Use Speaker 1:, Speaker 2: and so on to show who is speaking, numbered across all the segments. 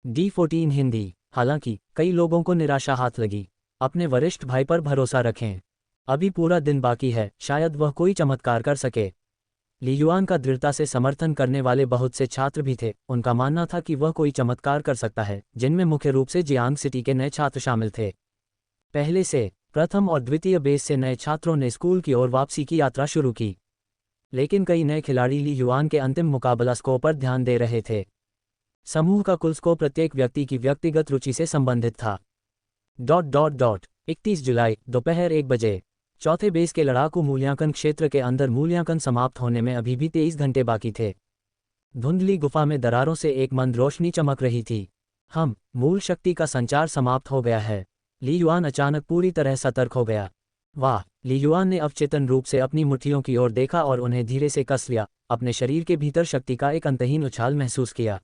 Speaker 1: D14 Hindi. हालांकि कई लोगों को निराशा हाथ लगी। अपने वरिष्ठ भाई पर भरोसा रखें। अभी पूरा दिन बाकी है, शायद वह कोई चमत्कार कर सके। ली युआन का दृढ़ता से समर्थन करने वाले बहुत से छात्र भी थे। उनका मानना था कि वह कोई चमत्कार कर सकता है, जिनमें मुख्य रूप से जियांग सिटी के नए छात्र शामिल थे। पहले से प्रथम और द्वितीय बेस से नए छात्रों ने स्कूल की ओर वापसी की यात्रा शुरू की। लेकिन कई नए खिलाड़ी ली युआन के अंतिम मुकाबला स्कोर पर ध्यान दे रहे थे। समूह का कुल स्कोर प्रत्येक व्यक्ति की व्यक्तिगत रुचि से संबंधित था। 31 जुलाई दोपहर 1 बजे चौथे बेस के लड़ाकू मूल्यांकन क्षेत्र के अंदर मूल्यांकन समाप्त होने में अभी भी 23 घंटे बाकी थे। धुंधली गुफा में दरारों से एक मंद रोशनी चमक रही थी। मूल शक्ति का संचार समाप्त हो गया है। ली युआन अचानक पूरी तरह सतर्क हो गया। वाह! ली युआन ने अवचेतन रूप से अपनी मुट्ठियों की ओर देखा और उन्हें धीरे से कस लिया। अपने शरीर के भीतर शक्ति का एक अंतहीन उछाल महसूस किया।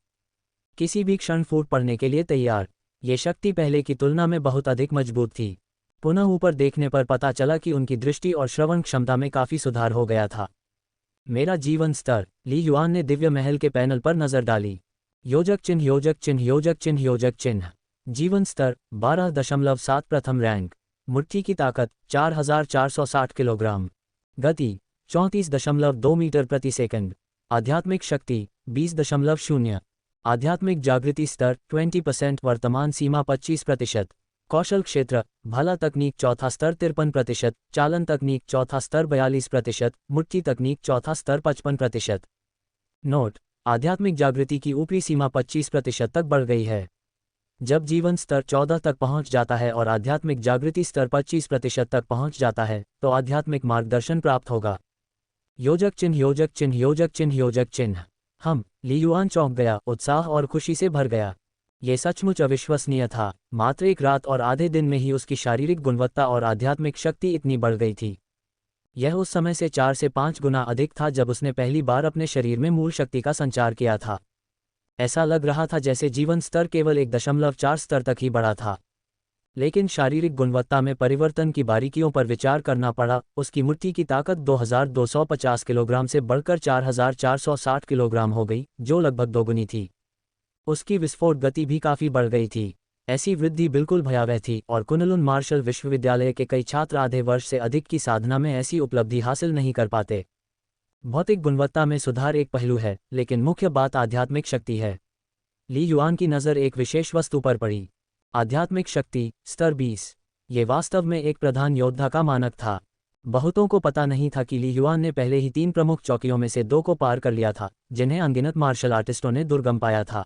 Speaker 1: किसी भी क्षण फूट पड़ने के लिए तैयार। ये शक्ति पहले की तुलना में बहुत अधिक मजबूत थी। पुनः ऊपर देखने पर पता चला कि उनकी दृष्टि और श्रवण क्षमता में काफी सुधार हो गया था। मेरा जीवन स्तर। ली युआन ने दिव्य महल के पैनल पर नजर डाली। योजक चिन्ह, योजक चिन्ह, योजक चिन्ह, योजक चिन्ह। जीवन स्तर 12.7 प्रथम रैंक। मुट्ठी की ताकत 4460 किलोग्राम। गति 34.2 मीटर प्रति सेकंड। आध्यात्मिक शक्ति 20.0। आध्यात्मिक जागृति स्तर 20%। वर्तमान सीमा 25%। कौशल क्षेत्र भाला तकनीक चौथा स्तर 53%। चालन तकनीक चौथा स्तर 42%। मुट्ठी तकनीक चौथा स्तर 55%। नोट: आध्यात्मिक जागृति की ऊपरी सीमा 25% तक बढ़ गई है। जब जीवन स्तर 14 तक पहुंच जाता है और आध्यात्मिक जागृति स्तर 25% तक पहुंच जाता है तो आध्यात्मिक मार्गदर्शन प्राप्त होगा। योजक चिन्ह, योजक चिन्ह, योजक चिन्ह, योजक चिन्ह। ली युआन चौंक गया, उत्साह और खुशी से भर गया। ये सचमुच अविश्वसनीय था। मात्र एक रात और आधे दिन में ही उसकी शारीरिक गुणवत्ता और आध्यात्मिक शक्ति इतनी बढ़ गई थी। यह उस समय से 4 से 5 गुना अधिक था जब उसने पहली बार अपने शरीर में मूल शक्ति का संचार किया था। ऐसा लग रहा था जैसे जीवन स्तर केवल 1.4 स्तर तक ही बढ़ा था। लेकिन शारीरिक गुणवत्ता में परिवर्तन की बारीकियों पर विचार करना पड़ा। उसकी मुट्ठी की ताकत 2250 किलोग्राम से बढ़कर 4460 किलोग्राम हो गई, जो लगभग दोगुनी थी। उसकी विस्फोट गति भी काफी बढ़ गई थी। ऐसी वृद्धि बिल्कुल भयावह थी और कुनलुन मार्शल विश्वविद्यालय के कई छात्र आधे वर्ष से अधिक की साधना में ऐसी उपलब्धि हासिल नहीं कर पाते। भौतिक गुणवत्ता में सुधार एक पहलू है, लेकिन मुख्य बात आध्यात्मिक शक्ति है। ली युआन की नज़र एक विशेष वस्तु पर पड़ी। आध्यात्मिक शक्ति स्तर 20। ये वास्तव में एक प्रधान योद्धा का मानक था। बहुतों को पता नहीं था कि ली युआन ने पहले ही 3 प्रमुख चौकियों में से 2 को पार कर लिया था, जिन्हें अनगिनत मार्शल आर्टिस्टों ने दुर्गम पाया था।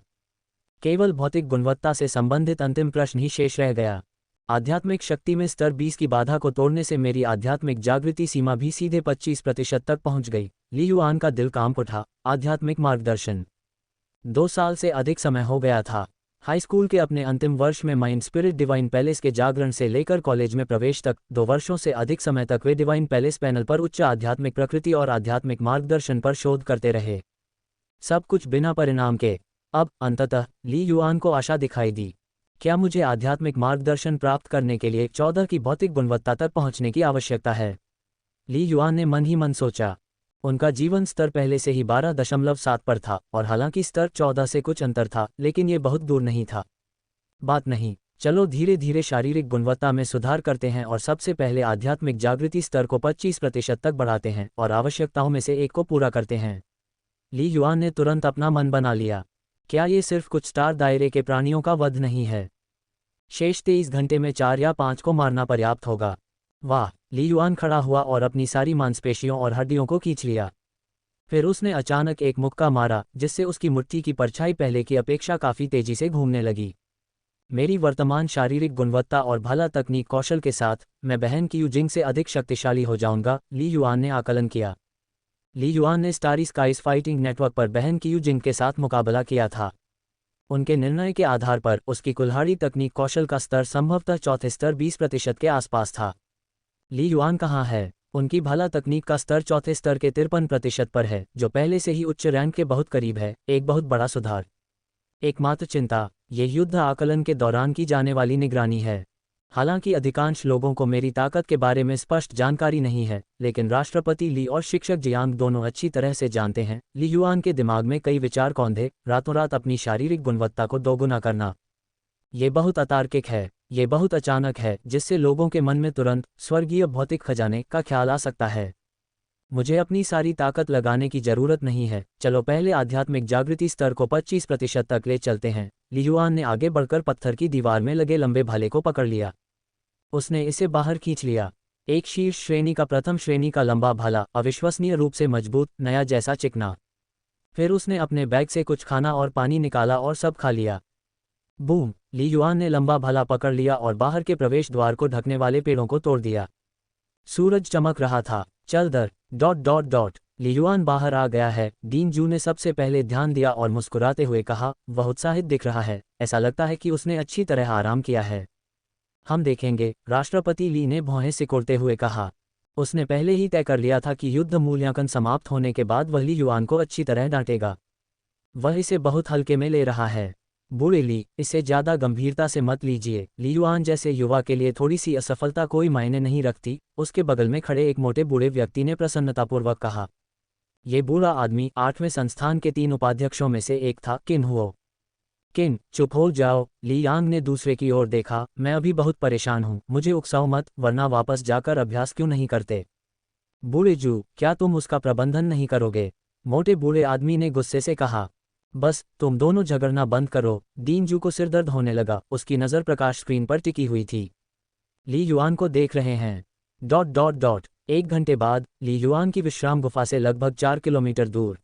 Speaker 1: केवल भौतिक गुणवत्ता से संबंधित अंतिम प्रश्न ही शेष रह गया। आध्यात्मिक शक्ति में स्तर 20 की बाधा को तोड़ने से मेरी आध्यात्मिक जागृति सीमा भी सीधे 25% तक पहुंच गई। ली युआन का दिल कांप उठा। आध्यात्मिक मार्गदर्शन। 2 साल से अधिक समय हो गया था। हाई स्कूल के अपने अंतिम वर्ष में माइंड स्पिरिट डिवाइन पैलेस के जागरण से लेकर कॉलेज में प्रवेश तक 2 वर्षों से अधिक समय तक वे डिवाइन पैलेस पैनल पर उच्च आध्यात्मिक प्रकृति और आध्यात्मिक मार्गदर्शन पर शोध करते रहे। सब कुछ बिना परिणाम के। अब अंततः ली युआन को आशा दिखाई दी। क्या मुझे आध्यात्मिक मार्गदर्शन प्राप्त करने के लिए 14 की भौतिक गुणवत्ता तक पहुंचने की आवश्यकता है? ली युआन ने मन ही मन सोचा। उनका जीवन स्तर पहले से ही 12.7 पर था और हालांकि स्तर 14 से कुछ अंतर था, लेकिन ये बहुत दूर नहीं था। बात नहीं, चलो धीरे धीरे शारीरिक गुणवत्ता में सुधार करते हैं और सबसे पहले आध्यात्मिक जागृति स्तर को 25% तक बढ़ाते हैं और आवश्यकताओं में से एक को पूरा करते हैं। ली युआन ने तुरंत अपना मन बना लिया। क्या ये सिर्फ कुछ स्टार दायरे के प्राणियों का वध नहीं है? शेष 23 घंटे में 4 या 5 को मारना पर्याप्त होगा। वाह! ली युआन खड़ा हुआ और अपनी सारी मांसपेशियों और हड्डियों को खींच लिया। फिर उसने अचानक एक मुक्का मारा, जिससे उसकी मुट्ठी की परछाई पहले की अपेक्षा काफी तेजी से घूमने लगी। मेरी वर्तमान शारीरिक गुणवत्ता और भाला तकनीक कौशल के साथ मैं बहन की यूजिंग से अधिक शक्तिशाली हो जाऊंगा, ली युआन ने आकलन किया। ली युआन ने स्टारी स्काइज फाइटिंग नेटवर्क पर बहन की यूजिंग के साथ मुकाबला किया था। उनके निर्णय के आधार पर उसकी कुल्हाड़ी तकनीक कौशल का स्तर संभवतः चौथे स्तर 20% के आसपास था। ली युआन कहाँ है? उनकी भाला तकनीक का स्तर चौथे स्तर के 53% पर है, जो पहले से ही उच्च रैंक के बहुत करीब है। एक बहुत बड़ा सुधार। एकमात्र चिंता ये युद्ध आकलन के दौरान की जाने वाली निगरानी है। हालांकि अधिकांश लोगों को मेरी ताकत के बारे में स्पष्ट जानकारी नहीं है, लेकिन राष्ट्रपति ली और शिक्षक जियांग दोनों अच्छी तरह से जानते हैं। ली युआन के दिमाग में कई विचार कौंधे, रातों रात अपनी शारीरिक गुणवत्ता को दोगुना करना। ये बहुत अतार्किक है, ये बहुत अचानक है, जिससे लोगों के मन में तुरंत स्वर्गीय भौतिक खजाने का ख्याल आ सकता है। मुझे अपनी सारी ताकत लगाने की जरूरत नहीं है, चलो पहले आध्यात्मिक जागृति स्तर को 25% तक ले चलते हैं। ली युआन ने आगे बढ़कर पत्थर की दीवार में लगे लंबे भाले को पकड़ लिया। उसने इसे बाहर खींच लिया। एक शीर्ष श्रेणी का प्रथम श्रेणी का लंबा भाला, अविश्वसनीय रूप से मजबूत, नया जैसा चिकना। फिर उसने अपने बैग से कुछ खाना और पानी निकाला और सब खा लिया। बूम! ली युआन ने लंबा भाला पकड़ लिया और बाहर के प्रवेश द्वार को ढकने वाले पेड़ों को तोड़ दिया। सूरज चमक रहा था। चल दर... ली युआन बाहर आ गया है। डीन जू ने सबसे पहले ध्यान दिया और मुस्कुराते हुए कहा, वह उत्साहित दिख रहा है, ऐसा लगता है कि उसने अच्छी तरह आराम किया है। हम देखेंगे, राष्ट्रपति ली ने भौहें सिकोड़ते हुए कहा। उसने पहले ही तय कर लिया था कि युद्ध मूल्यांकन समाप्त होने के बाद वह ली युआन को अच्छी तरह डांटेगा। वह इसे बहुत हल्के में ले रहा है। बूढ़े ली, इसे ज्यादा गंभीरता से मत लीजिए। ली युआन जैसे युवा के लिए थोड़ी सी असफलता कोई मायने नहीं रखती, उसके बगल में खड़े एक मोटे बूढ़े व्यक्ति ने प्रसन्नतापूर्वक कहा। ये बूढ़ा आदमी 8वें संस्थान के 3 उपाध्यक्षों में से एक था। किन हुओ। किन, चुप हो जाओ। ली यांग ने दूसरे की ओर देखा। मैं अभी बहुत परेशान हूँ, मुझे उकसाओ मत, वरना वापस जाकर अभ्यास क्यों नहीं करते। बूढ़े जू, क्या तुम उसका प्रबंधन नहीं करोगे? मोटे बूढ़े आदमी ने गुस्से से कहा। बस तुम दोनों झगड़ना बंद करो। डीन जू को सिरदर्द होने लगा, उसकी नज़र प्रकाश स्क्रीन पर टिकी हुई थी। ली युआन को देख रहे हैं। 1 घंटे बाद ली युआन की विश्राम गुफा से लगभग 4 किलोमीटर दूर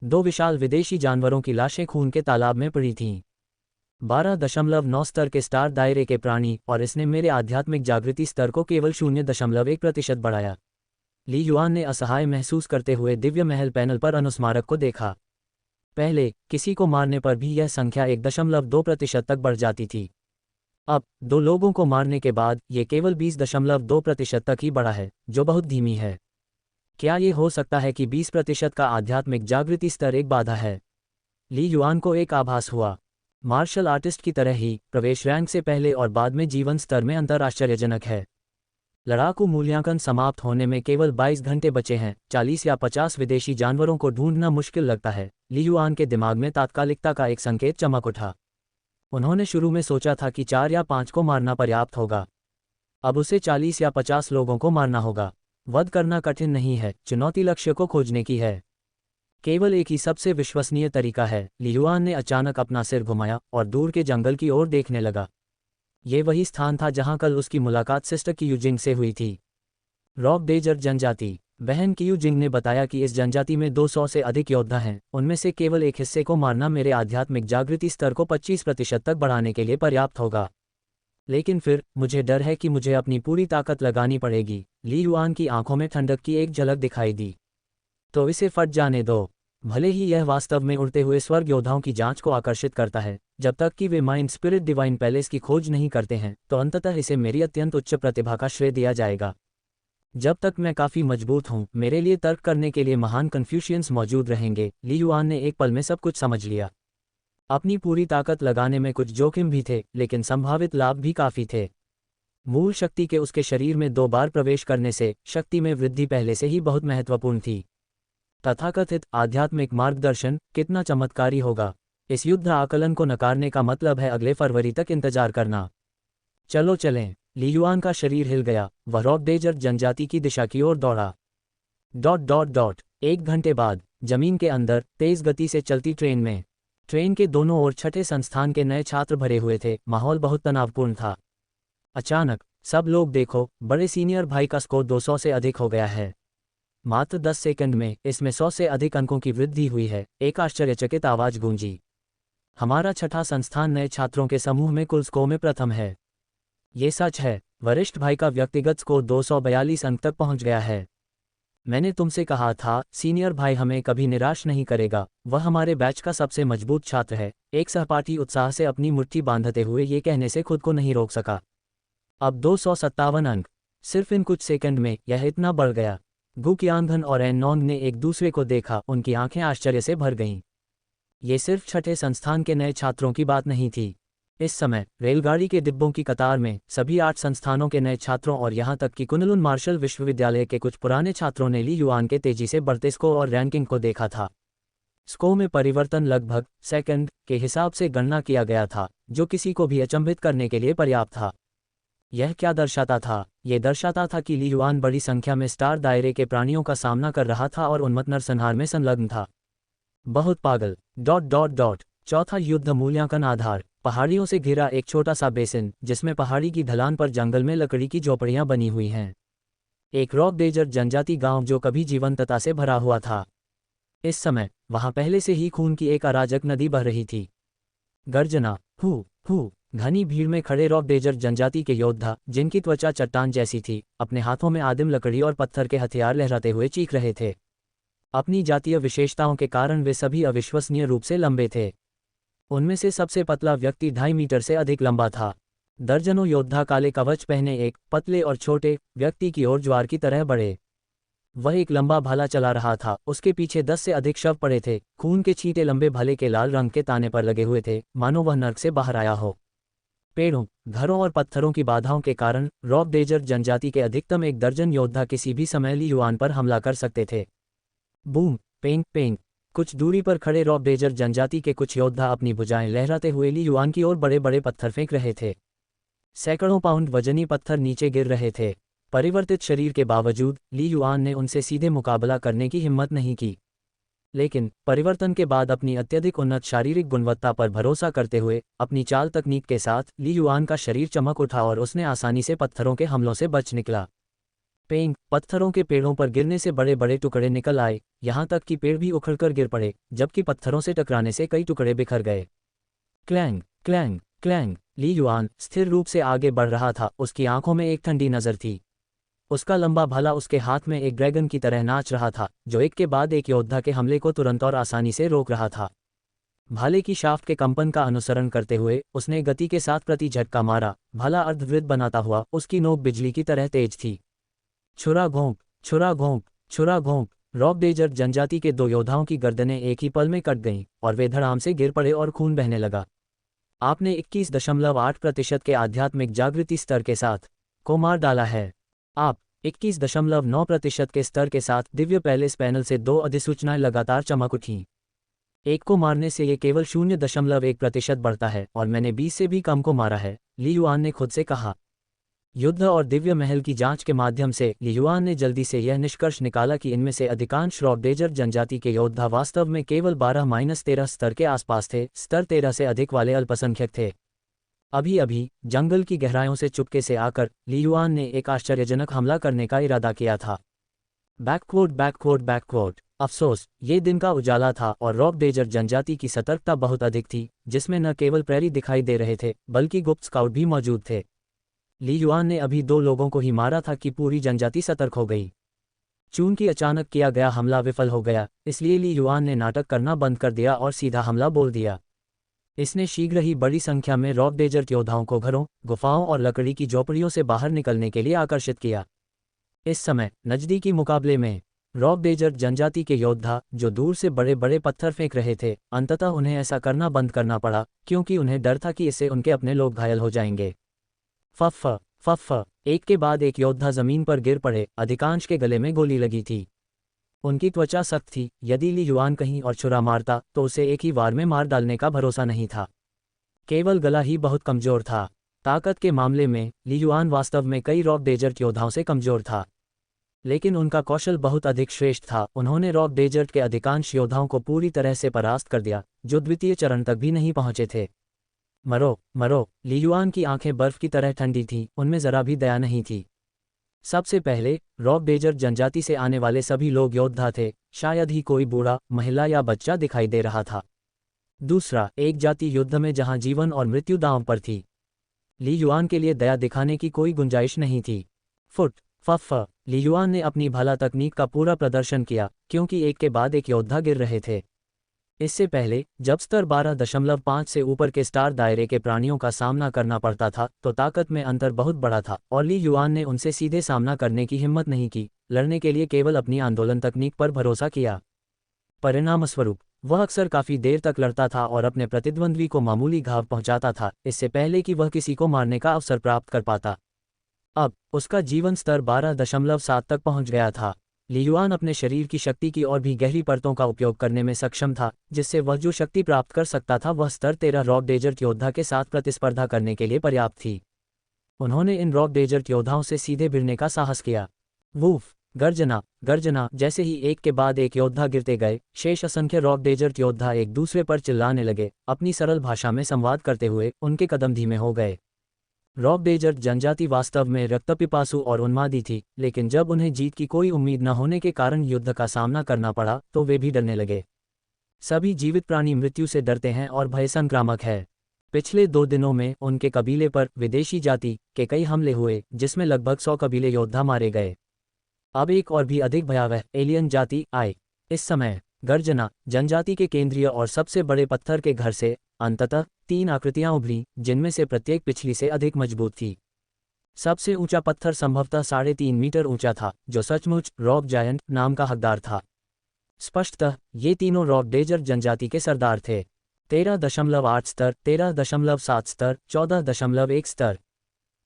Speaker 1: 2 विशाल विदेशी जानवरों की लाशें खून के तालाब में पड़ी थीं। 12.9 स्तर के स्टार दायरे के प्राणी, और इसने मेरे आध्यात्मिक जागृति स्तर को केवल 0.1% बढ़ाया। ली युआन ने असहाय महसूस करते हुए दिव्य महल पैनल पर अनुस्मारक को देखा। पहले किसी को मारने पर भी यह संख्या 1.2% तक बढ़ जाती थी। अब 2 लोगों को मारने के बाद ये केवल 20.2% तक ही बढ़ा है, जो बहुत धीमी है। क्या ये हो सकता है कि 20% का आध्यात्मिक जागृति स्तर एक बाधा है? ली युआन को एक आभास हुआ। मार्शल आर्टिस्ट की तरह ही प्रवेश रैंक से पहले और बाद में जीवन स्तर में अंतर आश्चर्यजनक है। लड़ाकू मूल्यांकन समाप्त होने में केवल 22 घंटे बचे हैं। 40 या 50 विदेशी जानवरों को ढूंढना मुश्किल लगता है। ली युआन के दिमाग में तात्कालिकता का एक संकेत चमक उठा। उन्होंने शुरू में सोचा था कि 4 या 5 को मारना पर्याप्त होगा। अब उसे 40 या 50 लोगों को मारना होगा। वध करना कठिन नहीं है, चुनौती लक्ष्य को खोजने की है। केवल एक ही सबसे विश्वसनीय तरीका है। ली युआन ने अचानक अपना सिर घुमाया और दूर के जंगल की ओर देखने लगा। ये वही स्थान था जहां कल उसकी मुलाकात सिस्टर कियू जिंग से हुई थी। रॉक डेजर्ट जनजाति। बहन कियू जिंग ने बताया कि इस जनजाति में 200 से अधिक योद्धा हैं। उनमें से केवल एक हिस्से को मारना मेरे आध्यात्मिक जागृति स्तर को 25% तक बढ़ाने के लिए पर्याप्त होगा। लेकिन फिर मुझे डर है कि मुझे अपनी पूरी ताकत लगानी पड़ेगी। ली युआन की आंखों में ठंडक की एक झलक दिखाई दी। तो इसे फट जाने दो। भले ही यह वास्तव में उड़ते हुए स्वर्ग योद्धाओं की जांच को आकर्षित करता है, जब तक कि वे माइंड स्पिरिट डिवाइन पैलेस की खोज नहीं करते हैं, तो अंततः इसे मेरी अत्यंत उच्च प्रतिभा का श्रेय दिया जाएगा। जब तक मैं काफ़ी मजबूत हूँ, मेरे लिए तर्क करने के लिए महान कन्फ्यूशियंस मौजूद रहेंगे। ली युआन ने एक पल में सब कुछ समझ लिया। अपनी पूरी ताकत लगाने में कुछ जोखिम भी थे, लेकिन संभावित लाभ भी काफ़ी थे। मूल शक्ति के उसके शरीर में 2 बार प्रवेश करने से शक्ति में वृद्धि पहले से ही बहुत महत्वपूर्ण थी। तथाकथित आध्यात्मिक मार्गदर्शन कितना चमत्कारी होगा। इस युद्ध आकलन को नकारने का मतलब है अगले फरवरी तक इंतजार करना। चलो चलें। ली युआन का शरीर हिल गया। वह रॉक डेजर्ट जनजाति की दिशा की ओर दौड़ा। 1 घंटे बाद जमीन के अंदर तेज गति से चलती ट्रेन में ट्रेन के दोनों ओर 6ठे संस्थान के नए छात्र भरे हुए थे। माहौल बहुत तनावपूर्ण था। अचानक सब लोग देखो, बड़े सीनियर भाई का स्कोर 200 से अधिक हो गया है। मात्र 10 सेकंड में इसमें 100 से अधिक अंकों की वृद्धि हुई है। एक आश्चर्यचकित आवाज गूंजी। हमारा 6ठा संस्थान नए छात्रों के समूह में कुल स्कोर में प्रथम है। ये सच है। वरिष्ठ भाई का व्यक्तिगत स्कोर 242 अंक तक पहुंच गया है। मैंने तुमसे कहा था, सीनियर भाई हमें कभी निराश नहीं करेगा। वह हमारे बैच का सबसे मजबूत छात्र है। एक सहपाठी उत्साह से अपनी मुट्ठी बांधते हुए ये कहने से खुद को नहीं रोक सका। अब 257 अंक। सिर्फ इन कुछ सेकंड में यह इतना बढ़ गया। गु कियांगन और एन नोंग ने एक दूसरे को देखा। उनकी आंखें आश्चर्य से भर गईं। ये सिर्फ 6ठे संस्थान के नए छात्रों की बात नहीं थी। इस समय रेलगाड़ी के डिब्बों की कतार में सभी 8 संस्थानों के नए छात्रों और यहाँ तक कि कुनलुन मार्शल विश्वविद्यालय के कुछ पुराने छात्रों ने ली युआन के तेजी से बढ़ते स्कोर और रैंकिंग को देखा था। स्कोर में परिवर्तन लगभग सेकंड के हिसाब से गणना किया गया था, जो किसी को भी अचंभित करने के लिए पर्याप्त था। यह क्या दर्शाता था? यह दर्शाता था कि ली युआन बड़ी संख्या में स्टार दायरे के प्राणियों का सामना कर रहा था और उन्मत्त नरसंहार में संलग्न था। बहुत पागल। ... चौथा युद्ध मूल्यांकन आधार। पहाड़ियों से घिरा एक छोटा सा बेसिन जिसमें पहाड़ी की ढलान पर जंगल में लकड़ी की झोपड़ियां बनी हुई हैं। एक रॉक डेजर्ट जनजाति गांव जो कभी जीवंतता से भरा हुआ था। इस समय वहां पहले से ही खून की एक अराजक नदी बह रही थी। गर्जना, हु घनी भीड़ में खड़े रॉक डेजर्ट जनजाति के योद्धा, जिनकी त्वचा चट्टान जैसी थी, अपने हाथों में आदिम लकड़ी और पत्थर के हथियार लहराते हुए चीख रहे थे। अपनी जातीय विशेषताओं के कारण वे सभी अविश्वसनीय रूप से लंबे थे। उनमें से सबसे पतला व्यक्ति 2.5 मीटर से अधिक लंबा था। दर्जनों योद्धा काले कवच पहने एक पतले और छोटे व्यक्ति की ओर ज्वार की तरह बढ़े। वह एक लंबा भाला चला रहा था। उसके पीछे 10 से अधिक शव पड़े थे। खून के छींटे लंबे भाले के लाल रंग के ताने पर लगे हुए थे, मानो वह नर्क से बाहर आया हो। पेड़ों, घरों और पत्थरों की बाधाओं के कारण रॉक डेजर्ट जनजाति के अधिकतम 1 दर्जन योद्धा किसी भी समय ली युआन पर हमला कर सकते थे। बूम, पेंग पेंग। कुछ दूरी पर खड़े रॉक डेजर्ट जनजाति के कुछ योद्धा अपनी भुजाएं लहराते हुए ली युआन की ओर बड़े बड़े पत्थर फेंक रहे थे। सैकड़ों पाउंड वजनी पत्थर नीचे गिर रहे थे। परिवर्तित शरीर के बावजूद ली युआन ने उनसे सीधे मुकाबला करने की हिम्मत नहीं की। लेकिन परिवर्तन के बाद अपनी अत्यधिक उन्नत शारीरिक गुणवत्ता पर भरोसा करते हुए अपनी चाल तकनीक के साथ ली युआन का शरीर चमक उठा और उसने आसानी से पत्थरों के हमलों से बच निकला। पेंग, पत्थरों के पेड़ों पर गिरने से बड़े बड़े टुकड़े निकल आए, यहाँ तक कि पेड़ भी उखड़कर गिर पड़े, जबकि पत्थरों से टकराने से कई टुकड़े बिखर गए। Clang clang clang. Li Yuan स्थिर रूप से आगे बढ़ रहा था। उसकी आंखों में एक ठंडी नजर थी। उसका लंबा भाला उसके हाथ में एक ड्रैगन की तरह नाच रहा था, जो एक के बाद एक योद्धा के हमले को तुरंत और आसानी से रोक रहा था। भाले की शाफ्ट के कंपन का अनुसरण करते हुए उसने गति के साथ प्रति झटका मारा। भाला अर्धवृत्त बनाता हुआ उसकी नोक बिजली की तरह तेज थी। छुरा घोंक, छुरा घोंक, छुरा घोंक। रॉक डेजर्ट जनजाति के 2 योद्धाओं की गर्दनें एक ही पल में कट गईं और वे धड़ाम से गिर पड़े और खून बहने लगा। आपने 21.8% के आध्यात्मिक जागृति स्तर के साथ को मार डाला है। आप 21.9% के स्तर के साथ दिव्य पैलेस पैनल से 2 अधिसूचनाएं लगातार चमक उठीं। एक को मारने से ये केवल 0.1% बढ़ता है और मैंने 20 से भी कम को मारा है, ली युआन ने खुद से कहा। युद्ध और दिव्य महल की जांच के माध्यम से ली युआन ने जल्दी से यह निष्कर्ष निकाला कि इनमें से अधिकांश रॉक डेजर्ट जनजाति के योद्धा वास्तव में केवल 12-13 स्तर के आसपास थे। स्तर 13 से अधिक वाले अल्पसंख्यक थे। अभी अभी जंगल की गहराइयों से चुपके से आकर ली युआन ने एक आश्चर्यजनक हमला करने का इरादा किया था। बैकवर्ड। अफसोस, ये दिन का उजाला था और रॉक डेजर्ट जनजाति की सतर्कता बहुत अधिक थी, जिसमें न केवल प्रेरी दिखाई दे रहे थे बल्कि गुप्त स्काउट भी मौजूद थे। ली युआन ने अभी 2 लोगों को ही मारा था कि पूरी जनजाति सतर्क हो गई। चून की अचानक किया गया हमला विफल हो गया, इसलिए ली युआन ने नाटक करना बंद कर दिया और सीधा हमला बोल दिया। इसने शीघ्र ही बड़ी संख्या में रॉक डेजर्ट योद्धाओं को घरों, गुफाओं और लकड़ी की झोपड़ियों से बाहर निकलने के लिए आकर्षित किया। इस समय नजदीकी मुकाबले में रॉक डेजर्ट जनजाति के योद्धा, जो दूर से बड़े बड़े पत्थर फेंक रहे थे, अंततः उन्हें ऐसा करना बंद करना पड़ा क्योंकि उन्हें डर था कि इससे उनके अपने लोग घायल हो जाएंगे। फफ, एक के बाद एक योद्धा जमीन पर गिर पड़े। अधिकांश के गले में गोली लगी थी। उनकी त्वचा सख्त थी। यदि ली युआन कहीं और छुरा मारता तो उसे एक ही वार में मार डालने का भरोसा नहीं था। केवल गला ही बहुत कमजोर था। ताकत के मामले में ली युआन वास्तव में कई रॉक डेजर्ट योद्धाओं से कमजोर था, लेकिन उनका कौशल बहुत अधिक श्रेष्ठ था। उन्होंने रॉक डेजर्ट के अधिकांश योद्धाओं को पूरी तरह से परास्त कर दिया, जो द्वितीय चरण तक भी नहीं पहुंचे थे। मरो। ली युआन की आंखें बर्फ की तरह ठंडी थीं, उनमें जरा भी दया नहीं थी। सबसे पहले रॉक डेजर्ट जनजाति से आने वाले सभी लोग योद्धा थे, शायद ही कोई बूढ़ा, महिला या बच्चा दिखाई दे रहा था। दूसरा, एक जाति युद्ध में जहां जीवन और मृत्यु दांव पर थी। ली युआन के लिए दया दिखाने की कोई गुंजाइश नहीं थी। फफ, ली युआन ने अपनी भाला तकनीक का पूरा प्रदर्शन किया, क्योंकि एक के बाद एक योद्धा गिर रहे थे। इससे पहले जब स्तर 12.5 से ऊपर के स्टार दायरे के प्राणियों का सामना करना पड़ता था तो ताकत में अंतर बहुत बड़ा था और ली युआन ने उनसे सीधे सामना करने की हिम्मत नहीं की, लड़ने के लिए केवल अपनी आंदोलन तकनीक पर भरोसा किया। परिणामस्वरूप वह अक्सर काफी देर तक लड़ता था और अपने प्रतिद्वंद्वी को मामूली घाव पहुंचाता था, इससे पहले कि वह किसी को मारने का अवसर प्राप्त कर पाता। अब उसका जीवन स्तर 12.7 तक पहुंच गया था। ली युआन अपने शरीर की शक्ति की और भी गहरी परतों का उपयोग करने में सक्षम था, जिससे वह जो शक्ति प्राप्त कर सकता था वह स्तर 13 रॉक डेजर्ट योद्धा के साथ प्रतिस्पर्धा करने के लिए पर्याप्त थी। उन्होंने इन रॉक डेजर्ट योद्धाओं से सीधे भिड़ने का साहस किया। वूफ, गर्जना, गर्जना। जैसे ही एक के बाद एक योद्धा गिरते गए, शेष असंख्य रॉक डेजर्ट योद्धा एक दूसरे पर चिल्लाने लगे, अपनी सरल भाषा में संवाद करते हुए। उनके कदम धीमे हो गए। रॉक डेजर्ट जनजाति वास्तव में रक्तपिपासु और उन्मादी थी, लेकिन जब उन्हें जीत की कोई उम्मीद न होने के कारण युद्ध का सामना करना पड़ा तो वे भी डरने लगे। सभी जीवित प्राणी मृत्यु से डरते हैं और भय संक्रामक है। पिछले 2 दिनों में उनके कबीले पर विदेशी जाति के कई हमले हुए, जिसमें लगभग 100 कबीले योद्धा मारे गए। अब एक और भी अधिक भयावह एलियन जाति आई। इस समय गर्जना जनजाति के केंद्रीय और सबसे बड़े पत्थर के घर से अंततः 3 आकृतियां उभरी, जिनमें से प्रत्येक पिछली से अधिक मजबूत थी। सबसे ऊंचा पत्थर संभवतः 3.5 मीटर ऊंचा था, जो सचमुच रॉक जायंट नाम का हकदार था। स्पष्टतः ये तीनों रॉक डेजर्ट जनजाति के सरदार थे। 13.8 स्तर, 13.7 स्तर, 14.1 स्तर।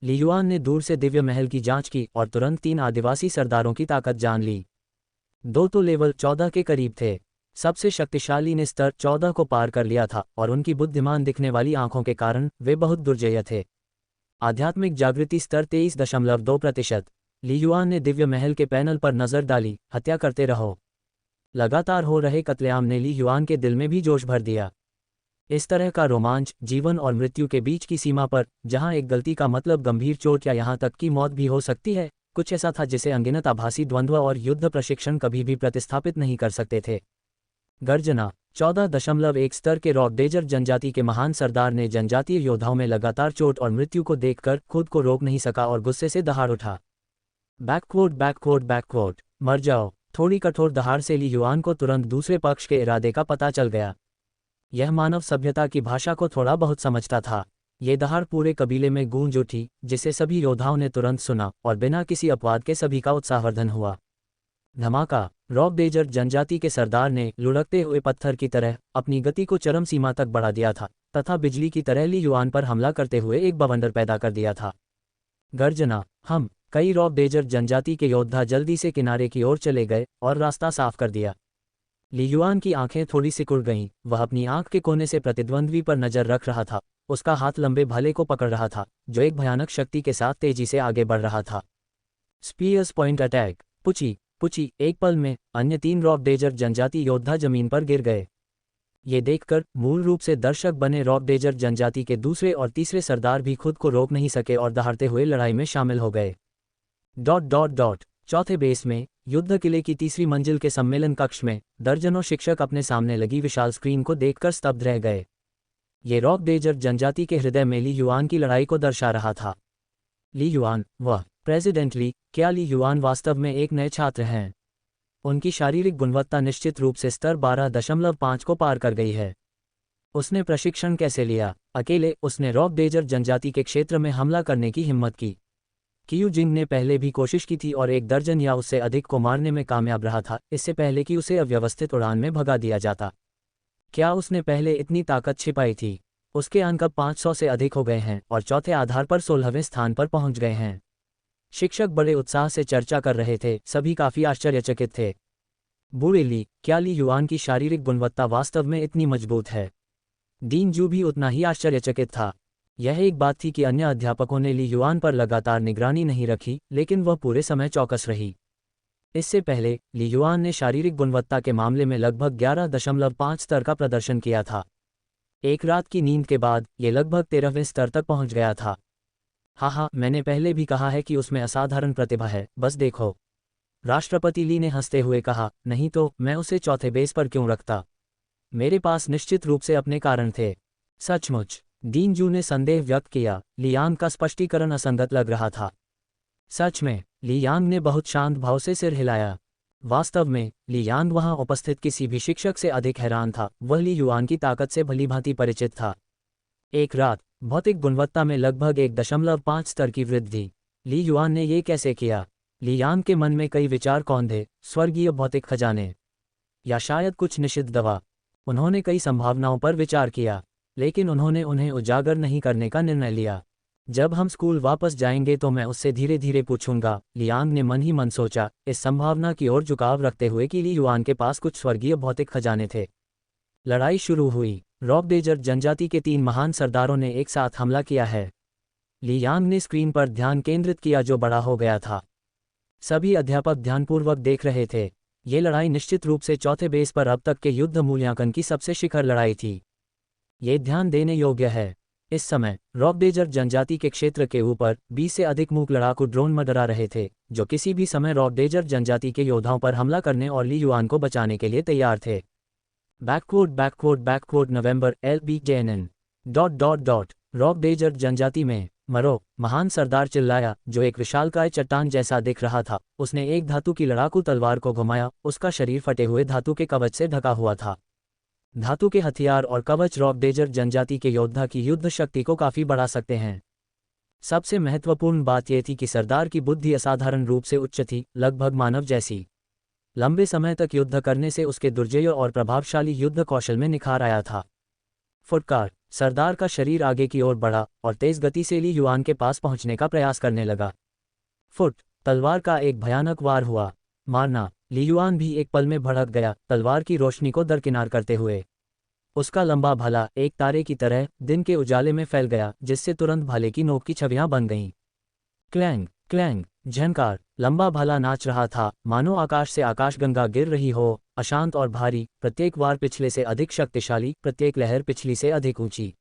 Speaker 1: ली युआन ने दूर से दिव्य महल की जांच की और तुरंत 3 आदिवासी सरदारों की ताकत जान ली। 2 तो लेवल 14 के करीब थे। सबसे शक्तिशाली ने स्तर 14 को पार कर लिया था और उनकी बुद्धिमान दिखने वाली आंखों के कारण वे बहुत दुर्जय थे। आध्यात्मिक जागृति स्तर 23.2%। ली युआन ने दिव्य महल के पैनल पर नजर डाली। हत्या करते रहो। लगातार हो रहे कत्लेआम ने ली युआन के दिल में भी जोश भर दिया। इस तरह का रोमांच जीवन और मृत्यु के बीच की सीमा पर, जहां एक गलती का मतलब गंभीर चोट या यहां तक कि मौत भी हो सकती है, कुछ ऐसा था जिसे अनगिनत आभासी द्वंद्व और युद्ध प्रशिक्षण कभी भी प्रतिस्थापित नहीं कर सकते थे। गर्जना 14.1 स्तर के रॉक डेजर्ट जनजाति के महान सरदार ने जनजातीय योद्धाओं में लगातार चोट और मृत्यु को देखकर खुद को रोक नहीं सका और गुस्से से दहाड़ उठा। बैकवोट बैकवोट बैकवोट, मर जाओ। थोड़ी कठोर दहाड़ से ली युआन को तुरंत दूसरे पक्ष के इरादे का पता चल गया। यह मानव सभ्यता की भाषा को थोड़ा बहुत समझता था। ये दहाड़ पूरे कबीले में गूंज उठी, जिसे सभी योद्धाओं ने तुरंत सुना और बिना किसी अपवाद के सभी का उत्साहवर्धन हुआ। धमाका। रॉक डेजर्ट जनजाति के सरदार ने लुढ़कते हुए पत्थर की तरह अपनी गति को चरम सीमा तक बढ़ा दिया था तथा बिजली की तरह ली युआन पर हमला करते हुए एक बवंडर पैदा कर दिया था। गर्जना। हम कई रॉक डेजर्ट जनजाति के योद्धा जल्दी से किनारे की ओर चले गए और रास्ता साफ कर दिया। ली युआन की आंखें थोड़ी सिकुड़ गईं। वह अपनी आंख के कोने से प्रतिद्वंद्वी पर नजर रख रहा था। उसका हाथ लंबे भाले को पकड़ रहा था, जो एक भयानक शक्ति के साथ तेजी से आगे बढ़ रहा था। Spear's point attack. पुची पुची। एक पल में अन्य 3 रॉक डेजर्ट जनजाति योद्धा जमीन पर गिर गए। ये देखकर मूल रूप से दर्शक बने रॉक डेजर्ट जनजाति के दूसरे और तीसरे सरदार भी खुद को रोक नहीं सके और दहाड़ते हुए लड़ाई में शामिल हो गए। चौथे बेस में युद्ध किले की तीसरी मंजिल के सम्मेलन कक्ष में दर्जनों शिक्षक अपने सामने लगी विशाल स्क्रीन को देखकर स्तब्ध रह गए। ये रॉक डेजर्ट जनजाति के हृदय में ली युआन की लड़ाई को दर्शा रहा था। ली युआन, वह प्रेसिडेंट ली, क्या ली युआन वास्तव में एक नए छात्र हैं? उनकी शारीरिक गुणवत्ता निश्चित रूप से स्तर 12.5 को पार कर गई है। उसने प्रशिक्षण कैसे लिया? अकेले उसने रॉक डेजर्ट जनजाति के क्षेत्र में हमला करने की हिम्मत की। कियू जिंग ने पहले भी कोशिश की थी और 1 दर्जन या उससे अधिक को मारने में कामयाब रहा था, इससे पहले कि उसे अव्यवस्थित उड़ान में भगा दिया जाता। क्या उसने पहले इतनी ताकत छिपाई थी? उसके अंक अब 500 से अधिक हो गए हैं और चौथे आधार पर 16वें स्थान पर पहुंच गए हैं। शिक्षक बड़े उत्साह से चर्चा कर रहे थे, सभी काफी आश्चर्यचकित थे। बूढ़े ली, क्या ली युआन की शारीरिक गुणवत्ता वास्तव में इतनी मजबूत है? डीन जू भी उतना ही आश्चर्यचकित था। यह एक बात थी कि अन्य अध्यापकों ने ली युआन पर लगातार निगरानी नहीं रखी, लेकिन वह पूरे समय चौकस रही। इससे पहले ली युआन ने शारीरिक गुणवत्ता के मामले में लगभग 11.5 स्तर का प्रदर्शन किया था। एक रात की नींद के बाद ये लगभग 13वें स्तर तक पहुंच गया था। हाँ, मैंने पहले भी कहा है कि उसमें असाधारण प्रतिभा है, बस देखो। राष्ट्रपति ली ने हंसते हुए कहा, नहीं तो मैं उसे चौथे बेस पर क्यों रखता? मेरे पास निश्चित रूप से अपने कारण थे। सचमुच? डीन जू ने संदेह व्यक्त किया। ली यांग का स्पष्टीकरण असंगत लग रहा था। सच में? ली यांग ने बहुत शांत भाव से सिर हिलाया। वास्तव में ली यांग वहां उपस्थित किसी भी शिक्षक से अधिक हैरान था। वह ली युआन की ताकत से भलीभांति परिचित था। एक रात भौतिक गुणवत्ता में लगभग 1.5 स्तर की वृद्धि। ली युआन ने ये कैसे किया? ली यांग के मन में कई विचार कौंधे, स्वर्गीय भौतिक खजाने, या शायद कुछ निषिद्ध दवा। उन्होंने कई संभावनाओं पर विचार किया, लेकिन उन्होंने उन्हें उजागर नहीं करने का निर्णय लिया। जब हम स्कूल वापस जाएंगे तो मैं उससे धीरे धीरे पूछूंगा, लियांग ने मन ही मन सोचा, इस संभावना की ओर झुकाव रखते हुए कि ली युआन के पास कुछ स्वर्गीय भौतिक खजाने थे। लड़ाई शुरू हुई। रॉकडेजर जनजाति के 3 महान सरदारों ने एक साथ हमला किया है। लियांग ने स्क्रीन पर ध्यान केंद्रित किया जो बड़ा हो गया था। सभी अध्यापक ध्यानपूर्वक देख रहे थे। ये लड़ाई निश्चित रूप से चौथे बेस पर अब तक के युद्ध मूल्यांकन की सबसे शिखर लड़ाई थी। ये ध्यान देने योग्य है। इस समय रॉकडेजर जनजाति के क्षेत्र के ऊपर 20 से अधिक मूक लड़ाकू ड्रोन मंडरा रहे थे, जो किसी भी समय रॉकडेजर जनजाति के योद्धाओं पर हमला करने और ली युआन को बचाने के लिए तैयार थे। बैकवर्ड नवंबर LBJNN. रॉकडेजर जनजाति में मरो, महान सरदार चिल्लाया, जो एक विशालकाय चट्टान जैसा दिख रहा था। उसने एक धातु की लड़ाकू तलवार को घुमाया, उसका शरीर फटे हुए धातु के कवच से ढका हुआ था। धातु के हथियार और कवच रॉकडेजर जनजाति के योद्धा की युद्ध शक्ति को काफी बढ़ा सकते हैं। सबसे महत्वपूर्ण बात यह थी कि सरदार की बुद्धि असाधारण रूप से उच्च थी, लगभग मानव जैसी। लंबे समय तक युद्ध करने से उसके दुर्जेय और प्रभावशाली युद्ध कौशल में निखार आया था। फुटकार, सरदार का शरीर आगे की ओर बढ़ा और तेज गति से ली युआन के पास पहुंचने का प्रयास करने लगा। फुट, तलवार का एक भयानक वार हुआ। मारना, ली युआन भी एक पल में भड़क गया, तलवार की रोशनी को दरकिनार करते हुए। उसका लंबा भाला एक तारे की तरह दिन के उजाले में फैल गया, जिससे तुरंत भाले की नोक की छवियां बन गईं। क्लैंग क्लैंग, झनकार, लंबा भाला नाच रहा था, मानो आकाश से आकाशगंगा गिर रही हो, अशांत और भारी, प्रत्येक वार पिछले से अधिक शक्तिशाली, प्रत्येक लहर पिछली से अधिक ऊंची।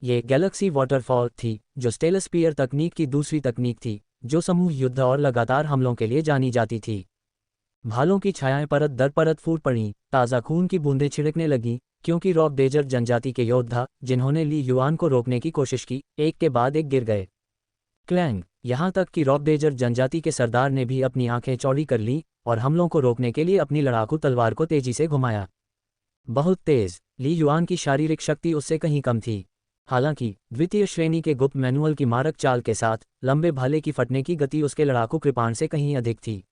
Speaker 1: ये गैलेक्सी वाटरफॉल थी, जो स्टेलस्पीयर तकनीक की दूसरी तकनीक थी, जो समूह युद्ध और लगातार हमलों के लिए जानी जाती थी। भालों की छायाएं परत दर परत फूट पड़ीं, ताज़ा खून की बूंदें छिड़कने लगीं, क्योंकि रॉकडेजर जनजाति के योद्धा, जिन्होंने ली युआन को रोकने की कोशिश की, एक के बाद एक गिर गए। क्लैंग, यहाँ तक कि रॉकडेजर जनजाति के सरदार ने भी अपनी आंखें चौड़ी कर लीं और हमलों को रोकने के लिए अपनी लड़ाकू तलवार को तेजी से घुमाया। बहुत तेज, ली युआन की शारीरिक शक्ति उससे कहीं कम थी। हालांकि द्वितीय श्रेणी के गुप्त मैनुअल की मारक चाल के साथ लंबे भाले की फटने की गति उसके लड़ाकू कृपाण से कहीं अधिक थी।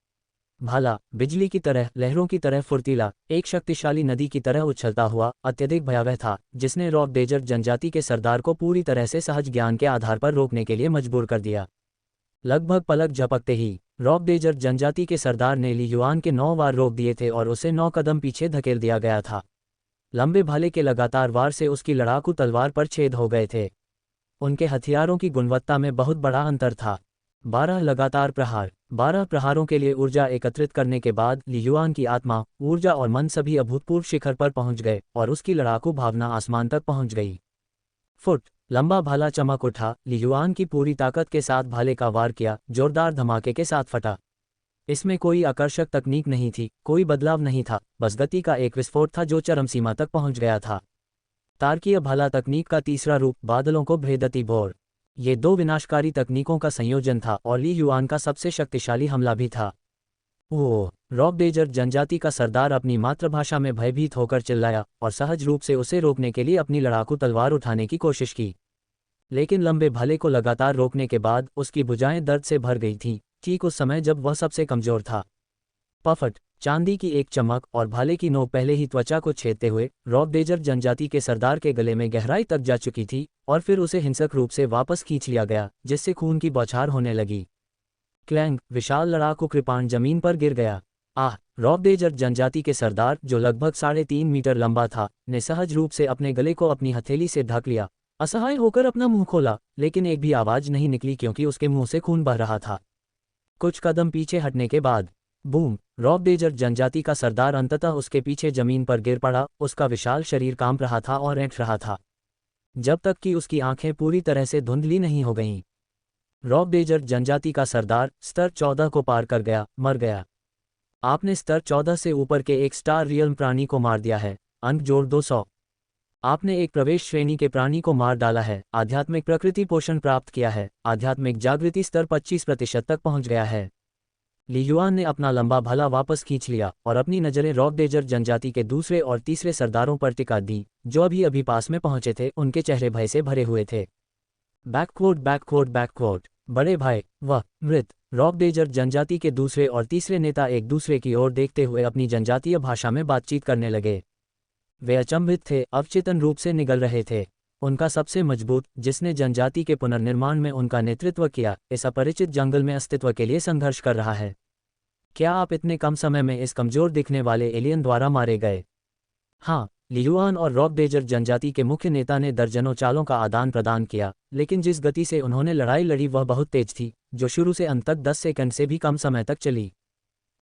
Speaker 1: भाला बिजली की तरह, लहरों की तरह फुर्तीला, एक शक्तिशाली नदी की तरह उछलता हुआ, अत्यधिक भयावह था, जिसने रॉकडेजर जनजाति के सरदार को पूरी तरह से सहज ज्ञान के आधार पर रोकने के लिए मजबूर कर दिया। लगभग पलक झपकते ही रॉकडेजर जनजाति के सरदार ने ली युआन के 9 वार रोक दिए थे और उसे 9 कदम पीछे धकेल दिया गया था। लंबे भाले के लगातार वार से उसकी लड़ाकू तलवार पर छेद हो गए थे। उनके हथियारों की गुणवत्ता में बहुत बड़ा अंतर था। 12 लगातार प्रहार, 12 प्रहारों के लिए ऊर्जा एकत्रित करने के बाद ली युआन की आत्मा, ऊर्जा और मन सभी अभूतपूर्व शिखर पर पहुंच गए और उसकी लड़ाकू भावना आसमान तक पहुंच गई। फुट, लंबा भाला चमक उठा, ली युआन की पूरी ताकत के साथ भाले का वार किया, जोरदार धमाके के साथ फटा। इसमें कोई आकर्षक तकनीक नहीं थी, कोई बदलाव नहीं था, बस गति का एक विस्फोट था जो चरम सीमा तक पहुंच गया था। तारकीय भाला तकनीक का तीसरा रूप, बादलों को भेदती बोर। ये 2 विनाशकारी तकनीकों का संयोजन था और ली युआन का सबसे शक्तिशाली हमला भी था। ओह! रॉकडेजर जनजाति का सरदार अपनी मातृभाषा में भयभीत होकर चिल्लाया और सहज रूप से उसे रोकने के लिए अपनी लड़ाकू तलवार उठाने की कोशिश की। लेकिन लंबे भाले को लगातार रोकने के बाद उसकी भुजाएं दर्द से भर गई थीं, ठीक उस समय जब वह सबसे कमजोर था। पफट, चांदी की एक चमक और भाले की नोक पहले ही त्वचा को छेदते हुए रॉकडेजर जनजाति के सरदार के गले में गहराई तक जा चुकी थी और फिर उसे हिंसक रूप से वापस खींच लिया गया, जिससे खून की बौछार होने लगी। क्लैंग, विशाल लड़ाकू कृपाण जमीन पर गिर गया। रॉकडेजर जनजाति के सरदार, जो लगभग 3.5 मीटर लंबा था, ने सहज रूप से अपने गले को अपनी हथेली से ढक लिया। असहाय होकर अपना मुंह खोला, लेकिन एक भी आवाज नहीं निकली क्योंकि उसके मुंह से खून बह रहा था। कुछ कदम पीछे हटने के बाद बूम, रॉकडेजर जनजाति का सरदार अंततः उसके पीछे जमीन पर गिर पड़ा। उसका विशाल शरीर कांप रहा था और ऐंठ रहा था, जब तक कि उसकी आंखें पूरी तरह से धुंधली नहीं हो गईं। रॉकडेजर जनजाति का सरदार स्तर 14 को पार कर गया, मर गया। आपने स्तर 14 से ऊपर के एक स्टार रियल्म प्राणी को मार दिया है, अंक जोड़ 200। आपने एक प्रवेश श्रेणी के प्राणी को मार डाला है, आध्यात्मिक प्रकृति पोषण प्राप्त किया है, आध्यात्मिक जागृति स्तर 25% तक पहुंच गया है। ली युआन ने अपना लंबा भाला वापस खींच लिया और अपनी नजरें रॉकडेजर जनजाति के दूसरे और तीसरे सरदारों पर टिका दी, जो अभी पास में पहुंचे थे। उनके चेहरे भय से भरे हुए थे। बैकवर्ड, बड़े भाई, वह मृत। रॉकडेजर जनजाति के दूसरे और तीसरे नेता एक दूसरे की ओर देखते हुए अपनी जनजातीय भाषा में बातचीत करने लगे। वे अचंभित थे, अवचेतन रूप से निगल रहे थे। उनका सबसे मजबूत, जिसने जनजाति के पुनर्निर्माण में उनका नेतृत्व किया, इस अपरिचित जंगल में अस्तित्व के लिए संघर्ष कर रहा है। क्या आप इतने कम समय में इस कमजोर दिखने वाले एलियन द्वारा मारे गए? हाँ, ली युआन और रॉब डेजर्ट जनजाति के मुख्य नेता ने दर्जनों चालों का आदान प्रदान किया, लेकिन जिस गति से उन्होंने लड़ाई लड़ी वह बहुत तेज थी, जो शुरू से अंत तक 10 सेकंड से भी कम समय तक चली।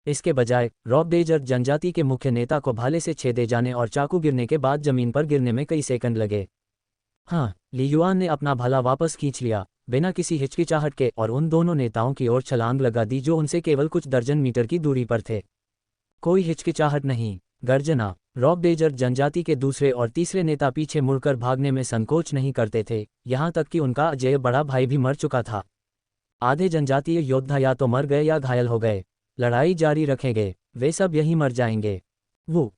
Speaker 1: इसके बजाय रॉब डेजर्ट जनजाति के मुख्य नेता को भाले से छेदे जाने और चाकू गिरने के बाद जमीन पर गिरने में कई सेकंड लगे। हाँ, ली युआन ने अपना भाला वापस खींच लिया, बिना किसी हिचकिचाहट के, और उन दोनों नेताओं की ओर छलांग लगा दी जो उनसे केवल कुछ दर्जन मीटर की दूरी पर थे। कोई हिचकिचाहट नहीं, गर्जना। रॉब डेजर्ट जनजाति के दूसरे और तीसरे नेता पीछे मुड़कर भागने में संकोच नहीं करते थे, यहाँ तक कि उनका अजेय बड़ा भाई भी मर चुका था। आधे जनजातीय योद्धा या तो मर गए या घायल हो गए। लड़ाई जारी रखेंगे, वे सब यहीं मर जाएंगे। वो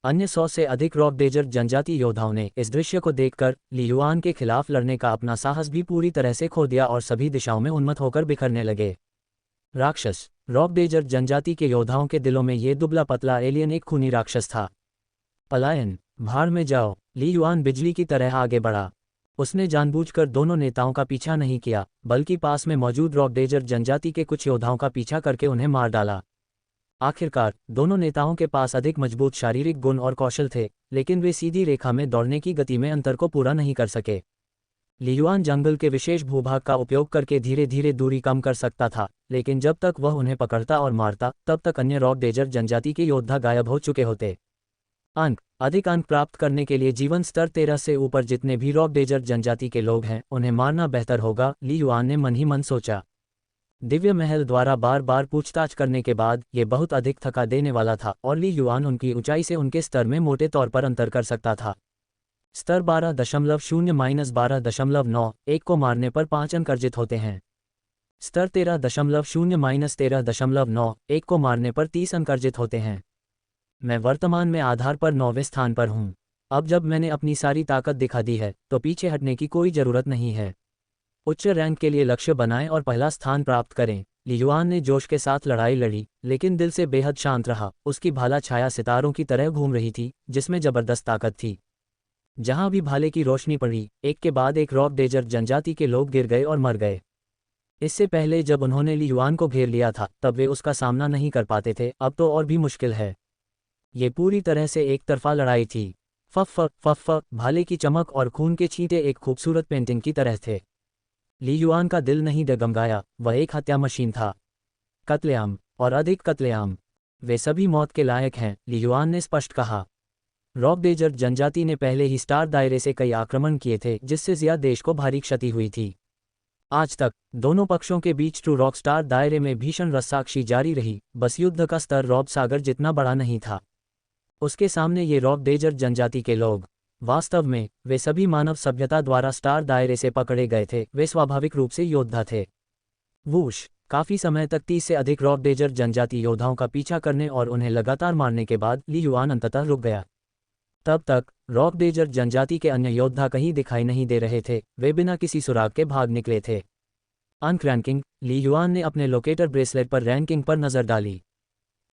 Speaker 1: अन्य 100 से अधिक रॉब डेजर्ट जनजाति योद्धाओं ने इस दृश्य को देखकर ली युआन के खिलाफ लड़ने का अपना साहस भी पूरी तरह से खो दिया और सभी दिशाओं में उन्मत्त होकर बिखरने लगे। राक्षस। रॉब डेजर्ट जनजाति के योद्धाओं के दिलों में ये दुबला पतला एलियन एक खूनी राक्षस था। पलायन, भाड़ में जाओ। ली युआन बिजली की तरह आगे बढ़ा। उसने जानबूझकर दोनों नेताओं का पीछा नहीं किया, बल्कि पास में मौजूद रॉब डेजर्ट जनजाति के कुछ योद्धाओं का पीछा करके उन्हें मार डाला। आखिरकार दोनों नेताओं के पास अधिक मजबूत शारीरिक गुण और कौशल थे, लेकिन वे सीधी रेखा में दौड़ने की गति में अंतर को पूरा नहीं कर सके। ली युआन जंगल के विशेष भूभाग का उपयोग करके धीरे धीरे दूरी कम कर सकता था, लेकिन जब तक वह उन्हें पकड़ता और मारता तब तक अन्य रॉब डेजर्ट जनजाति के योद्धा गायब हो चुके होते। अधिक अंक प्राप्त करने के लिए जीवन स्तर 13 से ऊपर जितने भी रॉब डेजर्ट जनजाति के लोग हैं उन्हें मारना बेहतर होगा, ली युआन ने मन ही मन सोचा। दिव्य महल द्वारा बार बार पूछताछ करने के बाद ये बहुत अधिक थका देने वाला था और ली युआन उनकी ऊंचाई से उनके स्तर में मोटे तौर पर अंतर कर सकता था। स्तर 12.0-12.91 को मारने पर 5 अंक अर्जित होते हैं। स्तर 13.0-13.91 को मारने पर 30 अंक अर्जित होते हैं। मैं वर्तमान में आधार पर 9वें स्थान पर हूँ। अब जब मैंने अपनी सारी ताकत दिखा दी है तो पीछे हटने की कोई ज़रूरत नहीं है। उच्च रैंक के लिए लक्ष्य बनाएं और पहला स्थान प्राप्त करें। ली युआन ने जोश के साथ लड़ाई लड़ी, लेकिन दिल से बेहद शांत रहा। उसकी भाला छाया सितारों की तरह घूम रही थी, जिसमें जबरदस्त ताकत थी। जहां भी भाले की रोशनी पड़ी, एक के बाद एक रॉब डेजर्ट जनजाति के लोग गिर गए और मर गए। इससे पहले जब उन्होंने ली युआन को घेर लिया था तब वे उसका सामना नहीं कर पाते थे, अब तो और भी मुश्किल है। ये पूरी तरह से एक तरफा लड़ाई थी। फफ भाले की चमक और खून के छींटे एक खूबसूरत पेंटिंग की तरह थे। ली युआन का दिल नहीं डगमगाया, वह एक हत्या मशीन था। कत्लेआम और अधिक कत्लेआम, वे सभी मौत के लायक हैं, ली युआन ने स्पष्ट कहा। रॉब डेजर्ट जनजाति ने पहले ही स्टार दायरे से कई आक्रमण किए थे, जिससे ज़िया देश को भारी क्षति हुई थी। आज तक दोनों पक्षों के बीच ट्रू रॉक स्टार दायरे में भीषण रस्साकशी जारी रही, बस युद्ध का स्तर रॉब सागर जितना बड़ा नहीं था। उसके सामने ये रॉब डेजर्ट जनजाति के लोग, वास्तव में वे सभी मानव सभ्यता द्वारा स्टार दायरे से पकड़े गए थे। वे स्वाभाविक रूप से योद्धा थे। वूश। काफी समय तक 30 से अधिक रॉब डेजर्ट जनजाति योद्धाओं का पीछा करने और उन्हें लगातार मारने के बाद ली युआन अंततः रुक गया। तब तक रॉब डेजर्ट जनजाति के अन्य योद्धा कहीं दिखाई नहीं दे रहे थे, वे बिना किसी सुराग के भाग निकले थे। अंक रैंकिंग। ली युआन ने अपने लोकेटर ब्रेसलेट पर रैंकिंग पर नजर डाली।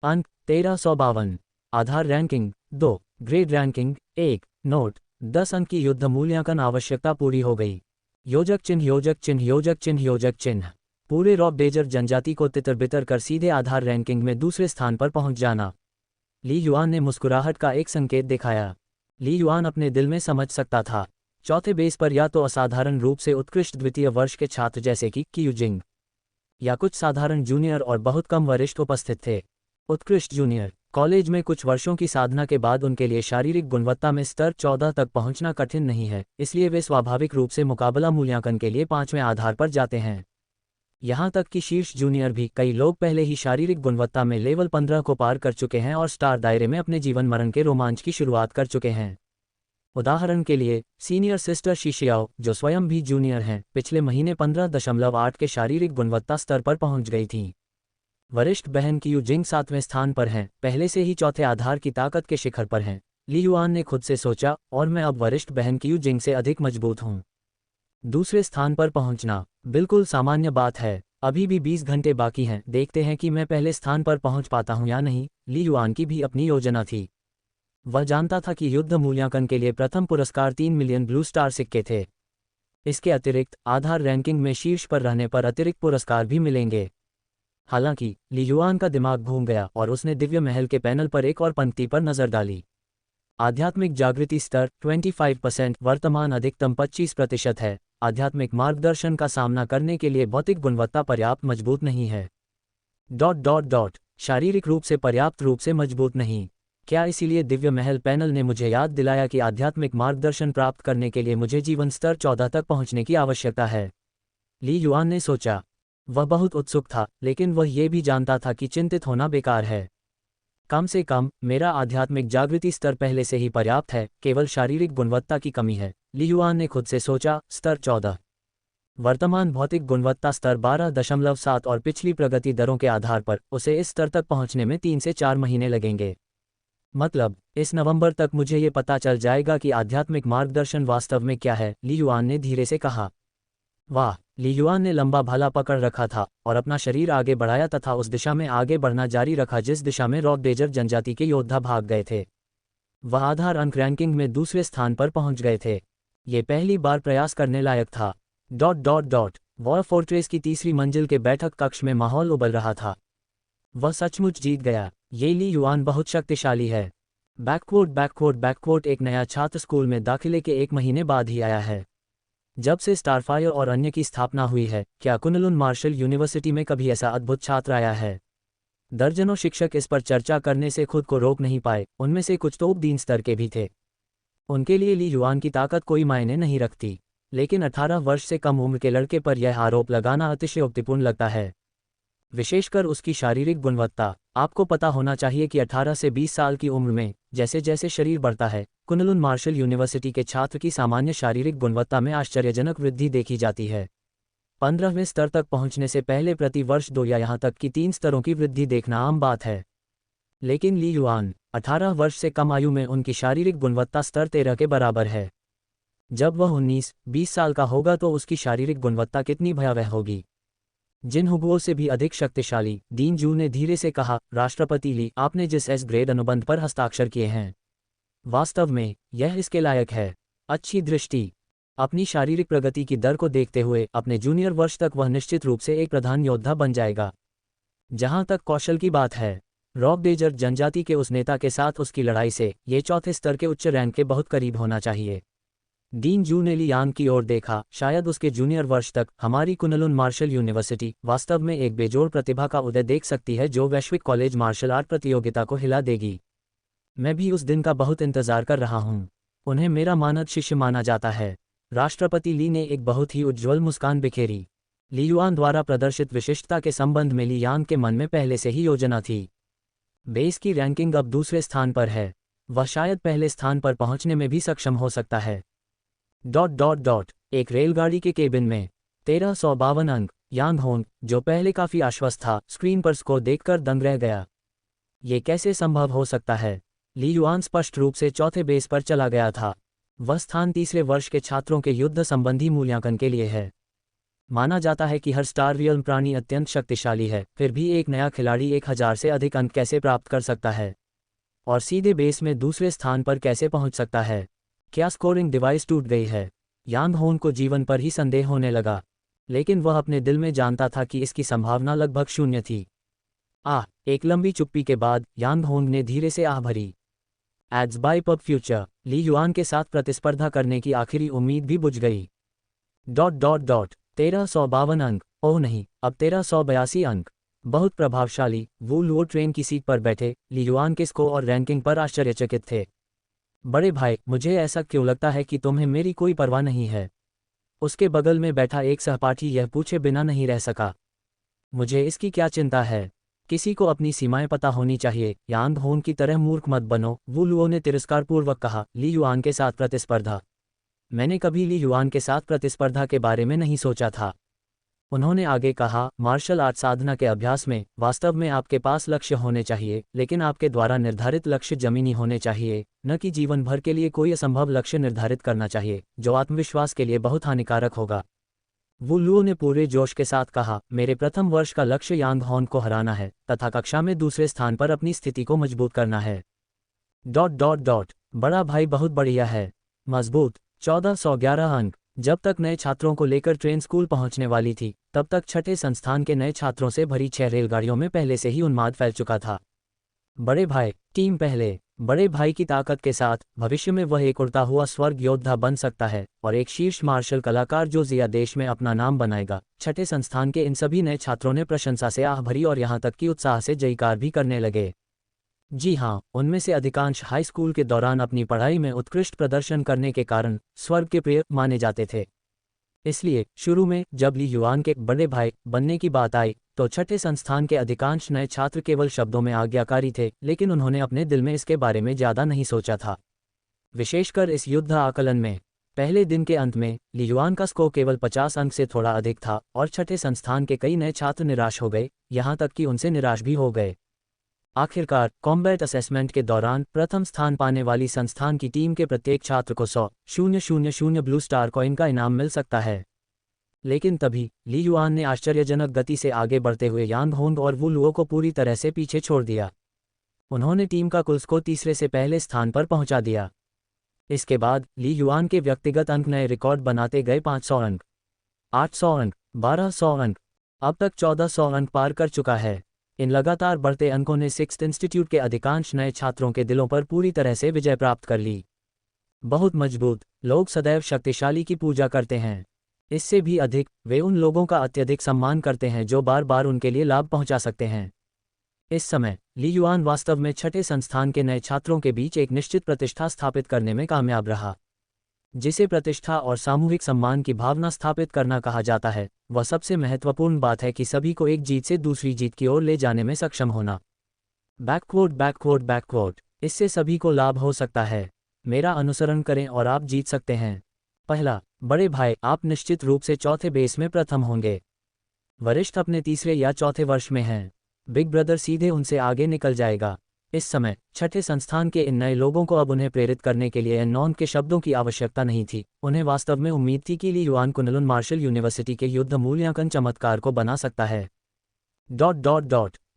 Speaker 1: अंक 1352। आधार रैंकिंग 2। Grade ranking 1। नोट: 10 अंक की युद्ध मूल्यांकन आवश्यकता पूरी हो गई। योजक चिन्ह योजक चिन्ह योजक चिन्ह योजक चिन्ह। पूरे रॉब डेजर्ट जनजाति को तितर बितर कर सीधे आधार रैंकिंग में दूसरे स्थान पर पहुंच जाना। ली युआन ने मुस्कुराहट का एक संकेत दिखाया। ली युआन अपने दिल में समझ सकता था, चौथे बेस पर या तो असाधारण रूप से उत्कृष्ट द्वितीय वर्ष के छात्र जैसे कि क्यूजिंग, या कुछ साधारण जूनियर और बहुत कम वरिष्ठ उपस्थित थे। उत्कृष्ट जूनियर। कॉलेज में कुछ वर्षों की साधना के बाद उनके लिए शारीरिक गुणवत्ता में स्तर 14 तक पहुंचना कठिन नहीं है, इसलिए वे स्वाभाविक रूप से मुकाबला मूल्यांकन के लिए 5वें आधार पर जाते हैं। यहाँ तक कि शीर्ष जूनियर भी, कई लोग पहले ही शारीरिक गुणवत्ता में लेवल 15 को पार कर चुके हैं और स्टार दायरे में अपने जीवन मरण के रोमांच की शुरुआत कर चुके हैं। उदाहरण के लिए सीनियर सिस्टर शीशियाओ, जो स्वयं भी जूनियर हैं, पिछले महीने 15.8 के शारीरिक गुणवत्ता स्तर पर पहुंच गई थीं। वरिष्ठ बहन क्यूजिंग 7वें स्थान पर हैं, पहले से ही चौथे आधार की ताकत के शिखर पर हैं। ली युआन ने खुद से सोचा, और मैं अब वरिष्ठ बहन क्यूजिंग से अधिक मजबूत हूँ। दूसरे स्थान पर पहुंचना बिल्कुल सामान्य बात है। अभी भी 20 घंटे बाकी हैं, देखते हैं कि मैं पहले स्थान पर पहुंच पाता हूं या नहीं। ली युआन की भी अपनी योजना थी। वह जानता था कि युद्ध मूल्यांकन के लिए प्रथम पुरस्कार 3 मिलियन ब्लू स्टार सिक्के थे। इसके अतिरिक्त आधार रैंकिंग में शीर्ष पर रहने पर अतिरिक्त पुरस्कार भी मिलेंगे। हालांकि ली युआन का दिमाग घूम गया और उसने दिव्य महल के पैनल पर एक और पंक्ति पर नजर डाली। आध्यात्मिक जागृति स्तर 25%, वर्तमान अधिकतम 25% है। आध्यात्मिक मार्गदर्शन का सामना करने के लिए भौतिक गुणवत्ता पर्याप्त मजबूत नहीं है। शारीरिक रूप से पर्याप्त रूप से मजबूत नहीं। क्या इसीलिए दिव्य महल पैनल ने मुझे याद दिलाया कि आध्यात्मिक मार्गदर्शन प्राप्त करने के लिए मुझे जीवन स्तर 14 तक पहुंचने की आवश्यकता है? ली युआन ने सोचा। वह बहुत उत्सुक था, लेकिन वह ये भी जानता था कि चिंतित होना बेकार है। कम से कम मेरा आध्यात्मिक जागृति स्तर पहले से ही पर्याप्त है, केवल शारीरिक गुणवत्ता की कमी है, ली युआन ने खुद से सोचा। स्तर 14। वर्तमान भौतिक गुणवत्ता स्तर 12.7 और पिछली प्रगति दरों के आधार पर उसे इस स्तर तक पहुंचने में 3 से 4 महीने लगेंगे। मतलब इस नवंबर तक मुझे ये पता चल जाएगा कि आध्यात्मिक मार्गदर्शन वास्तव में क्या है, ली युआन ने धीरे से कहा। वाह! ली युआन ने लंबा भाला पकड़ रखा था और अपना शरीर आगे बढ़ाया तथा उस दिशा में आगे बढ़ना जारी रखा जिस दिशा में रॉकडेजर जनजाति के योद्धा भाग गए थे। वह आधार अंक रैंकिंग में दूसरे स्थान पर पहुंच गए थे। ये पहली बार प्रयास करने लायक था। वॉर फोर्ट्रेस की तीसरी मंजिल के बैठक कक्ष में माहौल उबल रहा था। वह सचमुच जीत गया। ये ली युआन बहुत शक्तिशाली है। बैककोट एक नया छात्र स्कूल में दाखिले के 1 महीने बाद ही आया है। जब से स्टारफायर और अन्य की स्थापना हुई है, क्या कुनलुन मार्शल यूनिवर्सिटी में कभी ऐसा अद्भुत छात्र आया है? दर्जनों शिक्षक इस पर चर्चा करने से खुद को रोक नहीं पाए, उनमें से कुछ तो उपदीन स्तर के भी थे। उनके लिए ली युआन की ताकत कोई मायने नहीं रखती, लेकिन 18 वर्ष से कम उम्र के लड़के पर यह आरोप लगाना अतिशयोक्तिपूर्ण लगता है, विशेषकर उसकी शारीरिक गुणवत्ता। आपको पता होना चाहिए कि 18 से 20 साल की उम्र में जैसे जैसे शरीर बढ़ता है, कुनलुन मार्शल यूनिवर्सिटी के छात्र की सामान्य शारीरिक गुणवत्ता में आश्चर्यजनक वृद्धि देखी जाती है। 15वें स्तर तक पहुंचने से पहले प्रति वर्ष 2 या यहां तक कि 3 स्तरों की वृद्धि देखना आम बात है। लेकिन ली युआन 18 वर्ष से कम आयु में उनकी शारीरिक गुणवत्ता स्तर 13 के बराबर है। जब वह 19-20 साल का होगा तो उसकी शारीरिक गुणवत्ता कितनी भयावह होगी। जिन हुबुओं से भी अधिक शक्तिशाली, दीन जू ने धीरे से कहा। राष्ट्रपति ली, आपने जिस एस ग्रेड अनुबंध पर हस्ताक्षर किए हैं, वास्तव में यह इसके लायक है। अच्छी दृष्टि। अपनी शारीरिक प्रगति की दर को देखते हुए अपने जूनियर वर्ष तक वह निश्चित रूप से एक प्रधान योद्धा बन जाएगा। जहां तक कौशल की बात है, रॉकडेजर जनजाति के उस नेता के साथ उसकी लड़ाई से ये 4थे स्तर के उच्च रैंक के बहुत करीब होना चाहिए। दीन जू ने ली यान की ओर देखा। शायद उसके जूनियर वर्ष तक हमारी कुनलुन मार्शल यूनिवर्सिटी वास्तव में एक बेजोड़ प्रतिभा का उदय देख सकती है जो वैश्विक कॉलेज मार्शल आर्ट प्रतियोगिता को हिला देगी। मैं भी उस दिन का बहुत इंतजार कर रहा हूं। उन्हें मेरा मानद शिष्य माना जाता है। राष्ट्रपति ली ने एक बहुत ही उज्ज्वल मुस्कान बिखेरी। ली युआन द्वारा प्रदर्शित विशिष्टता के संबंध में ली यान के मन में पहले से ही योजना थी। बेस की रैंकिंग अब दूसरे स्थान पर है। वह शायद पहले स्थान पर पहुंचने में भी सक्षम हो सकता है। एक रेलगाड़ी के केबिन में 1352 अंक। यांग होंग, जो पहले काफी आश्वस्त था, स्क्रीन पर स्कोर देखकर दंग रह गया। ये कैसे संभव हो सकता है? ली युआन स्पष्ट रूप से चौथे बेस पर चला गया था। वह स्थान तीसरे वर्ष के छात्रों के युद्ध संबंधी मूल्यांकन के लिए है। माना जाता है कि हर स्टार रियल प्राणी अत्यंत शक्तिशाली है, फिर भी एक नया खिलाड़ी 1000 से अधिक अंक कैसे प्राप्त कर सकता है और सीधे बेस में दूसरे स्थान पर कैसे पहुंच सकता है? क्या स्कोरिंग डिवाइस टूट गई है? यांग होन को जीवन पर ही संदेह होने लगा, लेकिन वह अपने दिल में जानता था कि इसकी संभावना लगभग शून्य थी। एक लंबी चुप्पी के बाद यांग होन ने धीरे से आह भरी। Ads by PubFuture. Li Yuan के साथ प्रतिस्पर्धा करने की आखिरी उम्मीद भी बुझ गई। 1352 अंक। ओह नहीं, अब 1382 अंक। बहुत प्रभावशाली। वू लुओ ट्रेन की सीट पर बैठे ली युआन के स्कोर और रैंकिंग पर आश्चर्यचकित थे। बड़े भाई, मुझे ऐसा क्यों लगता है कि तुम्हें मेरी कोई परवाह नहीं है? उसके बगल में बैठा एक सहपाठी यह पूछे बिना नहीं रह सका। मुझे इसकी क्या चिंता है? किसी को अपनी सीमाएं पता होनी चाहिए। यांग होन की तरह मूर्ख मत बनो, वू लुओ ने तिरस्कारपूर्वक कहा। ली युआन के साथ प्रतिस्पर्धा? मैंने कभी ली युआन के साथ प्रतिस्पर्धा के बारे में नहीं सोचा था। उन्होंने आगे कहा, मार्शल आर्ट साधना के अभ्यास में वास्तव में आपके पास लक्ष्य होने चाहिए, लेकिन आपके द्वारा निर्धारित लक्ष्य जमीनी होने चाहिए, न कि जीवन भर के लिए कोई असंभव लक्ष्य निर्धारित करना चाहिए जो आत्मविश्वास के लिए बहुत हानिकारक होगा। वू लुओ ने पूरे जोश के साथ कहा, मेरे प्रथम वर्ष का लक्ष्य यांग होन को हराना है तथा कक्षा में दूसरे स्थान पर अपनी स्थिति को मजबूत करना है। बड़ा भाई बहुत बढ़िया है। मजबूत। 1411 अंक। जब तक नए छात्रों को लेकर ट्रेन स्कूल पहुंचने वाली थी, तब तक छठे संस्थान के नए छात्रों से भरी 6 रेलगाड़ियों में पहले से ही उन्माद फैल चुका था। बड़े भाई, टीम पहले। बड़े भाई की ताकत के साथ भविष्य में वह एक उड़ता हुआ स्वर्ग योद्धा बन सकता है और एक शीर्ष मार्शल कलाकार जो जिया देश में अपना नाम बनाएगा। छठे संस्थान के इन सभी नए छात्रों ने प्रशंसा से आह भरी और यहाँ तक कि उत्साह से जयकार भी करने लगे। जी हाँ, उनमें से अधिकांश हाई स्कूल के दौरान अपनी पढ़ाई में उत्कृष्ट प्रदर्शन करने के कारण स्वर्ग के प्रिय माने जाते थे। इसलिए शुरू में जब ली युआन के बड़े भाई बनने की बात आई, तो छठे संस्थान के अधिकांश नए छात्र केवल शब्दों में आज्ञाकारी थे, लेकिन उन्होंने अपने दिल में इसके बारे में ज़्यादा नहीं सोचा था। विशेषकर इस युद्ध आकलन में पहले दिन के अंत में ली युआन का स्कोर केवल 50 अंक से थोड़ा अधिक था और छठे संस्थान के कई नए छात्र निराश हो गए, यहाँ तक कि उनसे निराश भी हो गए। आखिरकार कॉम्बैट असेसमेंट के दौरान प्रथम स्थान पाने वाली संस्थान की टीम के प्रत्येक छात्र को 100,000 ब्लू स्टार कॉइन का इनाम मिल सकता है। लेकिन तभी ली युआन ने आश्चर्यजनक गति से आगे बढ़ते हुए यांग होंग और वू लुओ को पूरी तरह से पीछे छोड़ दिया। उन्होंने टीम का कुल स्कोर तीसरे से पहले स्थान पर पहुंचा दिया। इसके बाद ली युआन के व्यक्तिगत अंक नए रिकॉर्ड बनाते गए। 500 अंक, 800 अंक, 1200 अंक, अब तक 1400 अंक पार कर चुका है। इन लगातार बढ़ते अंकों ने सिक्स्थ इंस्टीट्यूट के अधिकांश नए छात्रों के दिलों पर पूरी तरह से विजय प्राप्त कर ली। बहुत मजबूत लोग सदैव शक्तिशाली की पूजा करते हैं। इससे भी अधिक वे उन लोगों का अत्यधिक सम्मान करते हैं जो बार बार उनके लिए लाभ पहुंचा सकते हैं। इस समय ली युआन वास्तव में छठे संस्थान के नए छात्रों के बीच एक निश्चित प्रतिष्ठा स्थापित करने में कामयाब रहा। जिसे प्रतिष्ठा और सामूहिक सम्मान की भावना स्थापित करना कहा जाता है, वह सबसे महत्वपूर्ण बात है कि सभी को एक जीत से दूसरी जीत की ओर ले जाने में सक्षम होना। बैकवर्ड, इससे सभी को लाभ हो सकता है। मेरा अनुसरण करें और आप जीत सकते हैं। पहला, बड़े भाई, आप निश्चित रूप से चौथे बेस में प्रथम होंगे। वरिष्ठ अपने तीसरे या चौथे वर्ष में हैं। बिग ब्रदर सीधे उनसे आगे निकल जाएगा। इस समय छठे संस्थान के इन नए लोगों को अब उन्हें प्रेरित करने के लिए एनॉन के शब्दों की आवश्यकता नहीं थी। उन्हें वास्तव में उम्मीद थी कि ली युआन कुनलुन मार्शल यूनिवर्सिटी के युद्ध मूल्यांकन चमत्कार को बना सकता है।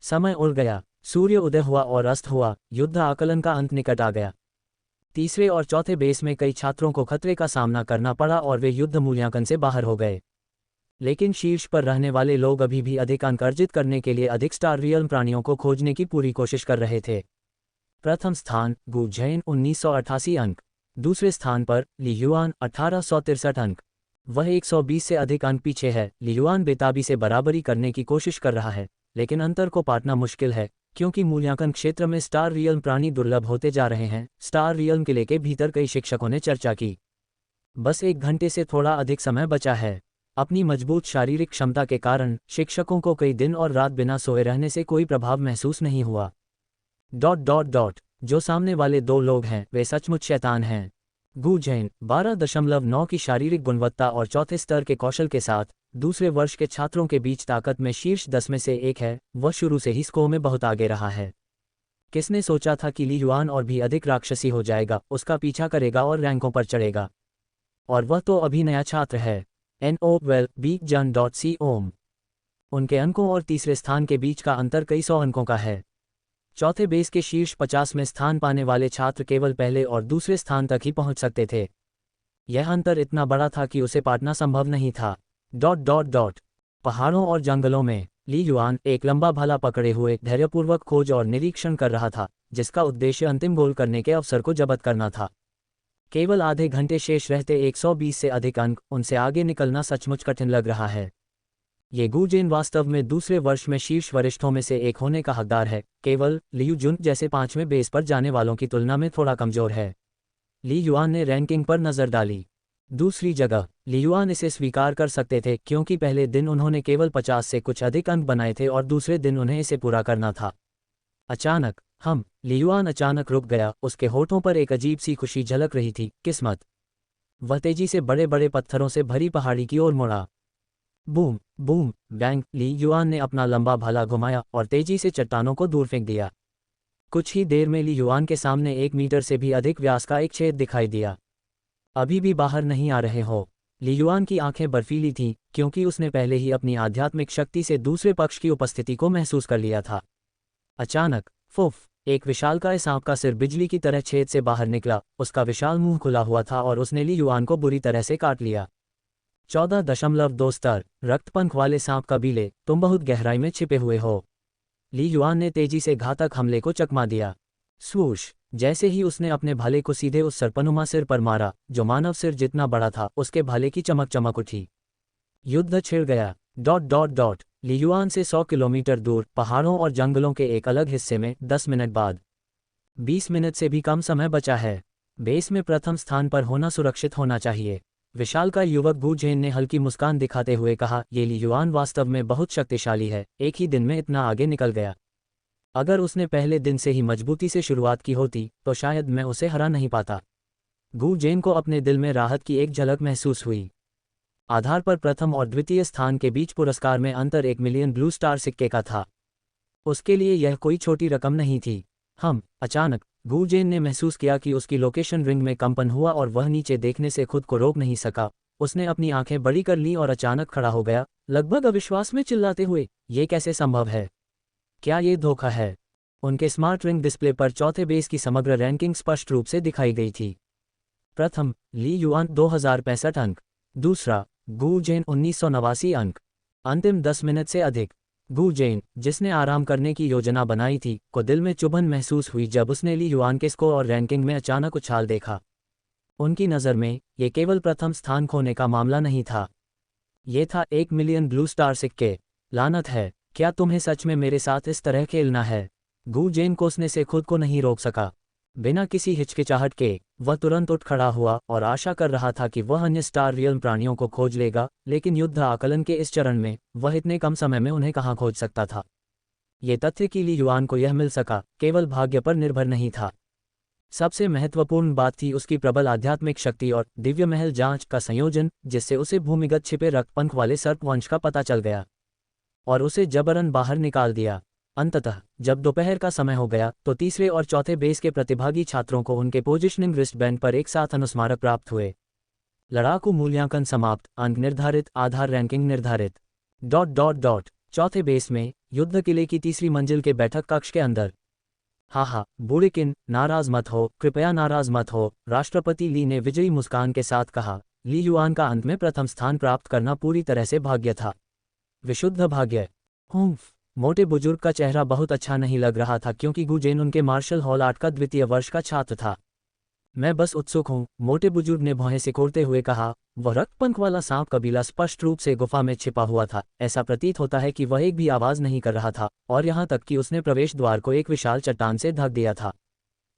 Speaker 1: समय उड़ गया। सूर्य उदय हुआ और अस्त हुआ। युद्ध आकलन का अंत निकट आ गया। तीसरे और चौथे बेस में कई छात्रों को खतरे का सामना करना पड़ा और वे युद्ध मूल्यांकन से बाहर हो गए। लेकिन शीर्ष पर रहने वाले लोग अभी भी अधिक अंक अर्जित करने के लिए अधिक स्टार रियल प्राणियों को खोजने की पूरी कोशिश कर रहे थे। प्रथम स्थान गु झेन 1988 अंक। दूसरे स्थान पर ली युआन 1863 अंक। वह 120 से अधिक अंक पीछे है। ली युआन बेताबी से बराबरी करने की कोशिश कर रहा है, लेकिन अंतर को पाटना मुश्किल है क्योंकि मूल्यांकन क्षेत्र में स्टार रियल प्राणी दुर्लभ होते जा रहे हैं। स्टार रियल किले के भीतर कई शिक्षकों ने चर्चा की। बस 1 घंटे से थोड़ा अधिक समय बचा है। अपनी मजबूत शारीरिक क्षमता के कारण शिक्षकों को कई दिन और रात बिना सोए रहने से कोई प्रभाव महसूस नहीं हुआ। जो सामने वाले 2 लोग हैं वे सचमुच शैतान हैं। गु झेन 12.9 की शारीरिक गुणवत्ता और चौथे स्तर के कौशल के साथ दूसरे वर्ष के छात्रों के बीच ताकत में शीर्ष 10 में से एक है। वह शुरू से ही स्कोर में बहुत आगे रहा है। किसने सोचा था कि ली युआन और भी अधिक राक्षसी हो जाएगा, उसका पीछा करेगा और रैंकों पर चढ़ेगा। और वह तो अभी नया छात्र है। NOWELL-BEACJUN.COM। उनके अंकों और तीसरे स्थान के बीच का अंतर कई 100 अंकों का है। चौथे बेस के शीर्ष 50 में स्थान पाने वाले छात्र केवल पहले और दूसरे स्थान तक ही पहुंच सकते थे। यह अंतर इतना बड़ा था कि उसे पाटना संभव नहीं था। पहाड़ों और जंगलों में ली युआन एक लंबा भाला पकड़े हुए धैर्यपूर्वक खोज और निरीक्षण कर रहा था, जिसका उद्देश्य अंतिम गोल करने के अवसर को जब्त करना था। केवल आधे घंटे शेष रहते 120 से अधिक अंक, उनसे आगे निकलना सचमुच कठिन लग रहा है। ये गु झेन वास्तव में दूसरे वर्ष में शीर्ष वरिष्ठों में से एक होने का हकदार है, केवल लियू जुन जैसे 5वें बेस पर जाने वालों की तुलना में थोड़ा कमजोर है। ली युआन ने रैंकिंग पर नजर डाली। दूसरी जगह ली युआन इसे स्वीकार कर सकते थे क्योंकि पहले दिन उन्होंने केवल 50 से कुछ अधिक अंक बनाए थे और दूसरे दिन उन्हें इसे पूरा करना था। अचानक ली युआन अचानक रुक गया। उसके होठों पर एक अजीब सी खुशी झलक रही थी। किस्मत। वह तेजी से बड़े बड़े पत्थरों से भरी पहाड़ी की ओर मुड़ा। Boom boom bang. Li Yuan ने अपना लंबा भाला घुमाया और तेजी से चट्टानों को दूर फेंक दिया। कुछ ही देर में ली युआन के सामने 1 मीटर से भी अधिक व्यास का एक छेद दिखाई दिया। अभी भी बाहर नहीं आ रहे हो? ली युआन की आंखें बर्फीली थीं क्योंकि उसने पहले ही अपनी आध्यात्मिक शक्ति से दूसरे पक्ष की उपस्थिति को महसूस कर लिया था। अचानक फुफ एक विशालकाय सांप का सिर बिजली की तरह छेद से बाहर निकला, उसका विशाल मुंह खुला हुआ था और उसने ली युआन को बुरी तरह से काट लिया। 14.2 स्तर, रक्तपंख वाले सांप कबीले, तुम बहुत गहराई में छिपे हुए हो। ली युआन ने तेजी से घातक हमले को चकमा दिया। स्वूश, जैसे ही उसने अपने भाले को सीधे उस सर्पनुमा सिर पर मारा, जो मानव सिर जितना बड़ा था, उसके भाले की चमक चमक उठी। युद्ध छिड़ गया। ली युआन से 100 किलोमीटर दूर पहाड़ों और जंगलों के एक अलग हिस्से में 10 मिनट बाद। 20 मिनट से भी कम समय बचा है। बेस में प्रथम स्थान पर होना सुरक्षित होना चाहिए। विशालकाय युवक गू जेन ने हल्की मुस्कान दिखाते हुए कहा, ये ली युआन वास्तव में बहुत शक्तिशाली है, एक ही दिन में इतना आगे निकल गया। अगर उसने पहले दिन से ही मजबूती से शुरुआत की होती तो शायद मैं उसे हरा नहीं पाता। गू जेन को अपने दिल में राहत की एक झलक महसूस हुई। आधार पर प्रथम और द्वितीय स्थान के बीच पुरस्कार में अंतर 1 मिलियन ब्लू स्टार सिक्के का था। उसके लिए यह कोई छोटी रकम नहीं थी। अचानक गू जेन ने महसूस किया कि उसकी लोकेशन रिंग में कंपन हुआ और वह नीचे देखने से खुद को रोक नहीं सका। उसने अपनी आंखें बड़ी कर लीं और अचानक खड़ा हो गया, लगभग अविश्वास में चिल्लाते हुए, ये कैसे संभव है? क्या ये धोखा है? उनके स्मार्ट रिंग डिस्प्ले पर चौथे बेस की समग्र रैंकिंग स्पष्ट रूप से दिखाई गई थी। प्रथम ली युआन 2065 अंक, दूसरा गू जेन 1989 अंक। अंतिम 10 मिनट से अधिक। गू जेन, जिसने आराम करने की योजना बनाई थी, को दिल में चुभन महसूस हुई जब उसने ली युआन के स्कोर और रैंकिंग में अचानक उछाल देखा। उनकी नज़र में ये केवल प्रथम स्थान खोने का मामला नहीं था, ये था 1 मिलियन ब्लू स्टार सिक्के। लानत है, क्या तुम्हें सच में मेरे साथ इस तरह खेलना है? गू जेन कोसने से खुद को नहीं रोक सका। बिना किसी हिचकिचाहट के वह तुरंत उठ खड़ा हुआ और आशा कर रहा था कि वह अन्य स्टार रियल प्राणियों को खोज लेगा, लेकिन युद्ध आकलन के इस चरण में वह इतने कम समय में उन्हें कहाँ खोज सकता था। ये तथ्य कि ली युआन को यह मिल सका केवल भाग्य पर निर्भर नहीं था। सबसे महत्वपूर्ण बात थी उसकी प्रबल आध्यात्मिक शक्ति और दिव्य महल जांच का संयोजन, जिससे उसे भूमिगत छिपे रक्तपंख वाले सर्पवंश का पता चल गया और उसे जबरन बाहर निकाल दिया। अंततः जब दोपहर का समय हो गया तो तीसरे और चौथे बेस के प्रतिभागी छात्रों को उनके पोजिशनिंग रिस्टबैंड पर एक साथ अनुस्मारक प्राप्त हुए। लड़ाकू मूल्यांकन समाप्त, अंक निर्धारित, आधार रैंकिंग निर्धारित। चौथे बेस में युद्ध किले की तीसरी मंजिल के बैठक कक्ष के अंदर। बूढ़िकिन, नाराज मत हो, कृपया नाराज मत हो, राष्ट्रपति ली ने विजयी मुस्कान के साथ कहा। ली युआन का अंत में प्रथम स्थान प्राप्त करना पूरी तरह से भाग्य था, विशुद्ध भाग्य। मोटे बुजुर्ग का चेहरा बहुत अच्छा नहीं लग रहा था क्योंकि गू जेन उनके मार्शल हॉल आर्ट का द्वितीय वर्ष का छात्र था। मैं बस उत्सुक हूँ, मोटे बुजुर्ग ने भौहें सिकोड़ते हुए कहा। वह रक्तपंख वाला सांप कबीला स्पष्ट रूप से गुफा में छिपा हुआ था। ऐसा प्रतीत होता है कि वह एक भी आवाज नहीं कर रहा था, और यहाँ तक कि उसने प्रवेश द्वार को एक विशाल चट्टान से ढक दिया था।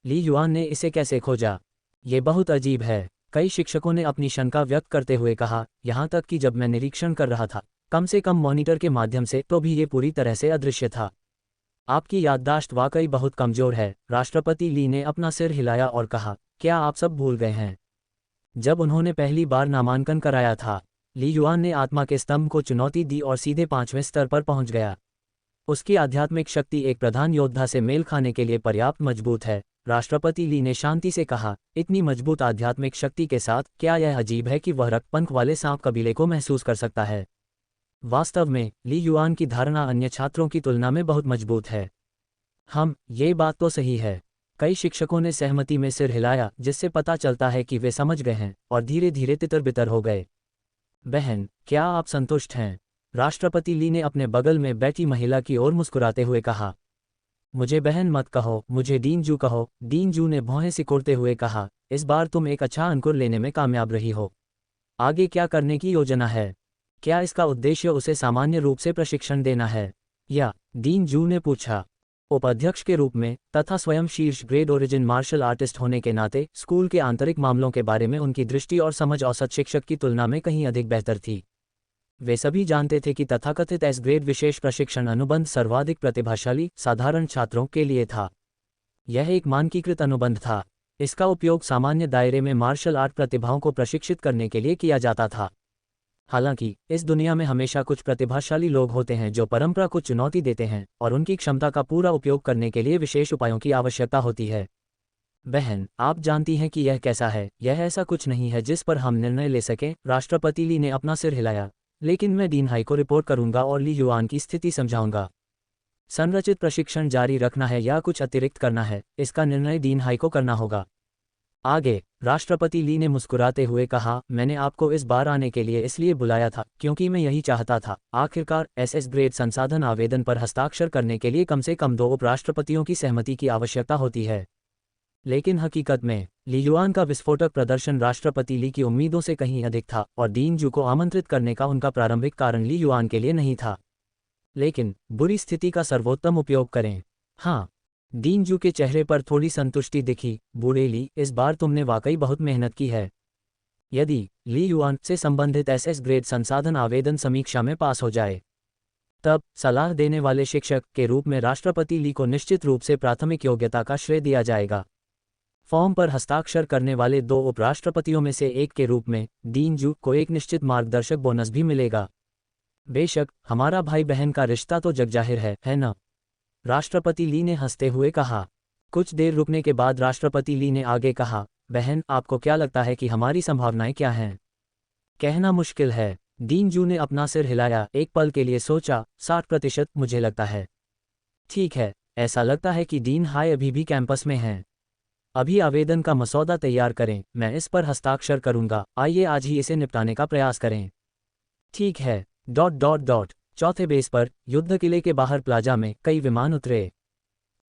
Speaker 1: ली युआन ने इसे कैसे खोजा? ये बहुत अजीब है, कई शिक्षकों ने अपनी शंका व्यक्त करते हुए कहा, यहाँ तक कि जब मैं निरीक्षण कर रहा था, कम से कम मॉनिटर के माध्यम से, तो भी ये पूरी तरह से अदृश्य था। आपकी याददाश्त वाकई बहुत कमजोर है, राष्ट्रपति ली ने अपना सिर हिलाया और कहा। क्या आप सब भूल गए हैं जब उन्होंने पहली बार नामांकन कराया था? ली युआन ने आत्मा के स्तंभ को चुनौती दी और सीधे 5वें स्तर पर पहुंच गया। उसकी आध्यात्मिक शक्ति एक प्रधान योद्धा से मेल खाने के लिए पर्याप्त मजबूत है, राष्ट्रपति ली ने शांति से कहा। इतनी मजबूत आध्यात्मिक शक्ति के साथ क्या यह अजीब है कि वह रक्तपंख वाले सांप कबीले को महसूस कर सकता है? वास्तव में ली युआन की धारणा अन्य छात्रों की तुलना में बहुत मजबूत है। ये बात तो सही है। कई शिक्षकों ने सहमति में सिर हिलाया, जिससे पता चलता है कि वे समझ गए हैं और धीरे धीरे तितर बितर हो गए। बहन, क्या आप संतुष्ट हैं? राष्ट्रपति ली ने अपने बगल में बैठी महिला की ओर मुस्कुराते हुए कहा। मुझे बहन मत कहो, मुझे डीन जू कहो, डीन जू ने भौहें सिकोड़ते हुए कहा। इस बार तुम एक अच्छा अंकुर लेने में कामयाब रही हो। आगे क्या करने की योजना है? क्या इसका उद्देश्य उसे सामान्य रूप से प्रशिक्षण देना है, या? डीन जू ने पूछा। उपाध्यक्ष के रूप में तथा स्वयं शीर्ष ग्रेड ओरिजिन मार्शल आर्टिस्ट होने के नाते स्कूल के आंतरिक मामलों के बारे में उनकी दृष्टि और समझ औसत शिक्षक की तुलना में कहीं अधिक बेहतर थी। वे सभी जानते थे कि तथाकथित एस ग्रेड विशेष प्रशिक्षण अनुबंध सर्वाधिक प्रतिभाशाली साधारण छात्रों के लिए था। यह एक मानकीकृत अनुबंध था। इसका उपयोग सामान्य दायरे में मार्शल आर्ट प्रतिभाओं को प्रशिक्षित करने के लिए किया जाता था। हालांकि इस दुनिया में हमेशा कुछ प्रतिभाशाली लोग होते हैं जो परंपरा को चुनौती देते हैं और उनकी क्षमता का पूरा उपयोग करने के लिए विशेष उपायों की आवश्यकता होती है। बहन, आप जानती हैं कि यह कैसा है, यह ऐसा कुछ नहीं है जिस पर हम निर्णय ले सकें। राष्ट्रपति ली ने अपना सिर हिलाया। लेकिन मैं डीन हाई को रिपोर्ट करूंगा और ली युआन की स्थिति समझाऊंगा। संरचित प्रशिक्षण जारी रखना है या कुछ अतिरिक्त करना है, इसका निर्णय दीन हाई को करना होगा। आगे राष्ट्रपति ली ने मुस्कुराते हुए कहा, मैंने आपको इस बार आने के लिए इसलिए बुलाया था क्योंकि मैं यही चाहता था। आखिरकार एसएस ग्रेड संसाधन आवेदन पर हस्ताक्षर करने के लिए कम से कम 2 उपराष्ट्रपतियों की सहमति की आवश्यकता होती है। लेकिन हकीकत में ली युआन का विस्फोटक प्रदर्शन राष्ट्रपति ली की उम्मीदों से कहीं अधिक था और दीन जू को आमंत्रित करने का उनका प्रारंभिक कारण ली युआन के लिए नहीं था, लेकिन बुरी स्थिति का सर्वोत्तम उपयोग करें। हाँ, दीन जू के चेहरे पर थोड़ी संतुष्टि दिखी। बूढ़े ली, इस बार तुमने वाकई बहुत मेहनत की है। यदि ली युआन से संबंधित एसएस ग्रेड संसाधन आवेदन समीक्षा में पास हो जाए, तब सलाह देने वाले शिक्षक के रूप में राष्ट्रपति ली को निश्चित रूप से प्राथमिक योग्यता का श्रेय दिया जाएगा। फॉर्म पर हस्ताक्षर करने वाले 2 उपराष्ट्रपतियों में से एक के रूप में दीन जू को एक निश्चित मार्गदर्शक बोनस भी मिलेगा। बेशक हमारा भाई बहन का रिश्ता तो जगजाहिर है ना? राष्ट्रपति ली ने हंसते हुए कहा। कुछ देर रुकने के बाद राष्ट्रपति ली ने आगे कहा, बहन, आपको क्या लगता है कि हमारी संभावनाएं क्या हैं? कहना मुश्किल है। दीन जू ने अपना सिर हिलाया, एक पल के लिए सोचा। 60% मुझे लगता है। ठीक है, ऐसा लगता है कि डीन हाई अभी भी कैंपस में हैं। अभी आवेदन का मसौदा तैयार करें, मैं इस पर हस्ताक्षर करूंगा। आइए आज ही इसे निपटाने का प्रयास करें। ठीक है। ... चौथे बेस पर युद्ध किले के बाहर प्लाजा में कई विमान उतरे।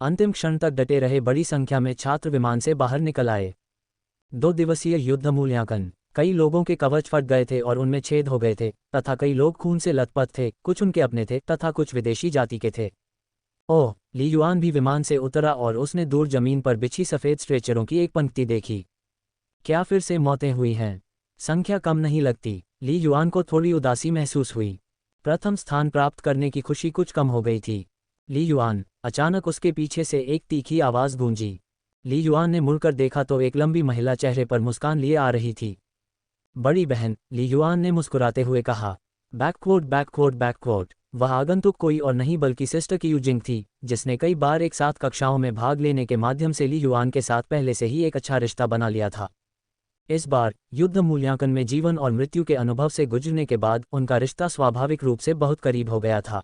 Speaker 1: अंतिम क्षण तक डटे रहे बड़ी संख्या में छात्र विमान से बाहर निकल आए। 2 दिवसीय युद्ध मूल्यांकन। कई लोगों के कवच फट गए थे और उनमें छेद हो गए थे तथा कई लोग खून से लथपथ थे। कुछ उनके अपने थे तथा कुछ विदेशी जाति के थे। ओह, ली युआन भी विमान से उतरा और उसने दूर जमीन पर बिछी सफ़ेद स्ट्रेचरों की एक पंक्ति देखी। क्या फिर से मौतें हुई हैं? संख्या कम नहीं लगती। ली युआन को थोड़ी उदासी महसूस हुई। प्रथम स्थान प्राप्त करने की खुशी कुछ कम हो गई थी। ली युआन, अचानक उसके पीछे से एक तीखी आवाज़ गूंजी। ली युआन ने मुड़कर देखा तो एक लंबी महिला चेहरे पर मुस्कान लिए आ रही थी। बड़ी बहन, ली युआन ने मुस्कुराते हुए कहा। बैकवर्ड। वह आगंतुक कोई और नहीं बल्कि सिस्टर कियू जिंग थी, जिसने कई बार एक साथ कक्षाओं में भाग लेने के माध्यम से ली युआन के साथ पहले से ही एक अच्छा रिश्ता बना लिया था। इस बार युद्ध मूल्यांकन में जीवन और मृत्यु के अनुभव से गुजरने के बाद उनका रिश्ता स्वाभाविक रूप से बहुत करीब हो गया था।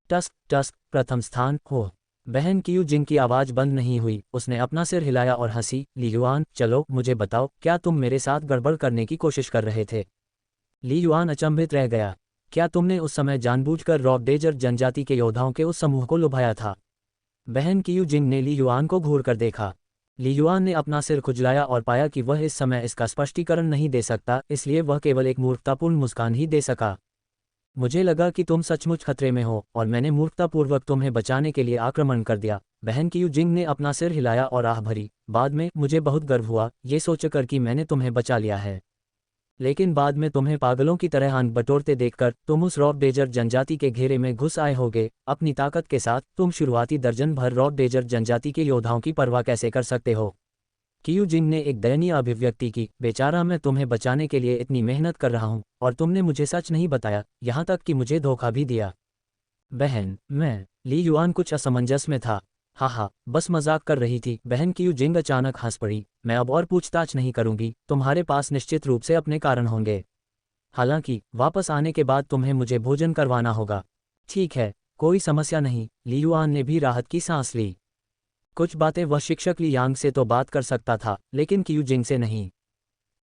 Speaker 1: टस्क, प्रथम स्थान हो। बहन कियू जिंग की आवाज़ बंद नहीं हुई। उसने अपना सिर हिलाया और हंसी। ली युआन, चलो मुझे बताओ, क्या तुम मेरे साथ गड़बड़ करने की कोशिश कर रहे थे? ली युआन अचंभित रह गया। क्या तुमने उस समय जानबूझकर रॉबडेजर जनजाति के योद्धाओं के उस समूह को लुभाया था? बहन कियू जिंग ने ली युआन को घूर कर देखा। ली युआन ने अपना सिर खुजलाया और पाया कि वह इस समय इसका स्पष्टीकरण नहीं दे सकता, इसलिए वह केवल एक मूर्खतापूर्ण मुस्कान ही दे सका। मुझे लगा कि तुम सचमुच खतरे में हो और मैंने मूर्खतापूर्वक तुम्हें बचाने के लिए आक्रमण कर दिया। बहन कियू जिंग ने अपना सिर हिलाया और आह भरी। बाद में मुझे बहुत गर्व हुआ ये सोचकर कि मैंने तुम्हें बचा लिया है, लेकिन बाद में तुम्हें पागलों की तरह आंख बटोरते देखकर तुम उस रॉबडेजर जनजाति के घेरे में घुस आए होगे। अपनी ताकत के साथ तुम शुरुआती दर्जन भर रॉबडेजर जनजाति के योद्धाओं की परवाह कैसे कर सकते हो? कियू जिंग ने एक दयनीय अभिव्यक्ति की। बेचारा, मैं तुम्हें बचाने के लिए इतनी मेहनत कर रहा हूं और तुमने मुझे सच नहीं बताया, यहां तक कि मुझे धोखा भी दिया। बहन, मैं... ली युआन कुछ असमंजस में था। हाँ, बस मजाक कर रही थी। बहन कियू जिंग अचानक हंस पड़ी। मैं अब और पूछताछ नहीं करूंगी, तुम्हारे पास निश्चित रूप से अपने कारण होंगे। हालांकि वापस आने के बाद तुम्हें मुझे भोजन करवाना होगा। ठीक है, कोई समस्या नहीं। ली युआन ने भी राहत की सांस ली। कुछ बातें वह शिक्षक ली यांग से तो बात कर सकता था, लेकिन कियू जिंग से नहीं।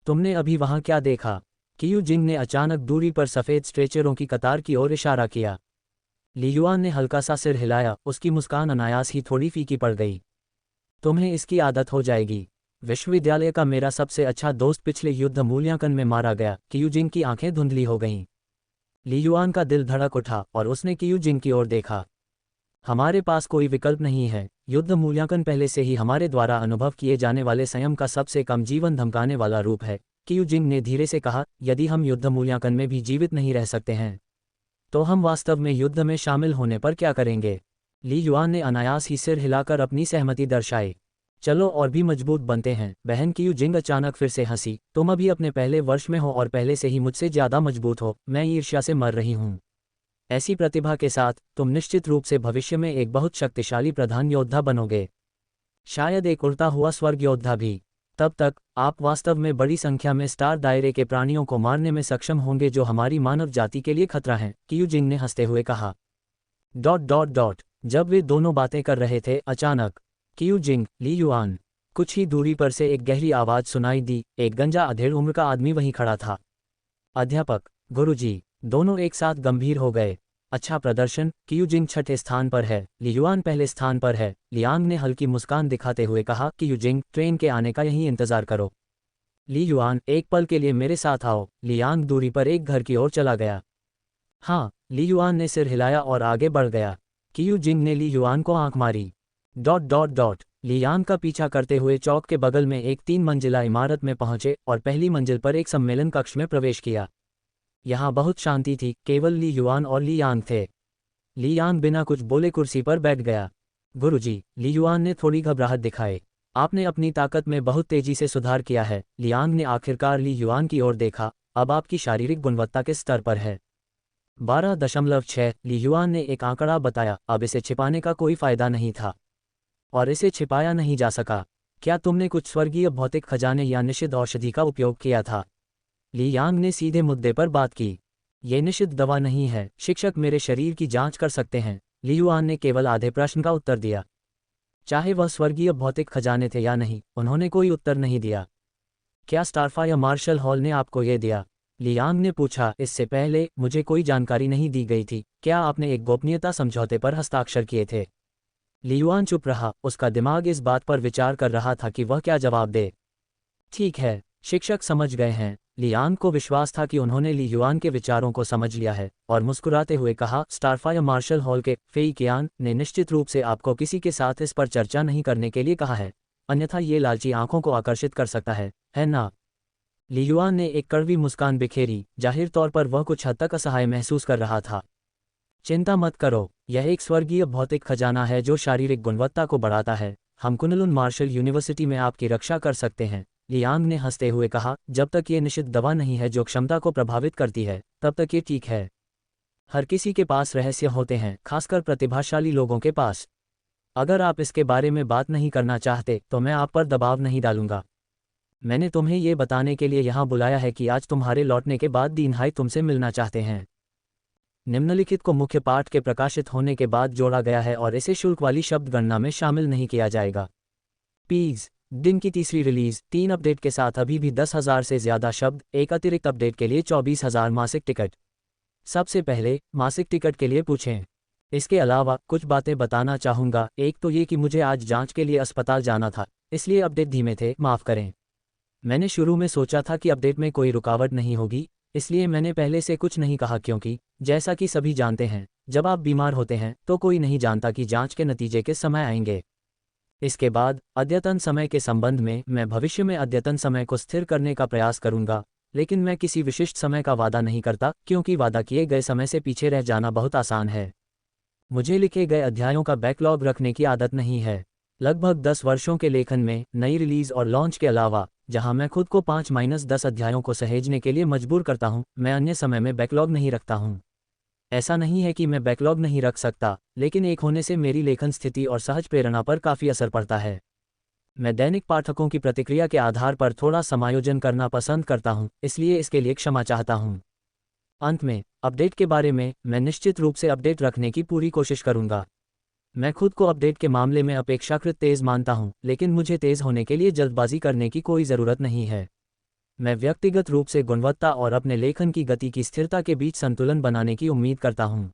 Speaker 1: तुमने अभी वहां क्या देखा? कियू जिंग ने अचानक दूरी पर सफ़ेद स्ट्रेचरों की कतार की ओर इशारा किया। ली युआन ने हल्का सा सिर हिलाया। उसकी मुस्कान अनायास ही थोड़ी फीकी पड़ गई। तुम्हें इसकी आदत हो जाएगी। विश्वविद्यालय का मेरा सबसे अच्छा दोस्त पिछले युद्ध मूल्यांकन में मारा गया। कियू जिंग की आंखें धुंधली हो गईं। ली युआन का दिल धड़क उठा और उसने कियू जिंग की ओर देखा। हमारे पास कोई विकल्प नहीं है। युद्ध मूल्यांकन पहले से ही हमारे द्वारा अनुभव किए जाने वाले संयम का सबसे कम जीवन धमकाने वाला रूप है। कियू जिंग ने धीरे से कहा, यदि हम युद्ध मूल्यांकन में भी जीवित नहीं रह सकते हैं तो हम वास्तव में युद्ध में शामिल होने पर क्या करेंगे? ली युआन ने अनायास ही सिर हिलाकर अपनी सहमति दर्शाई। चलो और भी मजबूत बनते हैं। बहन कियू जिंग अचानक फिर से हंसी। तुम अभी अपने पहले वर्ष में हो और पहले से ही मुझसे ज़्यादा मजबूत हो। मैं ईर्ष्या से मर रही हूँ। ऐसी प्रतिभा के साथ तुम निश्चित रूप से भविष्य में एक बहुत शक्तिशाली प्रधान योद्धा बनोगे, शायद एक उड़ता हुआ स्वर्ग योद्धा भी। तब तक आप वास्तव में बड़ी संख्या में स्टार दायरे के प्राणियों को मारने में सक्षम होंगे जो हमारी मानव जाति के लिए खतरा हैं, कियू जिंग ने हंसते हुए कहा। जब वे दोनों बातें कर रहे थे, अचानक कियू जिंग, ली युआन। कुछ ही दूरी पर से एक गहरी आवाज सुनाई दी। एक गंजा अधेड़ उम्र का आदमी वहीं खड़ा था। अध्यापक, गुरुजी। दोनों एक साथ गंभीर हो गए। अच्छा प्रदर्शन। कियू जिंग छठे स्थान पर है, ली युआन पहले स्थान पर है। लियांग ने हल्की मुस्कान दिखाते हुए कहा, कियू जिंग, ट्रेन के आने का यहीं इंतजार करो। ली युआन, एक पल के लिए मेरे साथ आओ। लियांग दूरी पर एक घर की ओर चला गया। हाँ, ली युआन ने सिर हिलाया और आगे बढ़ गया। कियू जिंग ने ली युआन को आंख मारी। Dot dot dot. लियांग का पीछा करते हुए चौक के बगल में एक 3 मंजिला इमारत में पहुंचे और पहली मंजिल पर एक सम्मेलन कक्ष में प्रवेश किया। यहाँ बहुत शांति थी, केवल ली युआन और ली यांग थे। ली यांग बिना कुछ बोले कुर्सी पर बैठ गया। गुरुजी, ली युआन ने थोड़ी घबराहट दिखाई। आपने अपनी ताकत में बहुत तेजी से सुधार किया है। लियांग ने आखिरकार ली युआन की ओर देखा। अब आपकी शारीरिक गुणवत्ता किस स्तर पर है? 12.6। ली युआन ने एक आंकड़ा बताया। अब इसे छिपाने का कोई फायदा नहीं था और इसे छिपाया नहीं जा सका। क्या तुमने कुछ स्वर्गीय भौतिक खजाने या निषिद्ध औषधि का उपयोग किया था? ली यांग ने सीधे मुद्दे पर बात की। ये निषिद्ध दवा नहीं है, शिक्षक मेरे शरीर की जांच कर सकते हैं। ली युआन ने केवल आधे प्रश्न का उत्तर दिया। चाहे वह स्वर्गीय भौतिक खजाने थे या नहीं, उन्होंने कोई उत्तर नहीं दिया। क्या स्टारफायर मार्शल हॉल ने आपको ये दिया? लियांग ने पूछा। इससे पहले मुझे कोई जानकारी नहीं दी गई थी। क्या आपने एक गोपनीयता समझौते पर हस्ताक्षर किए थे? ली युआन चुप रहा। उसका दिमाग इस बात पर विचार कर रहा था कि वह क्या जवाब दे। ठीक है, शिक्षक समझ गए हैं। लियांग को विश्वास था कि उन्होंने ली युआन के विचारों को समझ लिया है और मुस्कुराते हुए कहा, स्टारफायर मार्शल हॉल के फेई कियान ने निश्चित रूप से आपको किसी के साथ इस पर चर्चा नहीं करने के लिए कहा है, अन्यथा ये लालची आंखों को आकर्षित कर सकता है ना? ली युआन ने एक कड़वी मुस्कान बिखेरी। जाहिर तौर पर वह कुछ हद तक असहाय महसूस कर रहा था। चिंता मत करो, यह एक स्वर्गीय भौतिक खजाना है जो शारीरिक गुणवत्ता को बढ़ाता है। हम कुनलुन मार्शल यूनिवर्सिटी में आपकी रक्षा कर सकते हैं। लियांग ने हंसते हुए कहा, जब तक ये निषिद्ध दवा नहीं है जो क्षमता को प्रभावित करती है, तब तक ये ठीक है। हर किसी के पास रहस्य होते हैं, खासकर प्रतिभाशाली लोगों के पास। अगर आप इसके बारे में बात नहीं करना चाहते तो मैं आप पर दबाव नहीं डालूंगा। मैंने तुम्हें ये बताने के लिए यहाँ बुलाया है कि आज तुम्हारे लौटने के बाद दीन हाई तुमसे मिलना चाहते हैं। निम्नलिखित को मुख्य पाठ के प्रकाशित होने के बाद जोड़ा गया है और इसे शुल्क वाली शब्द गणना में शामिल नहीं किया जाएगा। पीज दिन की तीसरी रिलीज 3 अपडेट के साथ अभी भी 10,000 से ज्यादा शब्द, एक अतिरिक्त अपडेट के लिए 24,000 मासिक टिकट। सबसे पहले मासिक टिकट के लिए पूछें। इसके अलावा कुछ बातें बताना चाहूँगा। एक तो ये कि मुझे आज जांच के लिए अस्पताल जाना था, इसलिए अपडेट धीमे थे, माफ़ करें। मैंने शुरू में सोचा था कि अपडेट में कोई रुकावट नहीं होगी, इसलिए मैंने पहले से कुछ नहीं कहा क्योंकि जैसा कि सभी जानते हैं, जब आप बीमार होते हैं तो कोई नहीं जानता कि जांच के नतीजे किस समय आएंगे। इसके बाद अद्यतन समय के संबंध में मैं भविष्य में अद्यतन समय को स्थिर करने का प्रयास करूंगा, लेकिन मैं किसी विशिष्ट समय का वादा नहीं करता क्योंकि वादा किए गए समय से पीछे रह जाना बहुत आसान है। मुझे लिखे गए अध्यायों का बैकलॉग रखने की आदत नहीं है। लगभग 10 वर्षों के लेखन में नई रिलीज और लॉन्च के अलावा, जहां मैं खुद को 5-10 अध्यायों को सहेजने के लिए मजबूर करता हूं, मैं अन्य समय में बैकलॉग नहीं रखता हूं। ऐसा नहीं है कि मैं बैकलॉग नहीं रख सकता, लेकिन एक होने से मेरी लेखन स्थिति और सहज प्रेरणा पर काफ़ी असर पड़ता है। मैं दैनिक पाठकों की प्रतिक्रिया के आधार पर थोड़ा समायोजन करना पसंद करता हूं, इसलिए इसके लिए क्षमा चाहता हूं। अंत में अपडेट के बारे में, मैं निश्चित रूप से अपडेट रखने की पूरी कोशिश करूंगा। मैं खुद को अपडेट के मामले में अपेक्षाकृत तेज़ मानता हूं, लेकिन मुझे तेज़ होने के लिए जल्दबाजी करने की कोई ज़रूरत नहीं है। मैं व्यक्तिगत रूप से गुणवत्ता और अपने लेखन की गति की स्थिरता के बीच संतुलन बनाने की उम्मीद करता हूं।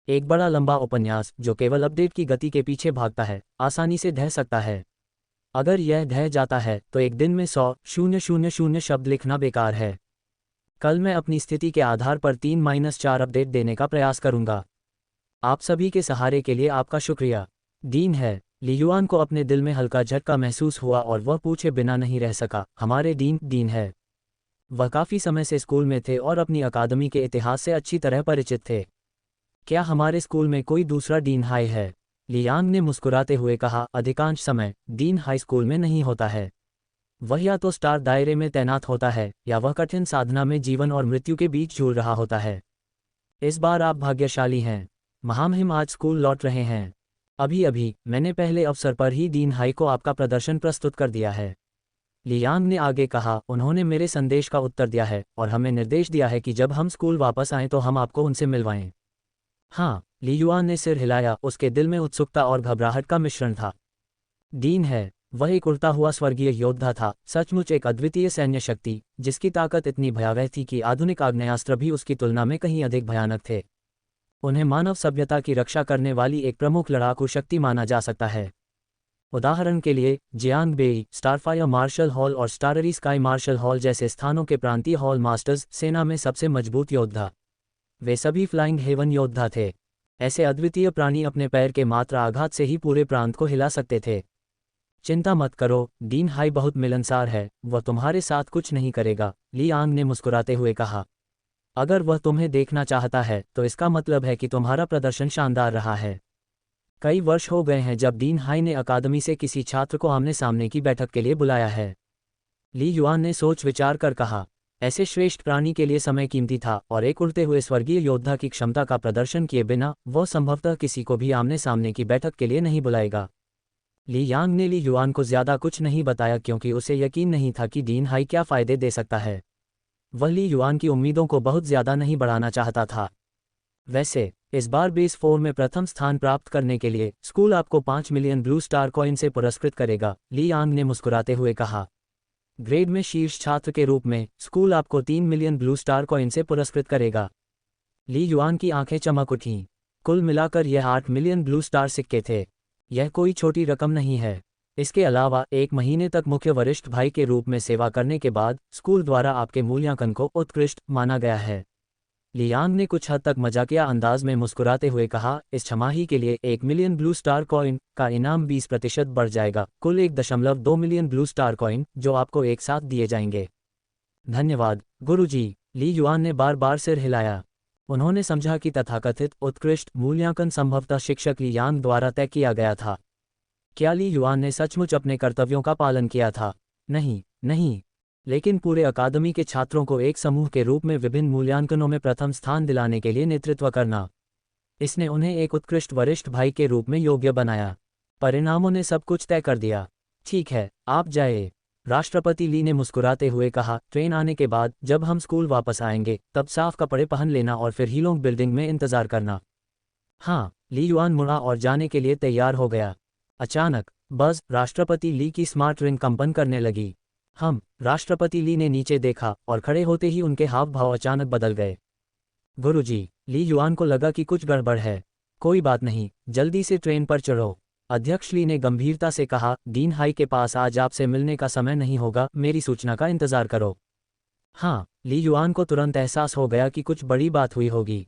Speaker 1: एक बड़ा लंबा उपन्यास जो केवल अपडेट की गति के पीछे भागता है, आसानी से ढह सकता है। अगर यह ढह जाता है तो एक दिन में 100,000 शब्द लिखना बेकार है। कल मैं अपनी स्थिति के आधार पर 3-4 अपडेट देने का प्रयास करूंगा। आप सभी के सहारे के लिए आपका शुक्रिया। डीन है। ली युआन को अपने दिल में हल्का झटका महसूस हुआ और वह पूछे बिना नहीं रह सका, हमारे डीन है। वह काफ़ी समय से स्कूल में थे और अपनी अकादमी के इतिहास से अच्छी तरह परिचित थे। क्या हमारे स्कूल में कोई दूसरा डीन हाई है? लियांग ने मुस्कुराते हुए कहा, अधिकांश समय डीन हाई स्कूल में नहीं होता है। वह या तो स्टार दायरे में तैनात होता है या वह कठिन साधना में जीवन और मृत्यु के बीच झूल रहा होता है। इस बार आप भाग्यशाली हैं। महामहिम आज स्कूल लौट रहे हैं। अभी अभी मैंने पहले अवसर पर ही डीन हाई को आपका प्रदर्शन प्रस्तुत कर दिया है। लियांग ने आगे कहा, उन्होंने मेरे संदेश का उत्तर दिया है और हमें निर्देश दिया है कि जब हम स्कूल वापस आएं तो हम आपको उनसे मिलवाएं। हाँ, ली युआन ने सिर हिलाया, उसके दिल में उत्सुकता और घबराहट का मिश्रण था। डीन है, वह एक उड़ता हुआ स्वर्गीय योद्धा था, सचमुच एक अद्वितीय सैन्य शक्ति, जिसकी ताकत इतनी भयावह थी कि आधुनिक आग्नेयास्त्र भी उसकी तुलना में कहीं अधिक भयानक थे। उन्हें मानव सभ्यता की रक्षा करने वाली एक प्रमुख लड़ाकू शक्ति माना जा सकता है। उदाहरण के लिए, जियांग बेई, स्टारफायर मार्शल हॉल और स्टाररी स्काई मार्शल हॉल जैसे स्थानों के प्रांतीय हॉल मास्टर्स सेना में सबसे मजबूत योद्धा। वे सभी फ्लाइंग हेवन योद्धा थे। ऐसे अद्वितीय प्राणी अपने पैर के मात्र आघात से ही पूरे प्रांत को हिला सकते थे। चिंता मत करो, डीन हाई बहुत मिलनसार है, वह तुम्हारे साथ कुछ नहीं करेगा, ली आंग ने मुस्कुराते हुए कहा। अगर वह तुम्हें देखना चाहता है तो इसका मतलब है कि तुम्हारा प्रदर्शन शानदार रहा है। कई वर्ष हो गए हैं जब डीन हाई ने अकादमी से किसी छात्र को आमने सामने की बैठक के लिए बुलाया है। ली युआन ने सोच विचार कर कहा, ऐसे श्रेष्ठ प्राणी के लिए समय कीमती था और एक उड़ते हुए स्वर्गीय योद्धा की क्षमता का प्रदर्शन किए बिना वह संभवतः किसी को भी आमने सामने की बैठक के लिए नहीं बुलाएगा। ली यांग ने ली युआन को ज्यादा कुछ नहीं बताया क्योंकि उसे यकीन नहीं था कि डीन हाई क्या फायदे दे सकता है। वह ली युआन की उम्मीदों को बहुत ज्यादा नहीं बढ़ाना चाहता था। वैसे इस बार बेस 4 में प्रथम स्थान प्राप्त करने के लिए स्कूल आपको 5 मिलियन ब्लू स्टार कॉइन से पुरस्कृत करेगा, ली यांग ने मुस्कुराते हुए कहा। ग्रेड में शीर्ष छात्र के रूप में स्कूल आपको 3 मिलियन ब्लू स्टार कॉइन से पुरस्कृत करेगा। ली युआन की आंखें चमक उठीं। कुल मिलाकर यह 8 मिलियन ब्लू स्टार सिक्के थे। यह कोई छोटी रकम नहीं है। इसके अलावा 1 महीने तक मुख्य वरिष्ठ भाई के रूप में सेवा करने के बाद स्कूल द्वारा आपके मूल्यांकन को उत्कृष्ट माना गया है। लियांग ने कुछ हद तक मजाकिया अंदाज में मुस्कुराते हुए कहा, इस छमाही के लिए 1 मिलियन ब्लू स्टार कॉइन का इनाम 20% बढ़ जाएगा, कुल 1.2 मिलियन ब्लू स्टार कॉइन जो आपको एक साथ दिए जाएंगे। धन्यवाद गुरुजी, ली युआन ने बार बार सिर हिलाया। उन्होंने समझा कि तथाकथित उत्कृष्ट मूल्यांकन संभवतः शिक्षक ली यांग द्वारा तय किया गया था। क्या ली युआन ने सचमुच अपने कर्तव्यों का पालन किया था? नहीं, लेकिन पूरे अकादमी के छात्रों को एक समूह के रूप में विभिन्न मूल्यांकनों में प्रथम स्थान दिलाने के लिए नेतृत्व करना, इसने उन्हें एक उत्कृष्ट वरिष्ठ भाई के रूप में योग्य बनाया। परिणामों ने सब कुछ तय कर दिया। ठीक है, आप जाए, राष्ट्रपति ली ने मुस्कुराते हुए कहा। ट्रेन आने के बाद जब हम स्कूल वापस आएंगे तब साफ कपड़े पहन लेना और फिर हीलोंग बिल्डिंग में इंतजार करना। हाँ, ली युआन मुड़ा और जाने के लिए तैयार हो गया। अचानक बस राष्ट्रपति ली की स्मार्ट रिंग कंपन करने लगी। राष्ट्रपति ली ने नीचे देखा और खड़े होते ही उनके हाव भाव अचानक बदल गए। गुरुजी, ली युआन को लगा कि कुछ गड़बड़ है। कोई बात नहीं, जल्दी से ट्रेन पर चढ़ो, अध्यक्ष ली ने गंभीरता से कहा। डीन हाई के पास आज आपसे मिलने का समय नहीं होगा, मेरी सूचना का इंतजार करो। हाँ, ली युआन को तुरंत एहसास हो गया कि कुछ बड़ी बात हुई होगी।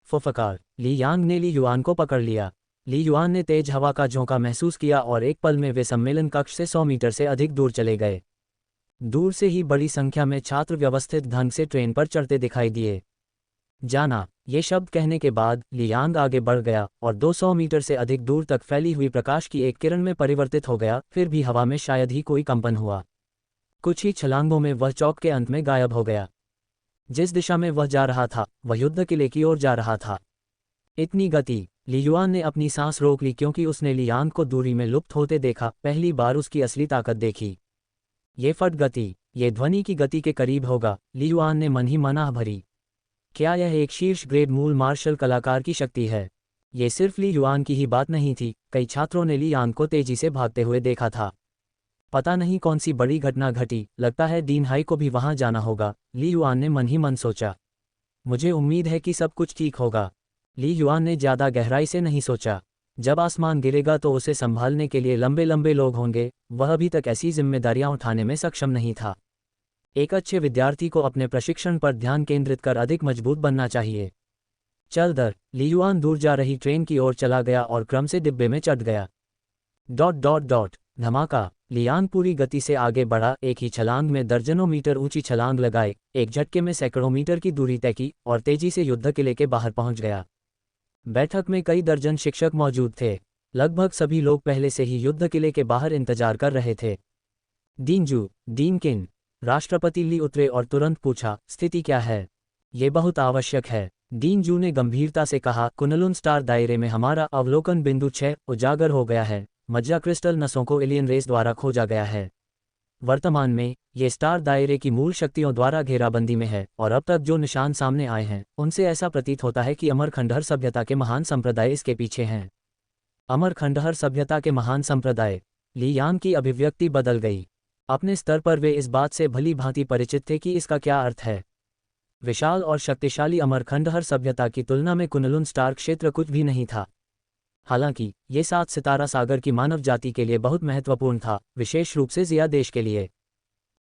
Speaker 1: फुफकार, ली यांग ने ली युआन को पकड़ लिया। ली युआन ने तेज हवा का झोंका महसूस किया और एक पल में वे सम्मेलन कक्ष से 100 मीटर से अधिक दूर चले गए। दूर से ही बड़ी संख्या में छात्र व्यवस्थित ढंग से ट्रेन पर चढ़ते दिखाई दिए। जाना, ये शब्द कहने के बाद ली यांग आगे बढ़ गया और 200 मीटर से अधिक दूर तक फैली हुई प्रकाश की एक किरण में परिवर्तित हो गया। फिर भी हवा में शायद ही कोई कंपन हुआ। कुछ ही छलांगों में वह चौक के अंत में गायब हो गया। जिस दिशा में वह जा रहा था वह युद्ध किले की ओर जा रहा था। इतनी गति! ली युआन ने अपनी सांस रोक ली क्योंकि उसने ली यांग को दूरी में लुप्त होते देखा। पहली बार उसकी असली ताकत देखी। ये फट गति, ये ध्वनि की गति के करीब होगा, ली युआन ने मन ही मनाह भरी। क्या यह एक शीर्ष ग्रेड मूल मार्शल कलाकार की शक्ति है? ये सिर्फ ली युआन की ही बात नहीं थी, कई छात्रों ने ली यांग को तेजी से भागते हुए देखा था। पता नहीं कौन सी बड़ी घटना घटी, लगता है डीन हाई को भी वहां जाना होगा, ली युआन ने मन ही मन सोचा। मुझे उम्मीद है कि सब कुछ ठीक होगा। ली युआन ने ज्यादा गहराई से नहीं सोचा। जब आसमान गिरेगा तो उसे संभालने के लिए लंबे लंबे लोग होंगे। वह अभी तक ऐसी जिम्मेदारियां उठाने में सक्षम नहीं था। एक अच्छे विद्यार्थी को अपने प्रशिक्षण पर ध्यान केंद्रित कर अधिक मजबूत बनना चाहिए। चल दर, ली युआन दूर जा रही ट्रेन की ओर चला गया और क्रम से डिब्बे में चढ़ गया। ... धमाका! लियांग पूरी गति से आगे बढ़ा, एक ही छलांग में दर्जनों मीटर ऊंची छलांग लगाए, एक झटके में सैकड़ों मीटर की दूरी तय की और तेजी से युद्ध किले के बाहर पहुंच गया। बैठक में कई दर्जन शिक्षक मौजूद थे। लगभग सभी लोग पहले से ही युद्ध किले के बाहर इंतजार कर रहे थे। डीनजू, डीनकिन, राष्ट्रपति ली उतरे और तुरंत पूछा, स्थिति क्या है? ये बहुत आवश्यक है, डीनजू ने गंभीरता से कहा। कुनलुन स्टार दायरे में हमारा अवलोकन बिंदु 6 उजागर हो गया है। मज्जा क्रिस्टल नसों को एलियन रेस द्वारा खोजा गया है। वर्तमान में ये स्टार दायरे की मूल शक्तियों द्वारा घेराबंदी में है और अब तक जो निशान सामने आए हैं उनसे ऐसा प्रतीत होता है कि अमर खंडहर सभ्यता के महान संप्रदाय इसके पीछे हैं। अमर खंडहर सभ्यता के महान संप्रदाय। ली यांग की अभिव्यक्ति बदल गई। अपने स्तर पर वे इस बात से भली भांति परिचित थे कि इसका क्या अर्थ है। विशाल और शक्तिशाली अमर खंडहर सभ्यता की तुलना में कुनलुन स्टार क्षेत्र कुछ भी नहीं था। हालांकि ये 7 सितारा सागर की मानव जाति के लिए बहुत महत्वपूर्ण था, विशेष रूप से जिया देश के लिए।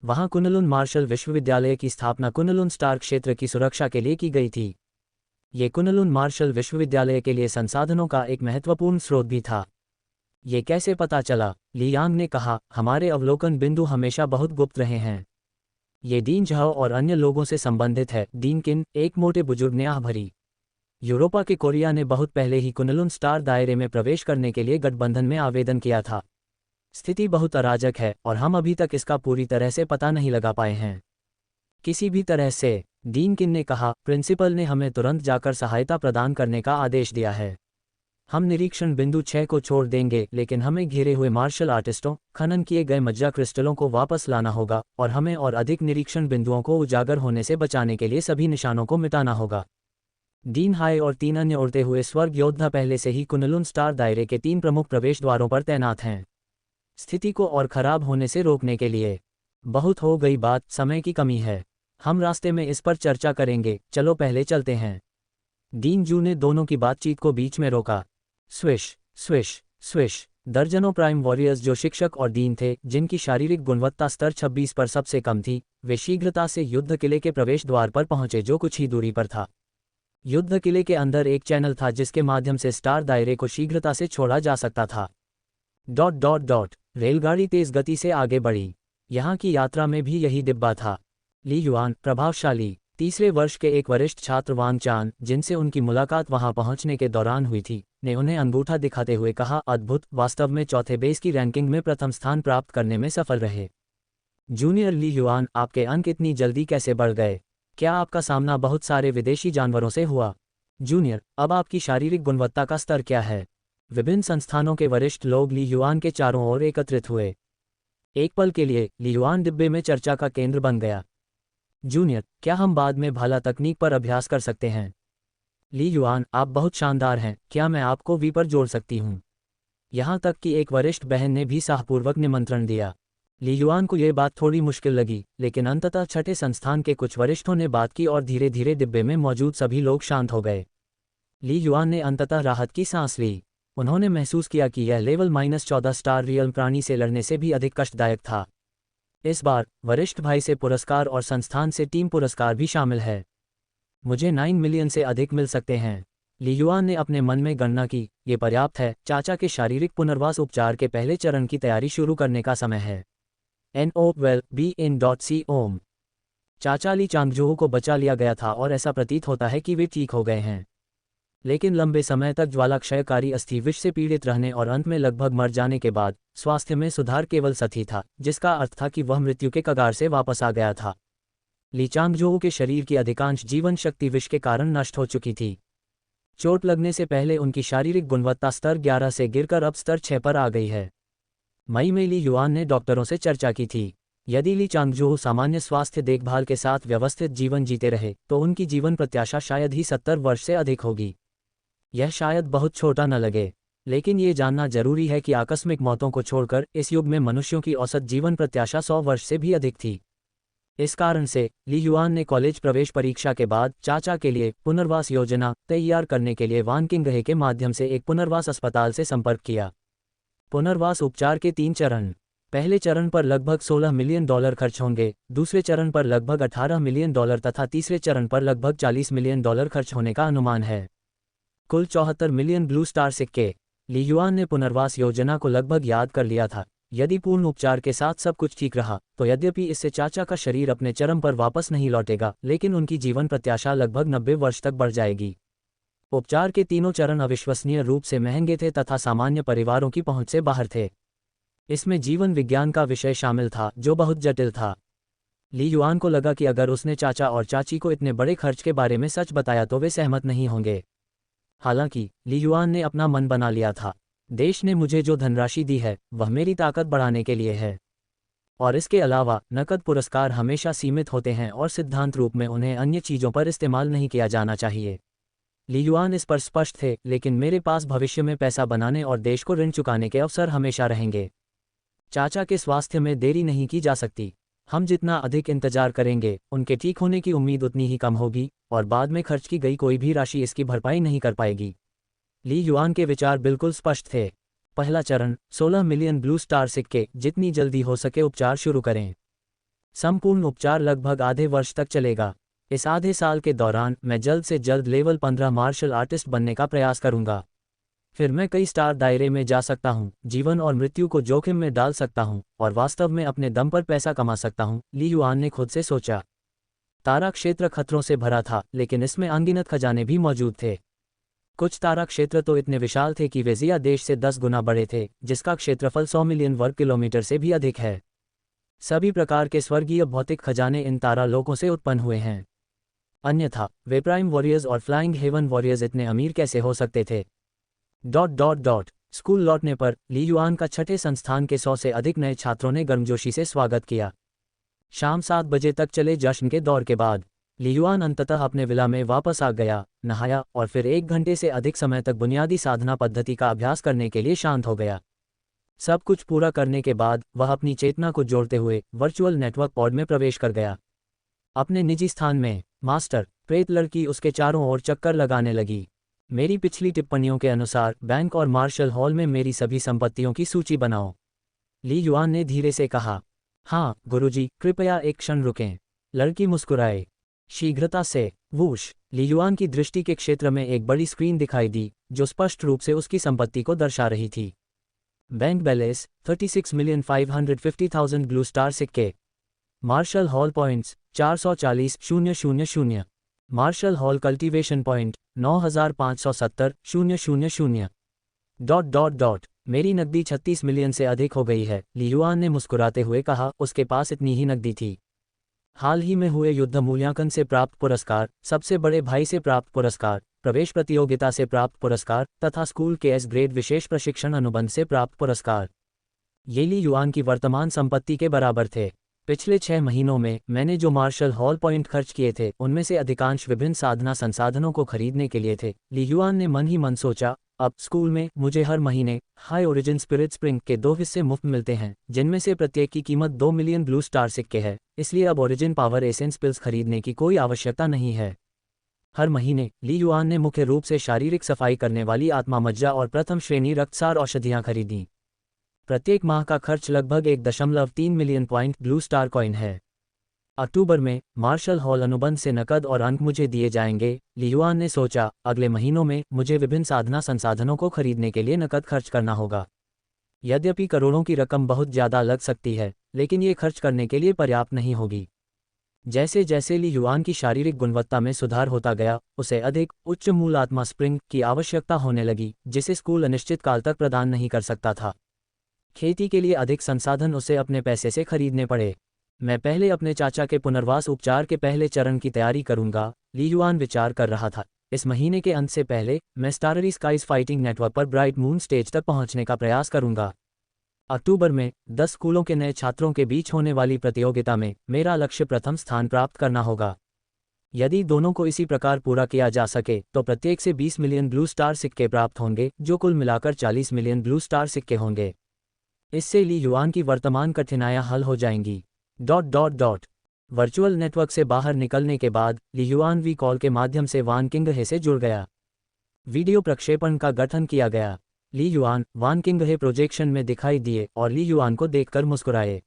Speaker 1: वहां कुनलुन मार्शल विश्वविद्यालय की स्थापना कुनलुन स्टार क्षेत्र की सुरक्षा के लिए की गई थी। ये कुनलुन मार्शल विश्वविद्यालय के लिए संसाधनों का एक महत्वपूर्ण स्रोत भी था। ये कैसे पता चला? ली यांग ने कहा, हमारे अवलोकन बिंदु हमेशा बहुत गुप्त रहे हैं। ये डीन झाओ और अन्य लोगों से संबंधित है। डीन किन, एक मोटे बुजुर्ग ने आह भरी। यूरोपा के कोरिया ने बहुत पहले ही कुनलुन स्टार दायरे में प्रवेश करने के लिए गठबंधन में आवेदन किया था। स्थिति बहुत अराजक है और हम अभी तक इसका पूरी तरह से पता नहीं लगा पाए हैं। किसी भी तरह से, डीन किन ने कहा, प्रिंसिपल ने हमें तुरंत जाकर सहायता प्रदान करने का आदेश दिया है। हम निरीक्षण बिंदु 6 को छोड़ देंगे, लेकिन हमें घिरे हुए मार्शल आर्टिस्टों, खनन किए गए मज्जा क्रिस्टलों को वापस लाना होगा और हमें और अधिक निरीक्षण बिंदुओं को उजागर होने से बचाने के लिए सभी निशानों को मिटाना होगा। डीन हाई और 3 अन्य उड़ते हुए स्वर्ग योद्धा पहले से ही कुनलुन स्टार दायरे के 3 प्रमुख प्रवेश द्वारों पर तैनात हैं, स्थिति को और खराब होने से रोकने के लिए। बहुत हो गई बात, समय की कमी है। हम रास्ते में इस पर चर्चा करेंगे, चलो पहले चलते हैं। डीन जू ने दोनों की बातचीत को बीच में रोका। Swish swish swish. दर्जनों प्राइम वॉरियर्स जो शिक्षक और डीन थे, जिनकी शारीरिक गुणवत्ता स्तर 26 पर सबसे कम थी, वे शीघ्रता से युद्ध किले के प्रवेश द्वार पर पहुंचे जो कुछ ही दूरी पर था। युद्ध किले के अंदर एक चैनल था जिसके माध्यम से स्टार दायरे को शीघ्रता से छोड़ा जा सकता था। ... रेलगाड़ी तेज गति से आगे बढ़ी। यहाँ की यात्रा में भी यही डिब्बा था। ली युआन, प्रभावशाली तीसरे वर्ष के एक वरिष्ठ छात्र वांग चान, जिनसे उनकी मुलाकात वहां पहुंचने के दौरान हुई थी, ने उन्हें अंगूठा दिखाते हुए कहा, अद्भुत, वास्तव में चौथे बेस की रैंकिंग में प्रथम स्थान प्राप्त करने में सफल रहे। जूनियर ली युआन, आपके अंक इतनी जल्दी कैसे बढ़ गए? क्या आपका सामना बहुत सारे विदेशी जानवरों से हुआ? जूनियर, अब आपकी शारीरिक गुणवत्ता का स्तर क्या है? विभिन्न संस्थानों के वरिष्ठ लोग ली युआन के चारों ओर एकत्रित हुए। एक पल के लिए ली युआन डिब्बे में चर्चा का केंद्र बन गया। जूनियर, क्या हम बाद में भाला तकनीक पर अभ्यास कर सकते हैं? ली युआन, आप बहुत शानदार हैं, क्या मैं आपको वी पर जोड़ सकती हूँ? यहाँ तक कि एक वरिष्ठ बहन ने भी साहपूर्वक निमंत्रण दिया। ली युआन को यह बात थोड़ी मुश्किल लगी, लेकिन अंततः छठे संस्थान के कुछ वरिष्ठों ने बात की और धीरे धीरे डिब्बे में मौजूद सभी लोग शांत हो गए। ली युआन ने अंततः राहत की सांस ली। उन्होंने महसूस किया कि यह लेवल -14 स्टार रियल प्राणी से लड़ने से भी अधिक कष्टदायक था। इस बार वरिष्ठ भाई से पुरस्कार और संस्थान से टीम पुरस्कार भी शामिल है। मुझे 9 मिलियन से अधिक मिल सकते हैं। ली युआन ने अपने मन में गणना की, ये पर्याप्त है। चाचा के शारीरिक पुनर्वास उपचार के पहले चरण की तैयारी शुरू करने का समय है। NOWELL-BE-IN.C ओम। चाचा ली चांगजोऊ को बचा लिया गया था और ऐसा प्रतीत होता है कि वे ठीक हो गए हैं, लेकिन लंबे समय तक ज्वालाक्षयकारी अस्थि विष से पीड़ित रहने और अंत में लगभग मर जाने के बाद स्वास्थ्य में सुधार केवल सही था, जिसका अर्थ था कि वह मृत्यु के कगार से वापस आ गया था। ली चांगजोऊ के शरीर की अधिकांश जीवन शक्ति विष के कारण नष्ट हो चुकी थी। चोट लगने से पहले उनकी शारीरिक गुणवत्ता स्तर 11 से गिरकर अब स्तर 6 पर आ गई है। मई में ली युआन ने डॉक्टरों से चर्चा की थी। यदि ली चांगजोऊ सामान्य स्वास्थ्य देखभाल के साथ व्यवस्थित जीवन जीते रहे तो उनकी जीवन प्रत्याशा शायद ही 70 वर्ष से अधिक होगी। यह शायद बहुत छोटा न लगे, लेकिन ये जानना जरूरी है कि आकस्मिक मौतों को छोड़कर इस युग में मनुष्यों की औसत जीवन प्रत्याशा 100 वर्ष से भी अधिक थी। इस कारण से ली युआन ने कॉलेज प्रवेश परीक्षा के बाद चाचा के लिए पुनर्वास योजना तैयार करने के लिए वानकिंगहे के माध्यम से एक पुनर्वास अस्पताल से संपर्क किया। पुनर्वास उपचार के 3 चरण। पहले चरण पर लगभग $16 मिलियन खर्च होंगे, दूसरे चरण पर लगभग $18 मिलियन तथा तीसरे चरण पर लगभग $40 मिलियन खर्च होने का अनुमान है। कुल 74 मिलियन ब्लू स्टार सिक्के। ली युआन ने पुनर्वास योजना को लगभग याद कर लिया था। यदि पूर्ण उपचार के साथ सब कुछ ठीक रहा तो यद्यपि इससे चाचा का शरीर अपने चरम पर वापस नहीं लौटेगा, लेकिन उनकी जीवन प्रत्याशा लगभग 90 वर्ष तक बढ़ जाएगी। उपचार के तीनों चरण अविश्वसनीय रूप से महंगे थे तथा सामान्य परिवारों की पहुंच से बाहर थे। इसमें जीवन विज्ञान का विषय शामिल था जो बहुत जटिल था। ली युआन को लगा कि अगर उसने चाचा और चाची को इतने बड़े खर्च के बारे में सच बताया तो वे सहमत नहीं होंगे। हालांकि ली युआन ने अपना मन बना लिया था। देश ने मुझे जो धनराशि दी है वह मेरी ताकत बढ़ाने के लिए है। और इसके अलावा नकद पुरस्कार हमेशा सीमित होते हैं और सिद्धांत रूप में उन्हें अन्य चीज़ों पर इस्तेमाल नहीं किया जाना चाहिए। ली युआन इस पर स्पष्ट थे, लेकिन मेरे पास भविष्य में पैसा बनाने और देश को ऋण चुकाने के अवसर हमेशा रहेंगे। चाचा के स्वास्थ्य में देरी नहीं की जा सकती। हम जितना अधिक इंतजार करेंगे, उनके ठीक होने की उम्मीद उतनी ही कम होगी, और बाद में खर्च की गई कोई भी राशि इसकी भरपाई नहीं कर पाएगी। ली युआन के विचार बिल्कुल स्पष्ट थे। पहला चरण, 16 मिलियन ब्लू स्टार सिक्के, जितनी जल्दी हो सके उपचार शुरू करें। संपूर्ण उपचार लगभग आधे वर्ष तक चलेगा। इस आधे साल के दौरान मैं जल्द से जल्द लेवल 15 मार्शल आर्टिस्ट बनने का प्रयास करूंगा। फिर मैं कई स्टार दायरे में जा सकता हूं, जीवन और मृत्यु को जोखिम में डाल सकता हूं, और वास्तव में अपने दम पर पैसा कमा सकता हूं, ली युआन ने खुद से सोचा। तारा क्षेत्र खतरों से भरा था, लेकिन इसमें अनगिनत खजाने भी मौजूद थे। कुछ तारा क्षेत्र तो इतने विशाल थे कि वे जिया देश से 10 गुना बड़े थे, जिसका क्षेत्रफल 100 मिलियन वर्ग किलोमीटर से भी अधिक है। सभी प्रकार के स्वर्गीय भौतिक खजाने इन तारा लोकों से उत्पन्न हुए हैं। अन्यथा वे प्राइम वॉरियर्स और फ्लाइंग हेवन वॉरियर्स इतने अमीर कैसे हो सकते थे? स्कूल लौटने पर ली युआन का छठे संस्थान के 100 से अधिक नए छात्रों ने गर्मजोशी से स्वागत किया। शाम 7 बजे तक चले जश्न के दौर के बाद ली युआन अंततः अपने विला में वापस आ गया, नहाया और फिर 1 घंटे से अधिक समय तक बुनियादी साधना पद्धति का अभ्यास करने के लिए शांत हो गया। सब कुछ पूरा करने के बाद वह अपनी चेतना को जोड़ते हुए वर्चुअल नेटवर्क पॉड में प्रवेश कर गया। अपने निजी स्थान में मास्टर प्रेत लड़की उसके चारों ओर चक्कर लगाने लगी। मेरी पिछली टिप्पणियों के अनुसार बैंक और मार्शल हॉल में मेरी सभी संपत्तियों की सूची बनाओ, ली युआन ने धीरे से कहा। हाँ गुरुजी, कृपया एक क्षण रुकें। लड़की मुस्कुराए। शीघ्रता से वूश, ली युआन की दृष्टि के क्षेत्र में एक बड़ी स्क्रीन दिखाई दी, जो स्पष्ट रूप से उसकी संपत्ति को दर्शा रही थी। बैंक बैलेंस 36,550,000 ब्लू स्टार सिक्के। Martial hall points 440,000। Martial hall cultivation point 9,570,000। मेरी नकदी 36 मिलियन से अधिक हो गई है, ली युआन ने मुस्कुराते हुए कहा। उसके पास इतनी ही नकदी थी। हाल ही में हुए युद्ध मूल्यांकन से प्राप्त पुरस्कार, सबसे बड़े भाई से प्राप्त पुरस्कार, प्रवेश प्रतियोगिता से प्राप्त पुरस्कार तथा स्कूल के एस ग्रेड विशेष प्रशिक्षण अनुबंध से प्राप्त पुरस्कार, ये ली युआन की वर्तमान संपत्ति के बराबर थे। पिछले 6 महीनों में मैंने जो मार्शल हॉल पॉइंट खर्च किए थे, उनमें से अधिकांश विभिन्न साधना संसाधनों को खरीदने के लिए थे। ली युआन ने मन ही मन सोचा, अब स्कूल में मुझे हर महीने हाई ओरिजिन स्पिरिट स्प्रिंग के 2 हिस्से मुफ्त मिलते हैं, जिनमें से प्रत्येक की कीमत 2 मिलियन ब्लू स्टार सिक्के है, इसलिए अब ओरिजिन पावर एसेंस पिल्स खरीदने की कोई आवश्यकता नहीं है। हर महीने ली युआन ने मुख्य रूप से शारीरिक सफाई करने वाली आत्मा मज्जा और प्रथम श्रेणी रक्तसार औषधियां खरीदीं। प्रत्येक माह का खर्च लगभग 1.3 million point blue star coin है। अक्टूबर में मार्शल हॉल अनुबंध से नकद और अंक मुझे दिए जाएंगे, ली युआन ने सोचा। अगले महीनों में मुझे विभिन्न साधना संसाधनों को खरीदने के लिए नकद खर्च करना होगा। यद्यपि करोड़ों की रकम बहुत ज़्यादा लग सकती है, लेकिन ये खर्च करने के लिए पर्याप्त नहीं होगी। जैसे जैसे ली युआन की शारीरिक गुणवत्ता में सुधार होता गया, उसे अधिक उच्च मूल आत्मा स्प्रिंग की आवश्यकता होने लगी, जिसे स्कूल अनिश्चित काल तक प्रदान नहीं कर सकता था। खेती के लिए अधिक संसाधन उसे अपने पैसे से खरीदने पड़े। मैं पहले अपने चाचा के पुनर्वास उपचार के पहले चरण की तैयारी करूंगा, ली युआन विचार कर रहा था। इस महीने के अंत से पहले मैं स्टाररी स्काइज फाइटिंग नेटवर्क पर ब्राइट मून स्टेज तक पहुंचने का प्रयास करूंगा। अक्टूबर में 10 स्कूलों के नए छात्रों के बीच होने वाली प्रतियोगिता में मेरा लक्ष्य प्रथम स्थान प्राप्त करना होगा। यदि दोनों को इसी प्रकार पूरा किया जा सके, तो प्रत्येक से 20 मिलियन ब्लू स्टार सिक्के प्राप्त होंगे, जो कुल मिलाकर 40 मिलियन ब्लू स्टार सिक्के होंगे। इससे ली युआन की वर्तमान कठिनाइयां हल हो जाएंगी। वर्चुअल नेटवर्क से बाहर निकलने के बाद ली युआन वी कॉल के माध्यम से वान किंगहे से जुड़ गया। वीडियो प्रक्षेपण का गठन किया गया। ली युआन वान किंगहे प्रोजेक्शन में दिखाई दिए और ली युआन को देखकर मुस्कुराए।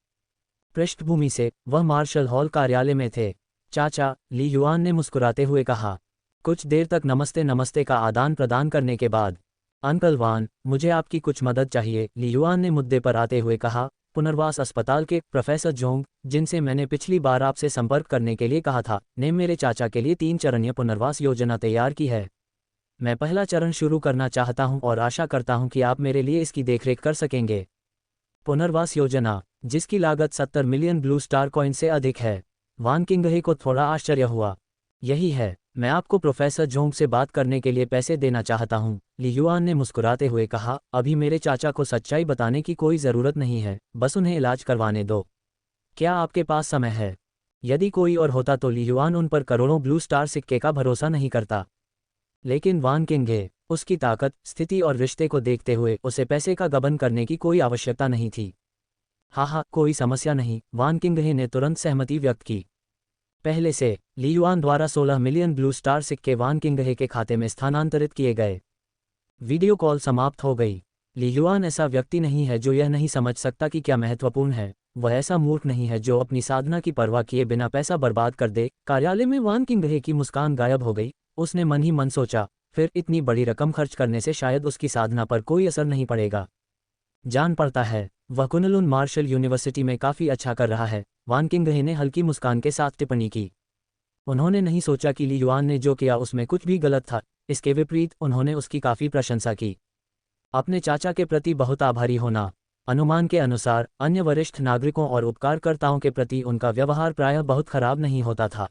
Speaker 1: पृष्ठभूमि से वह मार्शल हॉल कार्यालय में थे। चाचा, ली युआन ने मुस्कुराते हुए कहा। कुछ देर तक नमस्ते नमस्ते का आदान प्रदान करने के बाद, अंकल वान, मुझे आपकी कुछ मदद चाहिए, ली युआन ने मुद्दे पर आते हुए कहा। पुनर्वास अस्पताल के प्रोफेसर जोंग, जिनसे मैंने पिछली बार आपसे संपर्क करने के लिए कहा था, ने मेरे चाचा के लिए 3 चरणीय पुनर्वास योजना तैयार की है। मैं पहला चरण शुरू करना चाहता हूं और आशा करता हूं कि आप मेरे लिए इसकी देखरेख कर सकेंगे। पुनर्वास योजना, जिसकी लागत 70 मिलियन ब्लू स्टार कॉइन से अधिक है। वान किंगहे को थोड़ा आश्चर्य हुआ। यही है, मैं आपको प्रोफेसर जोंग से बात करने के लिए पैसे देना चाहता हूं, ली युआन ने मुस्कुराते हुए कहा। अभी मेरे चाचा को सच्चाई बताने की कोई ज़रूरत नहीं है, बस उन्हें इलाज करवाने दो। क्या आपके पास समय है? यदि कोई और होता तो ली युआन उन पर करोड़ों ब्लू स्टार सिक्के का भरोसा नहीं करता। लेकिन वान किंगे, उसकी ताकत, स्थिति और रिश्ते को देखते हुए उसे पैसे का गबन करने की कोई आवश्यकता नहीं थी। हाँ, कोई समस्या नहीं, वान किंगहे ने तुरंत सहमति व्यक्त की। पहले से ली युआन द्वारा 16 मिलियन ब्लू स्टार सिक्के वान किंगहे के खाते में स्थानांतरित किए गए। वीडियो कॉल समाप्त हो गई। ली युआन ऐसा व्यक्ति नहीं है जो यह नहीं समझ सकता कि क्या महत्वपूर्ण है। वह ऐसा मूर्ख नहीं है जो अपनी साधना की परवाह किए बिना पैसा बर्बाद कर दे। कार्यालय में वान किंगहे की मुस्कान गायब हो गई। उसने मन ही मन सोचा, फिर इतनी बड़ी रकम खर्च करने से शायद उसकी साधना पर कोई असर नहीं पड़ेगा। जान पड़ता है वह कुनलुन मार्शल यूनिवर्सिटी में काफ़ी अच्छा कर रहा है, वान किंगहे ने हल्की मुस्कान के साथ टिप्पणी की। उन्होंने नहीं सोचा कि ली युआन ने जो किया उसमें कुछ भी गलत था। इसके विपरीत उन्होंने उसकी काफ़ी प्रशंसा की। अपने चाचा के प्रति बहुत आभारी होना। अनुमान के अनुसार अन्य वरिष्ठ नागरिकों और उपकारकर्ताओं के प्रति उनका व्यवहार प्रायः बहुत खराब नहीं होता था।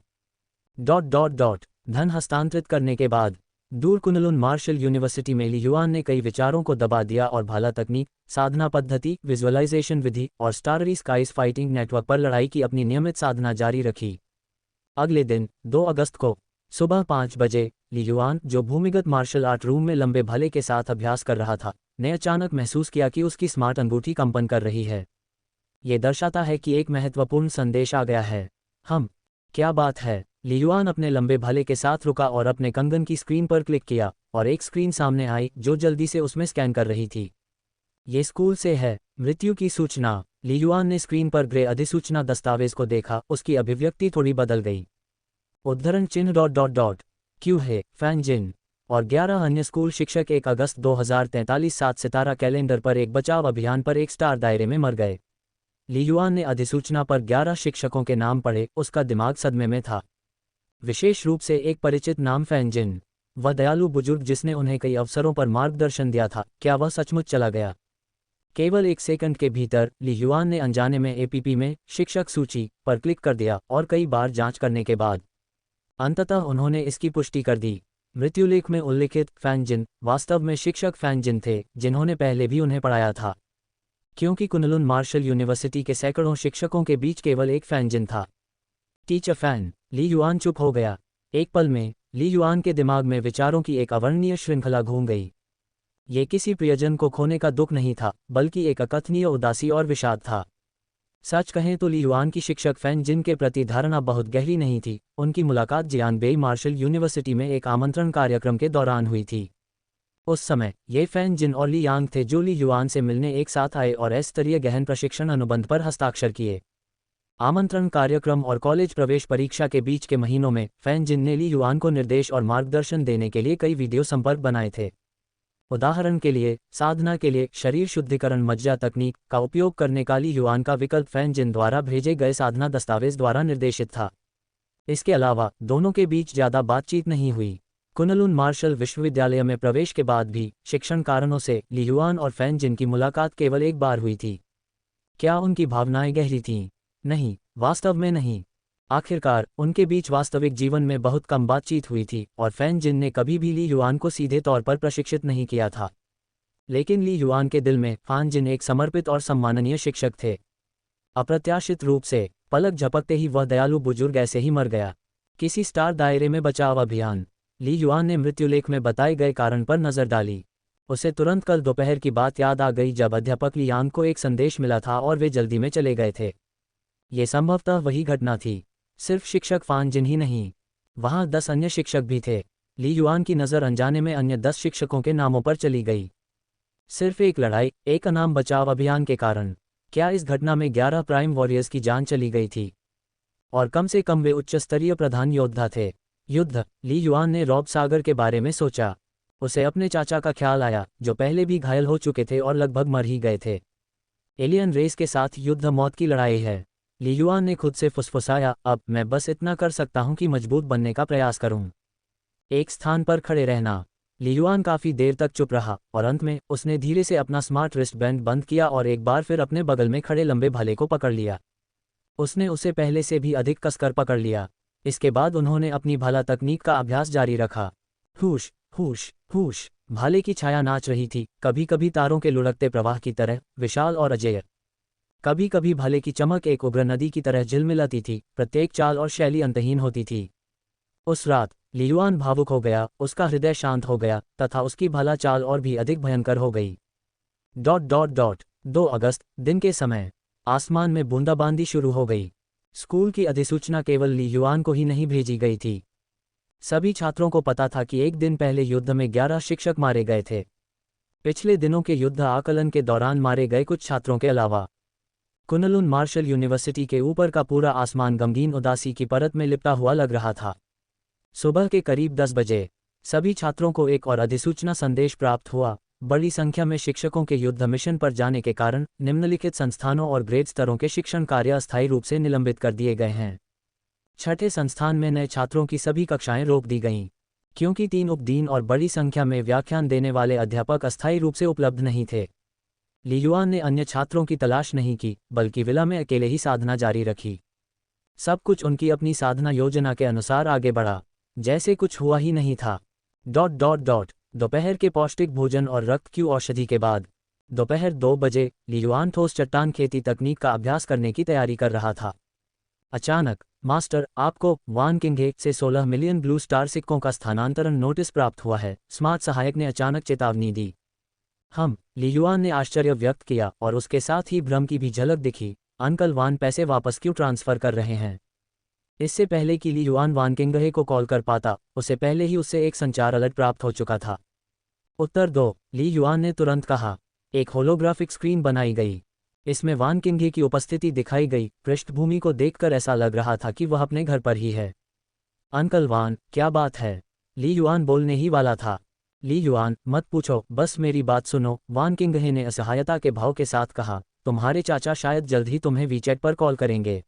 Speaker 1: धन हस्तांतरित करने के बाद दूर कुनलुन मार्शल यूनिवर्सिटी में ली युआन ने कई विचारों को दबा दिया और भाला तकनीक, साधना पद्धति, विजुअलाइजेशन विधि और स्टाररी स्काइज फाइटिंग नेटवर्क पर लड़ाई की अपनी नियमित साधना जारी रखी। अगले दिन 2 अगस्त को सुबह 5 बजे ली युआन, जो भूमिगत मार्शल आर्ट रूम में लंबे भाले के साथ अभ्यास कर रहा था, ने अचानक महसूस किया कि उसकी स्मार्ट अंगूठी कंपन कर रही है। ये दर्शाता है कि एक महत्वपूर्ण संदेश आ गया है। क्या बात है? ली युआन अपने लंबे भाले के साथ रुका और अपने कंगन की स्क्रीन पर क्लिक किया और एक स्क्रीन सामने आई जो जल्दी से उसमें स्कैन कर रही थी। ये स्कूल से है, मृत्यु की सूचना। ली युआन ने स्क्रीन पर ग्रे अधिसूचना दस्तावेज को देखा। उसकी अभिव्यक्ति थोड़ी बदल गई। उद्धरण चिन्ह क्यों है फैन जिन और 11 अन्य स्कूल शिक्षक 1 अगस्त 2043 7 सितारा कैलेंडर पर एक बचाव अभियान पर एक स्टार दायरे में मर गए। ली युआन ने अधिसूचना पर 11 शिक्षकों के नाम पढ़े। उसका दिमाग सदमे में था। विशेष रूप से एक परिचित नाम फैन जिन, वह दयालु बुजुर्ग जिसने उन्हें कई अवसरों पर मार्गदर्शन दिया था। क्या वह सचमुच चला गया? केवल 1 सेकंड के भीतर ली युआन ने अनजाने में एपीपी में शिक्षक सूची पर क्लिक कर दिया और कई बार जांच करने के बाद अंततः उन्होंने इसकी पुष्टि कर दी। मृत्युलेख में उल्लिखित फैन जिन वास्तव में शिक्षक फैन जिन थे जिन्होंने पहले भी उन्हें पढ़ाया था। क्योंकि कुनलुन मार्शल यूनिवर्सिटी के सैकड़ों शिक्षकों के बीच केवल एक फैन जिन था। Teacher fan. ली युआन चुप हो गया। एक पल में ली युआन के दिमाग में विचारों की एक अवर्णनीय श्रृंखला घूम गई। ये किसी प्रियजन को खोने का दुख नहीं था, बल्कि एक अकथनीय उदासी और विषाद था। सच कहें तो ली युआन की शिक्षक फैन जिन के प्रति धारणा बहुत गहरी नहीं थी। उनकी मुलाकात जियानबेई मार्शल यूनिवर्सिटी में एक आमंत्रण कार्यक्रम के दौरान हुई थी। उस समय ये फैन जिन और ली यांग थे जो ली युआन से मिलने एक साथ आए और स्तरीय गहन प्रशिक्षण अनुबंध पर हस्ताक्षर किए। आमंत्रण कार्यक्रम और कॉलेज प्रवेश परीक्षा के बीच के महीनों में फैन जिन ने ली युआन को निर्देश और मार्गदर्शन देने के लिए कई वीडियो संपर्क बनाए थे। उदाहरण के लिए, साधना के लिए शरीर शुद्धिकरण मज्जा तकनीक का उपयोग करने का ली युआन का विकल्प फैन जिन द्वारा भेजे गए साधना दस्तावेज द्वारा निर्देशित था। इसके अलावा दोनों के बीच ज़्यादा बातचीत नहीं हुई। कुनलुन मार्शल विश्वविद्यालय में प्रवेश के बाद भी शिक्षण कारणों से ली युआन और फैन जिन की मुलाकात केवल एक बार हुई थी। क्या उनकी भावनाएं गहरी थीं? नहीं, वास्तव में नहीं। आखिरकार उनके बीच वास्तविक जीवन में बहुत कम बातचीत हुई थी और फैन जिन ने कभी भी ली युआन को सीधे तौर पर प्रशिक्षित नहीं किया था। लेकिन ली युआन के दिल में फैन जिन एक समर्पित और सम्माननीय शिक्षक थे। अप्रत्याशित रूप से पलक झपकते ही वह दयालु बुजुर्ग ऐसे ही मर गया। किसी स्टार दायरे में बचाव अभियान। ली युआन ने मृत्युलेख में बताए गए कारण पर नजर डाली। उसे तुरंत कल दोपहर की बात याद आ गई जब अध्यापक ली यांग को एक संदेश मिला था और वे जल्दी में चले गए थे। ये संभवतः वही घटना थी। सिर्फ शिक्षक फैन जिन ही नहीं, वहाँ 10 अन्य शिक्षक भी थे। ली युआन की नज़र अनजाने में अन्य 10 शिक्षकों के नामों पर चली गई। सिर्फ एक लड़ाई, एक अनाम बचाव अभियान के कारण। क्या इस घटना में 11 प्राइम वॉरियर्स की जान चली गई थी? और कम से कम वे उच्च स्तरीय प्रधान योद्धा थे। युद्ध। ली युआन ने रॉब सागर के बारे में सोचा। उसे अपने चाचा का ख्याल आया जो पहले भी घायल हो चुके थे और लगभग मर ही गए थे। एलियन रेस के साथ युद्ध मौत की लड़ाई है। ली युआन ने खुद से फुसफुसाया, अब मैं बस इतना कर सकता हूं कि मजबूत बनने का प्रयास करूं। एक स्थान पर खड़े रहना। ली युआन काफी देर तक चुप रहा और अंत में उसने धीरे से अपना स्मार्ट रिस्ट बैंड बंद किया और एक बार फिर अपने बगल में खड़े लंबे भाले को पकड़ लिया। उसने उसे पहले से भी अधिक कसकर पकड़ लिया। इसके बाद उन्होंने अपनी भाला तकनीक का अभ्यास जारी रखा। हुश हुश हुश। भाले की छाया नाच रही थी, कभी कभी तारों के लुढ़कते प्रवाह की तरह, विशाल और अजेय। कभी कभी भाले की चमक एक उग्र नदी की तरह झिलमिलाती थी, प्रत्येक चाल और शैली अंतहीन होती थी। उस रात ली युआन भावुक हो गया, उसका हृदय शांत हो गया तथा उसकी भाला चाल और भी अधिक भयंकर हो गई। 2 अगस्त दिन के समय आसमान में बूंदाबांदी शुरू हो गई। स्कूल की अधिसूचना केवल ली युआन को ही नहीं भेजी गई थी। सभी छात्रों को पता था कि एक दिन पहले युद्ध में 11 शिक्षक मारे गए थे। पिछले दिनों के युद्ध आकलन के दौरान मारे गए कुछ छात्रों के अलावा। कुनलुन मार्शल यूनिवर्सिटी के ऊपर का पूरा आसमान गमगीन उदासी की परत में लिपटा हुआ लग रहा था। सुबह के करीब 10 बजे सभी छात्रों को एक और अधिसूचना संदेश प्राप्त हुआ। बड़ी संख्या में शिक्षकों के युद्ध मिशन पर जाने के कारण निम्नलिखित संस्थानों और ग्रेड स्तरों के शिक्षण कार्य अस्थायी रूप से निलंबित कर दिए गए हैं। छठे संस्थान में नए छात्रों की सभी कक्षाएं रोक दी गईं, क्योंकि 3 उपडीन और बड़ी संख्या में व्याख्यान देने वाले अध्यापक अस्थायी रूप से उपलब्ध नहीं थे। ली युआन ने अन्य छात्रों की तलाश नहीं की, बल्कि विला में अकेले ही साधना जारी रखी। सब कुछ उनकी अपनी साधना योजना के अनुसार आगे बढ़ा, जैसे कुछ हुआ ही नहीं था। दोपहर के पौष्टिक भोजन और रक्त की औषधि के बाद दोपहर 2 बजे ली युआन ठोस चट्टान खेती तकनीक का अभ्यास करने की तैयारी कर रहा था। अचानक, मास्टर, आपको वान किंघे से 16 मिलियन ब्लू स्टार सिक्कों का स्थानांतरण नोटिस प्राप्त हुआ है, स्मार्ट सहायक ने अचानक चेतावनी दी। ली युआन ने आश्चर्य व्यक्त किया और उसके साथ ही भ्रम की भी झलक दिखी। अंकल वान पैसे वापस क्यों ट्रांसफर कर रहे हैं? इससे पहले कि ली युआन वान किंघे को कॉल कर पाता, उससे पहले ही उससे एक संचार अलर्ट प्राप्त हो चुका था। उत्तर दो, ली युआन ने तुरंत कहा। एक होलोग्राफिक स्क्रीन बनाई गई। इसमें वान किंघे की उपस्थिति दिखाई गई। पृष्ठभूमि को देखकर ऐसा लग रहा था कि वह अपने घर पर ही है। अंकल वान, क्या बात है? ली युआन बोलने ही वाला था। ली युआन, मत पूछो, बस मेरी बात सुनो, वान किंघे ने असहायता के भाव के साथ कहा। तुम्हारे चाचा शायद जल्द ही तुम्हें वीचैट पर कॉल करेंगे।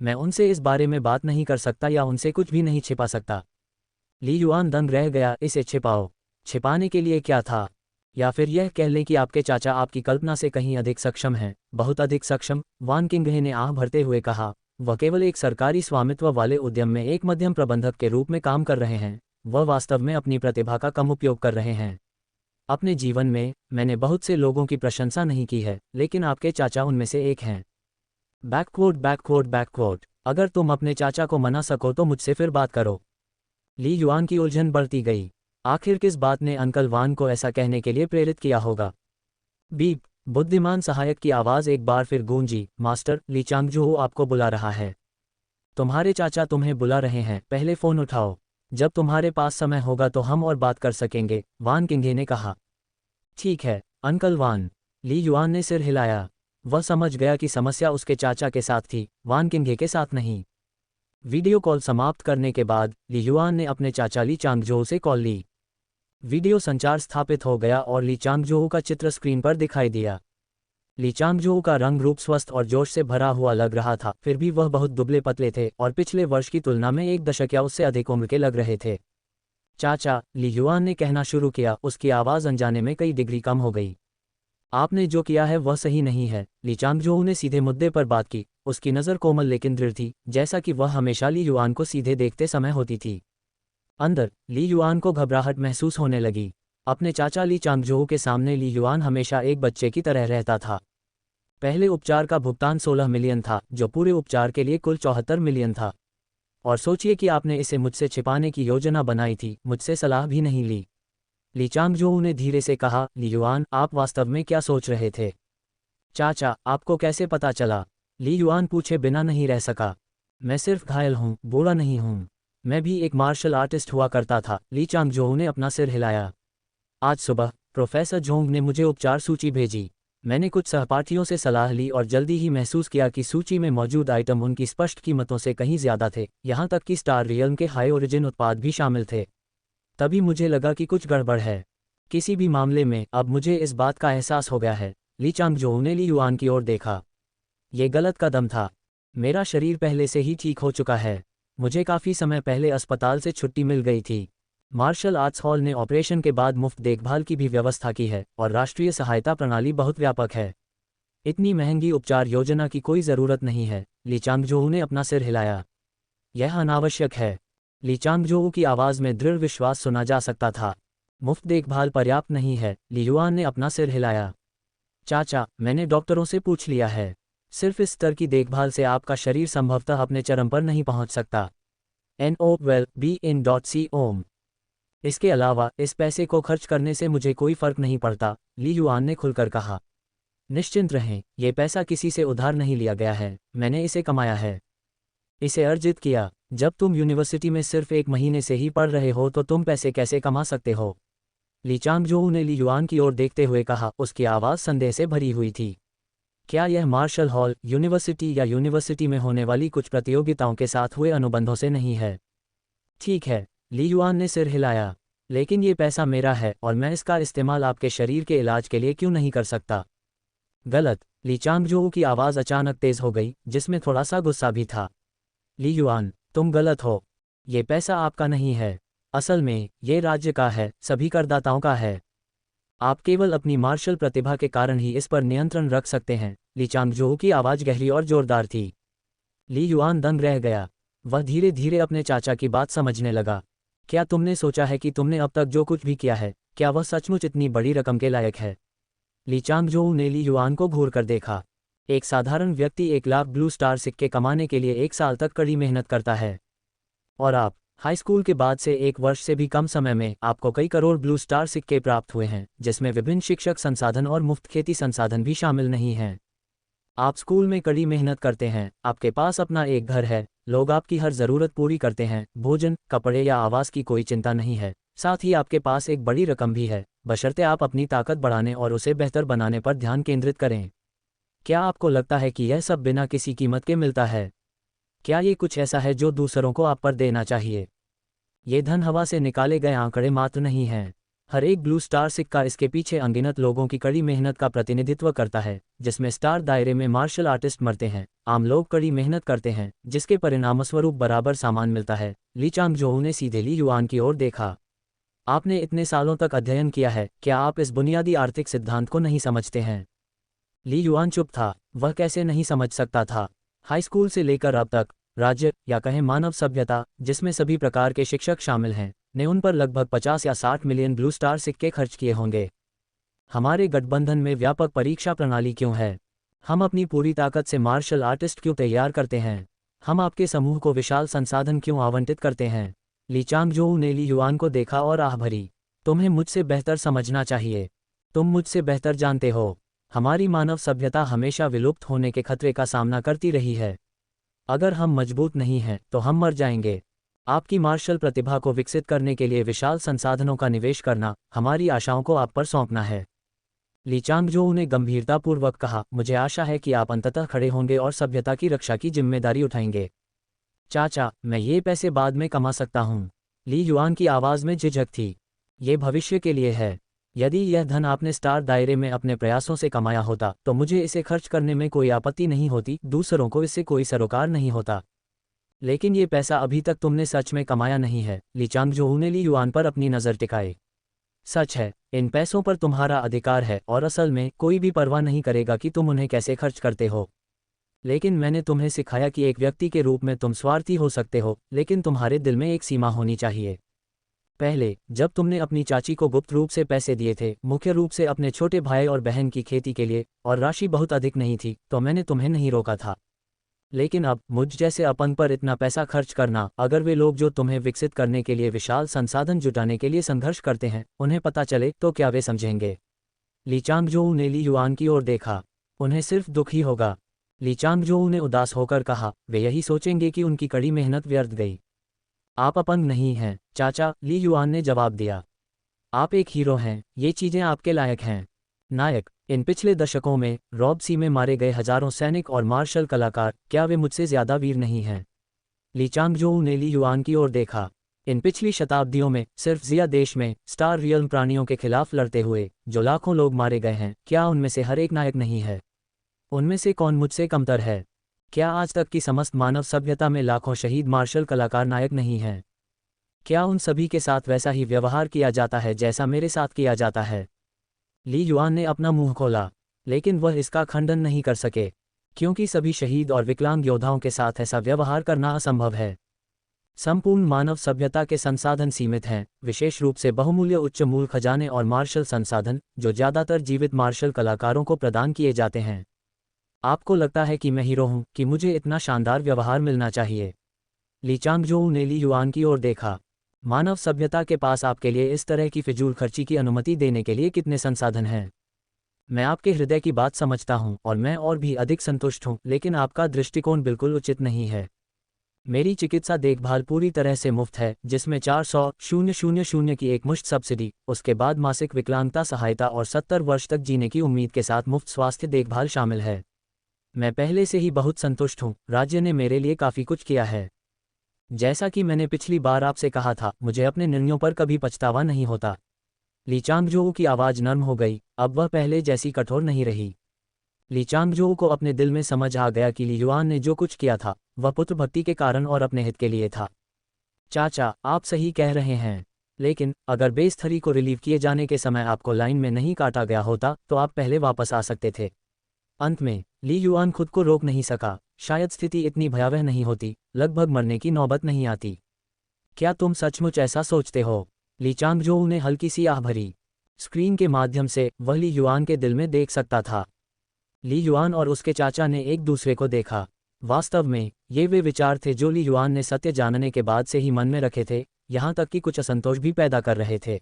Speaker 1: मैं उनसे इस बारे में बात नहीं कर सकता या उनसे कुछ भी नहीं छिपा सकता। ली युआन दंग रह गया। इसे छिपाओ? छिपाने के लिए क्या था? या फिर यह कह लें कि आपके चाचा आपकी कल्पना से कहीं अधिक सक्षम हैं, बहुत अधिक सक्षम, वान किंघे ने आह भरते हुए कहा। वह केवल एक सरकारी स्वामित्व वाले उद्यम में एक मध्यम प्रबंधक के रूप में काम कर रहे हैं। वह वास्तव में अपनी प्रतिभा का कम उपयोग कर रहे हैं। अपने जीवन में मैंने बहुत से लोगों की प्रशंसा नहीं की है, लेकिन आपके चाचा उनमें से एक हैं। बैककोट। अगर तुम अपने चाचा को मना सको तो मुझसे फिर बात करो। ली युआन की उलझन बढ़ती गई। आखिर किस बात ने अंकल वान को ऐसा कहने के लिए प्रेरित किया होगा? बीप। बुद्धिमान सहायक की आवाज़ एक बार फिर गूंजी। मास्टर, ली चांगजू आपको बुला रहा है। तुम्हारे चाचा तुम्हें बुला रहे हैं, पहले फ़ोन उठाओ। जब तुम्हारे पास समय होगा तो हम और बात कर सकेंगे, वान किंघे ने कहा। ठीक है, अंकल वान। ली युआन ने सिर हिलाया। वह समझ गया कि समस्या उसके चाचा के साथ थी, वान किंघे के साथ नहीं। वीडियो कॉल समाप्त करने के बाद ली युआन ने अपने चाचा ली चांगजो से कॉल ली। वीडियो संचार स्थापित हो गया और ली चांगजो का चित्र स्क्रीन पर दिखाई दिया। ली चांगजो का रंग रूप स्वस्थ और जोश से भरा हुआ लग रहा था, फिर भी वह बहुत दुबले पतले थे और पिछले वर्ष की तुलना में 1 दशक या उससे अधिक उम्र के लग रहे थे। चाचा, ली युआन ने कहना शुरू किया, उसकी आवाज़ अनजाने में कई डिग्री कम हो गई। आपने जो किया है वह सही नहीं है। ली चांगजो ने सीधे मुद्दे पर बात की। उसकी नज़र कोमल लेकिन दृढ़ थी, जैसा कि वह हमेशा ली युआन को सीधे देखते समय होती थी। अंदर ली युआन को घबराहट महसूस होने लगी। अपने चाचा ली चांगजो के सामने ली युआन हमेशा एक बच्चे की तरह रहता था। पहले उपचार का भुगतान 16 मिलियन था, जो पूरे उपचार के लिए कुल 74 मिलियन था। और सोचिए कि आपने इसे मुझसे छिपाने की योजना बनाई थी, मुझसे सलाह भी नहीं ली। ली चांगजो ने धीरे से कहा। ली युआन, आप वास्तव में क्या सोच रहे थे? चाचा, आपको कैसे पता चला? ली युआन पूछे बिना नहीं रह सका। मैं सिर्फ घायल हूँ, बूढ़ा नहीं हूँ। मैं भी एक मार्शल आर्टिस्ट हुआ करता था। ली चांगजो ने अपना सिर हिलाया। आज सुबह प्रोफेसर जोंग ने मुझे उपचार सूची भेजी। मैंने कुछ सहपाठियों से सलाह ली और जल्दी ही महसूस किया कि सूची में मौजूद आइटम उनकी स्पष्ट कीमतों से कहीं ज़्यादा थे, यहाँ तक कि स्टार रियल्म के हाई ओरिजिन उत्पाद भी शामिल थे। तभी मुझे लगा कि कुछ गड़बड़ है। किसी भी मामले में अब मुझे इस बात का एहसास हो गया है। ली चांगजो ने ली युआन की ओर देखा। ये गलत कदम था। मेरा शरीर पहले से ही ठीक हो चुका है। मुझे काफ़ी समय पहले अस्पताल से छुट्टी मिल गई थी। मार्शल आर्ट्स हॉल ने ऑपरेशन के बाद मुफ्त देखभाल की भी व्यवस्था की है और राष्ट्रीय सहायता प्रणाली बहुत व्यापक है। इतनी महंगी उपचार योजना की कोई ज़रूरत नहीं है। ली चांगजो ने अपना सिर हिलाया। यह अनावश्यक है। ली चांगजो की आवाज़ में दृढ़ विश्वास सुना जा सकता था। मुफ्त देखभाल पर्याप्त नहीं है। ली युआन ने अपना सिर हिलाया। चाचा, मैंने डॉक्टरों से पूछ लिया है। सिर्फ इस स्तर की देखभाल से आपका शरीर संभवतः अपने चरम पर नहीं पहुंच सकता। NOWELL-BE-IN.C-OM। इसके अलावा इस पैसे को खर्च करने से मुझे कोई फर्क नहीं पड़ता, ली युआन ने खुलकर कहा। निश्चिंत रहें, ये पैसा किसी से उधार नहीं लिया गया है, मैंने इसे कमाया है। इसे अर्जित किया। जब तुम यूनिवर्सिटी में सिर्फ 1 महीने से ही पढ़ रहे हो तो तुम पैसे कैसे कमा सकते हो? ली चांगजोऊ ने ली युआन की ओर देखते हुए कहा, उसकी आवाज़ संदेह से भरी हुई थी। क्या यह मार्शल हॉल यूनिवर्सिटी या यूनिवर्सिटी में होने वाली कुछ प्रतियोगिताओं के साथ हुए अनुबंधों से नहीं है? ठीक है, ली युआन ने सिर हिलाया। लेकिन ये पैसा मेरा है और मैं इसका इस्तेमाल आपके शरीर के इलाज के लिए क्यों नहीं कर सकता? गलत। ली चांगजोऊ की आवाज़ अचानक तेज हो गई, जिसमें थोड़ा सा गुस्सा भी था। ली युआन, तुम गलत हो। ये पैसा आपका नहीं है। असल में ये राज्य का है, सभी करदाताओं का है। आप केवल अपनी मार्शल प्रतिभा के कारण ही इस पर नियंत्रण रख सकते हैं। ली चांगजोऊ की आवाज़ गहरी और जोरदार थी। ली युआन दंग रह गया। वह धीरे धीरे अपने चाचा की बात समझने लगा। क्या तुमने सोचा है कि तुमने अब तक जो कुछ भी किया है, क्या वह सचमुच इतनी बड़ी रकम के लायक है? ली चांगजोऊ ने ली युआन को घूर कर देखा। एक साधारण व्यक्ति 1 लाख ब्लू स्टार सिक्के कमाने के लिए 1 साल तक कड़ी मेहनत करता है। और आप, हाई स्कूल के बाद से 1 वर्ष से भी कम समय में आपको कई करोड़ ब्लू स्टार सिक्के प्राप्त हुए हैं, जिसमें विभिन्न शिक्षक संसाधन और मुफ्त खेती संसाधन भी शामिल नहीं हैं। आप स्कूल में कड़ी मेहनत करते हैं, आपके पास अपना एक घर है, लोग आपकी हर ज़रूरत पूरी करते हैं, भोजन, कपड़े या आवास की कोई चिंता नहीं है। साथ ही आपके पास एक बड़ी रकम भी है, बशर्ते आप अपनी ताकत बढ़ाने और उसे बेहतर बनाने पर ध्यान केंद्रित करें। क्या आपको लगता है कि यह सब बिना किसी कीमत के मिलता है? क्या ये कुछ ऐसा है जो दूसरों को आप पर देना चाहिए? ये धन हवा से निकाले गए आंकड़े मात्र नहीं हैं। हर एक ब्लू स्टार सिक्का इसके पीछे अनगिनत लोगों की कड़ी मेहनत का प्रतिनिधित्व करता है, जिसमें स्टार दायरे में मार्शल आर्टिस्ट मरते हैं, आम लोग कड़ी मेहनत करते हैं, जिसके परिणामस्वरूप बराबर सामान मिलता है। ली चांगजोऊ ने सीधे ली युआन की ओर देखा। आपने इतने सालों तक अध्ययन किया है, क्या आप इस बुनियादी आर्थिक सिद्धांत को नहीं समझते हैं? ली युआन चुप था। वह कैसे नहीं समझ सकता था? हाई स्कूल से लेकर अब तक, राज्य या कहें मानव सभ्यता, जिसमें सभी प्रकार के शिक्षक शामिल हैं, ने उन पर लगभग 50 या 60 मिलियन ब्लू स्टार सिक्के खर्च किए होंगे। हमारे गठबंधन में व्यापक परीक्षा प्रणाली क्यों है? हम अपनी पूरी ताकत से मार्शल आर्टिस्ट क्यों तैयार करते हैं? हम आपके समूह को विशाल संसाधन क्यों आवंटित करते हैं? ली चांगजोऊ ने ली युआन को देखा और आह भरी। तुम्हें मुझसे बेहतर समझना चाहिए। तुम मुझसे बेहतर जानते हो। हमारी मानव सभ्यता हमेशा विलुप्त होने के खतरे का सामना करती रही है। अगर हम मजबूत नहीं हैं तो हम मर जाएंगे। आपकी मार्शल प्रतिभा को विकसित करने के लिए विशाल संसाधनों का निवेश करना, हमारी आशाओं को आप पर सौंपना है। ली चांगजोऊ ने गंभीरतापूर्वक कहा, मुझे आशा है कि आप अंततः खड़े होंगे और सभ्यता की रक्षा की जिम्मेदारी उठाएंगे। चाचा, मैं ये पैसे बाद में कमा सकता हूँ। ली युआन की आवाज़ में झिझक थी। ये भविष्य के लिए है। यदि यह धन आपने स्टार दायरे में अपने प्रयासों से कमाया होता तो मुझे इसे खर्च करने में कोई आपत्ति नहीं होती, दूसरों को इससे कोई सरोकार नहीं होता। लेकिन ये पैसा अभी तक तुमने सच में कमाया नहीं है। ली चांगजोऊ ने ली युआन पर अपनी नज़र टिकाई। सच है, इन पैसों पर तुम्हारा अधिकार है और असल में कोई भी परवाह नहीं करेगा कि तुम उन्हें कैसे खर्च करते हो। लेकिन मैंने तुम्हें सिखाया कि एक व्यक्ति के रूप में तुम स्वार्थी हो सकते हो, लेकिन तुम्हारे दिल में एक सीमा होनी चाहिए। पहले, जब तुमने अपनी चाची को गुप्त रूप से पैसे दिए थे, मुख्य रूप से अपने छोटे भाई और बहन की खेती के लिए, और राशि बहुत अधिक नहीं थी, तो मैंने तुम्हें नहीं रोका था। लेकिन अब मुझ जैसे अपंग पर इतना पैसा खर्च करना, अगर वे लोग जो तुम्हें विकसित करने के लिए विशाल संसाधन जुटाने के लिए संघर्ष करते हैं, उन्हें पता चले तो क्या वे समझेंगे? ली चांगजोऊ ने ली युआन की ओर देखा। उन्हें सिर्फ दुख ही होगा। ली चांगजोऊ ने उदास होकर कहा, वे यही सोचेंगे कि उनकी कड़ी मेहनत व्यर्थ गई। आप अपंग नहीं हैं, चाचा, ली युआन ने जवाब दिया। आप एक हीरो हैं, ये चीज़ें आपके लायक हैं। नायक, इन पिछले दशकों में रॉब सी में मारे गए हजारों सैनिक और मार्शल कलाकार, क्या वे मुझसे ज़्यादा वीर नहीं हैं? ली चांगजोऊ ने ली युआन की ओर देखा। इन पिछली शताब्दियों में सिर्फ जिया देश में स्टार रियल्म प्राणियों के खिलाफ लड़ते हुए जो लाखों लोग मारे गए हैं, क्या उनमें से हर एक नायक नहीं है? उनमें से कौन मुझसे कमतर है? क्या आज तक की समस्त मानव सभ्यता में लाखों शहीद मार्शल कलाकार नायक नहीं हैं? क्या उन सभी के साथ वैसा ही व्यवहार किया जाता है जैसा मेरे साथ किया जाता है? ली युआन ने अपना मुंह खोला, लेकिन वह इसका खंडन नहीं कर सके, क्योंकि सभी शहीद और विकलांग योद्धाओं के साथ ऐसा व्यवहार करना असंभव है। संपूर्ण मानव सभ्यता के संसाधन सीमित हैं, विशेष रूप से बहुमूल्य उच्च मूल खजाने और मार्शल संसाधन, जो ज़्यादातर जीवित मार्शल कलाकारों को प्रदान किए जाते हैं। आपको लगता है कि मैं हीरो हूं, कि मुझे इतना शानदार व्यवहार मिलना चाहिए। ली चांगजोऊ ने ली युआन की ओर देखा। मानव सभ्यता के पास आपके लिए इस तरह की फिजूल खर्ची की अनुमति देने के लिए कितने संसाधन हैं। मैं आपके हृदय की बात समझता हूं और मैं और भी अधिक संतुष्ट हूं, लेकिन आपका दृष्टिकोण बिल्कुल उचित नहीं है। मेरी चिकित्सा देखभाल पूरी तरह से मुफ्त है, जिसमें 400,000 की एक मुश्त सब्सिडी, उसके बाद मासिक विकलांगता सहायता और 70 वर्ष तक जीने की उम्मीद के साथ मुफ्त स्वास्थ्य देखभाल शामिल है। मैं पहले से ही बहुत संतुष्ट हूँ, राज्य ने मेरे लिए काफ़ी कुछ किया है। जैसा कि मैंने पिछली बार आपसे कहा था, मुझे अपने निर्णयों पर कभी पछतावा नहीं होता। ली चांगजोऊ की आवाज़ नर्म हो गई, अब वह पहले जैसी कठोर नहीं रही। ली चांगजोऊ को अपने दिल में समझ आ गया कि ली युआन ने जो कुछ किया था, वह पुत्र भक्ति के कारण और अपने हित के लिए था। चाचा, आप सही कह रहे हैं, लेकिन अगर बेस 3 को रिलीव किए जाने के समय आपको लाइन में नहीं काटा गया होता तो आप पहले वापस आ सकते थे। अंत में ली युआन खुद को रोक नहीं सका। शायद स्थिति इतनी भयावह नहीं होती, लगभग मरने की नौबत नहीं आती। क्या तुम सचमुच ऐसा सोचते हो? ली चांगजोऊ ने हल्की सी आह भरी। स्क्रीन के माध्यम से वह ली युआन के दिल में देख सकता था। ली युआन और उसके चाचा ने एक दूसरे को देखा। वास्तव में ये वे विचार थे जो ली युआन ने सत्य जानने के बाद से ही मन में रखे थे, यहाँ तक कि कुछ असंतोष भी पैदा कर रहे थे।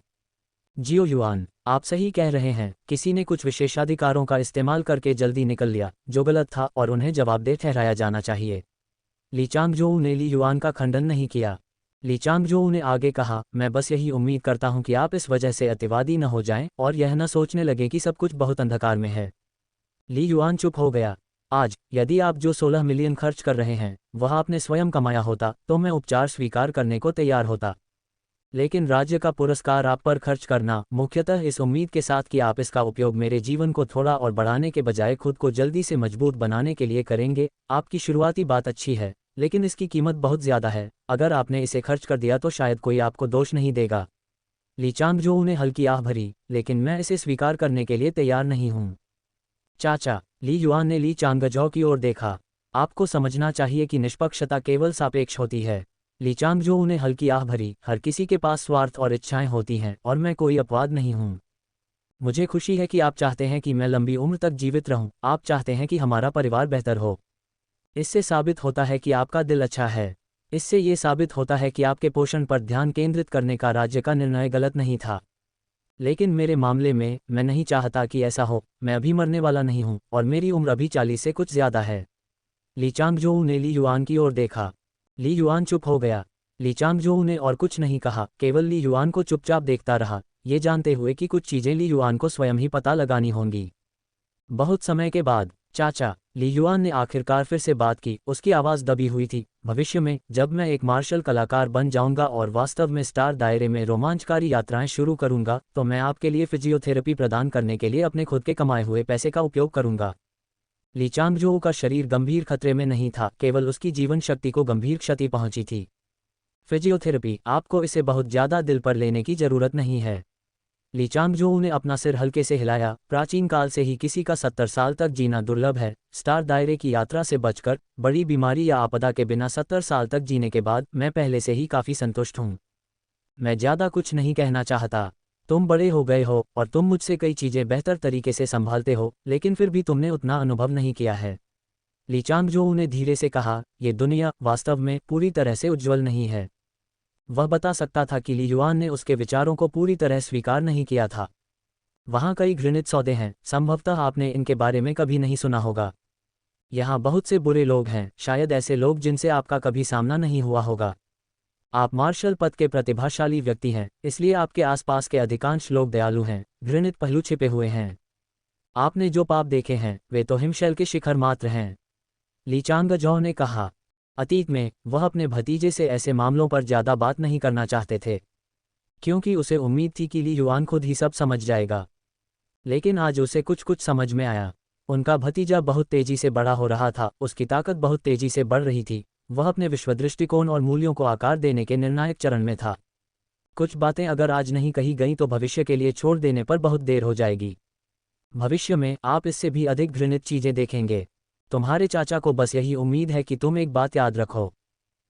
Speaker 1: जियो युआन, आप सही कह रहे हैं, किसी ने कुछ विशेषाधिकारों का इस्तेमाल करके जल्दी निकल लिया, जो गलत था और उन्हें जवाबदेह ठहराया जाना चाहिए। ली चांगजोऊ ने ली युआन का खंडन नहीं किया। ली चांगजोऊ ने आगे कहा, मैं बस यही उम्मीद करता हूं कि आप इस वजह से अतिवादी न हो जाएं और यह न सोचने लगे कि सब कुछ बहुत अंधकार में है। ली युआन चुप हो गया। आज यदि आप जो 16 मिलियन खर्च कर रहे हैं वह आपने स्वयं कमाया होता तो मैं उपचार स्वीकार करने को तैयार होता, लेकिन राज्य का पुरस्कार आप पर खर्च करना, मुख्यतः इस उम्मीद के साथ कि आप इसका उपयोग मेरे जीवन को थोड़ा और बढ़ाने के बजाय खुद को जल्दी से मजबूत बनाने के लिए करेंगे। आपकी शुरुआती बात अच्छी है, लेकिन इसकी कीमत बहुत ज़्यादा है। अगर आपने इसे खर्च कर दिया तो शायद कोई आपको दोष नहीं देगा। ली चांगजोऊ ने हल्की आह भरी, लेकिन मैं इसे स्वीकार करने के लिए तैयार नहीं हूँ। चाचा, ली युआन ने ली चांगजोऊ की ओर देखा। आपको समझना चाहिए कि निष्पक्षता केवल सापेक्ष होती है। ली चांगजोऊ ने हल्की आह भरी, हर किसी के पास स्वार्थ और इच्छाएं होती हैं और मैं कोई अपवाद नहीं हूँ। मुझे खुशी है कि आप चाहते हैं कि मैं लंबी उम्र तक जीवित रहूं, आप चाहते हैं कि हमारा परिवार बेहतर हो। इससे साबित होता है कि आपका दिल अच्छा है। इससे ये साबित होता है कि आपके पोषण पर ध्यान केंद्रित करने का राज्य का निर्णय गलत नहीं था। लेकिन मेरे मामले में मैं नहीं चाहता कि ऐसा हो। मैं अभी मरने वाला नहीं हूं और मेरी उम्र अभी 40 से कुछ ज़्यादा है। ली चांगजोऊ ने ली युआन की ओर देखा। ली युआन चुप हो गया। ली चांगजोऊ ने और कुछ नहीं कहा, केवल ली युआन को चुपचाप देखता रहा, ये जानते हुए कि कुछ चीज़ें ली युआन को स्वयं ही पता लगानी होंगी। बहुत समय के बाद, चाचा, ली युआन ने आखिरकार फिर से बात की। उसकी आवाज़ दबी हुई थी। भविष्य में जब मैं एक मार्शल कलाकार बन जाऊंगा और वास्तव में स्टार दायरे में रोमांचकारी यात्राएं शुरू करूंगा, तो मैं आपके लिए फिजियोथेरेपी प्रदान करने के लिए अपने खुद के कमाए हुए पैसे का उपयोग करूंगा। ली चांगजोऊ का शरीर गंभीर खतरे में नहीं था, केवल उसकी जीवन शक्ति को गंभीर क्षति पहुंची थी। फिजियोथेरेपी, आपको इसे बहुत ज़्यादा दिल पर लेने की ज़रूरत नहीं है। ली चांगजोऊ ने अपना सिर हल्के से हिलाया। प्राचीन काल से ही किसी का 70 साल तक जीना दुर्लभ है। स्टार दायरे की यात्रा से बचकर बड़ी बीमारी या आपदा के बिना 70 साल तक जीने के बाद मैं पहले से ही काफ़ी संतुष्ट हूँ। मैं ज़्यादा कुछ नहीं कहना चाहता। तुम बड़े हो गए हो और तुम मुझसे कई चीज़ें बेहतर तरीके से संभालते हो, लेकिन फिर भी तुमने उतना अनुभव नहीं किया है। ली चांगजोऊ ने धीरे से कहा, ये दुनिया वास्तव में पूरी तरह से उज्ज्वल नहीं है। वह बता सकता था कि ली युआन ने उसके विचारों को पूरी तरह स्वीकार नहीं किया था। वहाँ कई घृणित सौदे हैं, संभवतः आपने इनके बारे में कभी नहीं सुना होगा। यहाँ बहुत से बुरे लोग हैं, शायद ऐसे लोग जिनसे आपका कभी सामना नहीं हुआ होगा। आप मार्शल पद के प्रतिभाशाली व्यक्ति हैं, इसलिए आपके आसपास के अधिकांश लोग दयालु हैं। घृणित पहलू छिपे हुए हैं। आपने जो पाप देखे हैं वे तो हिमशैल के शिखर मात्र हैं। ली चांगजोऊ ने कहा। अतीत में वह अपने भतीजे से ऐसे मामलों पर ज़्यादा बात नहीं करना चाहते थे, क्योंकि उसे उम्मीद थी कि ली युआन खुद ही सब समझ जाएगा। लेकिन आज उसे कुछ कुछ समझ में आया। उनका भतीजा बहुत तेजी से बड़ा हो रहा था, उसकी ताकत बहुत तेजी से बढ़ रही थी। वह अपने विश्व दृष्टिकोण और मूल्यों को आकार देने के निर्णायक चरण में था। कुछ बातें अगर आज नहीं कही गईं तो भविष्य के लिए छोड़ देने पर बहुत देर हो जाएगी। भविष्य में आप इससे भी अधिक घृणित चीज़ें देखेंगे। तुम्हारे चाचा को बस यही उम्मीद है कि तुम एक बात याद रखो।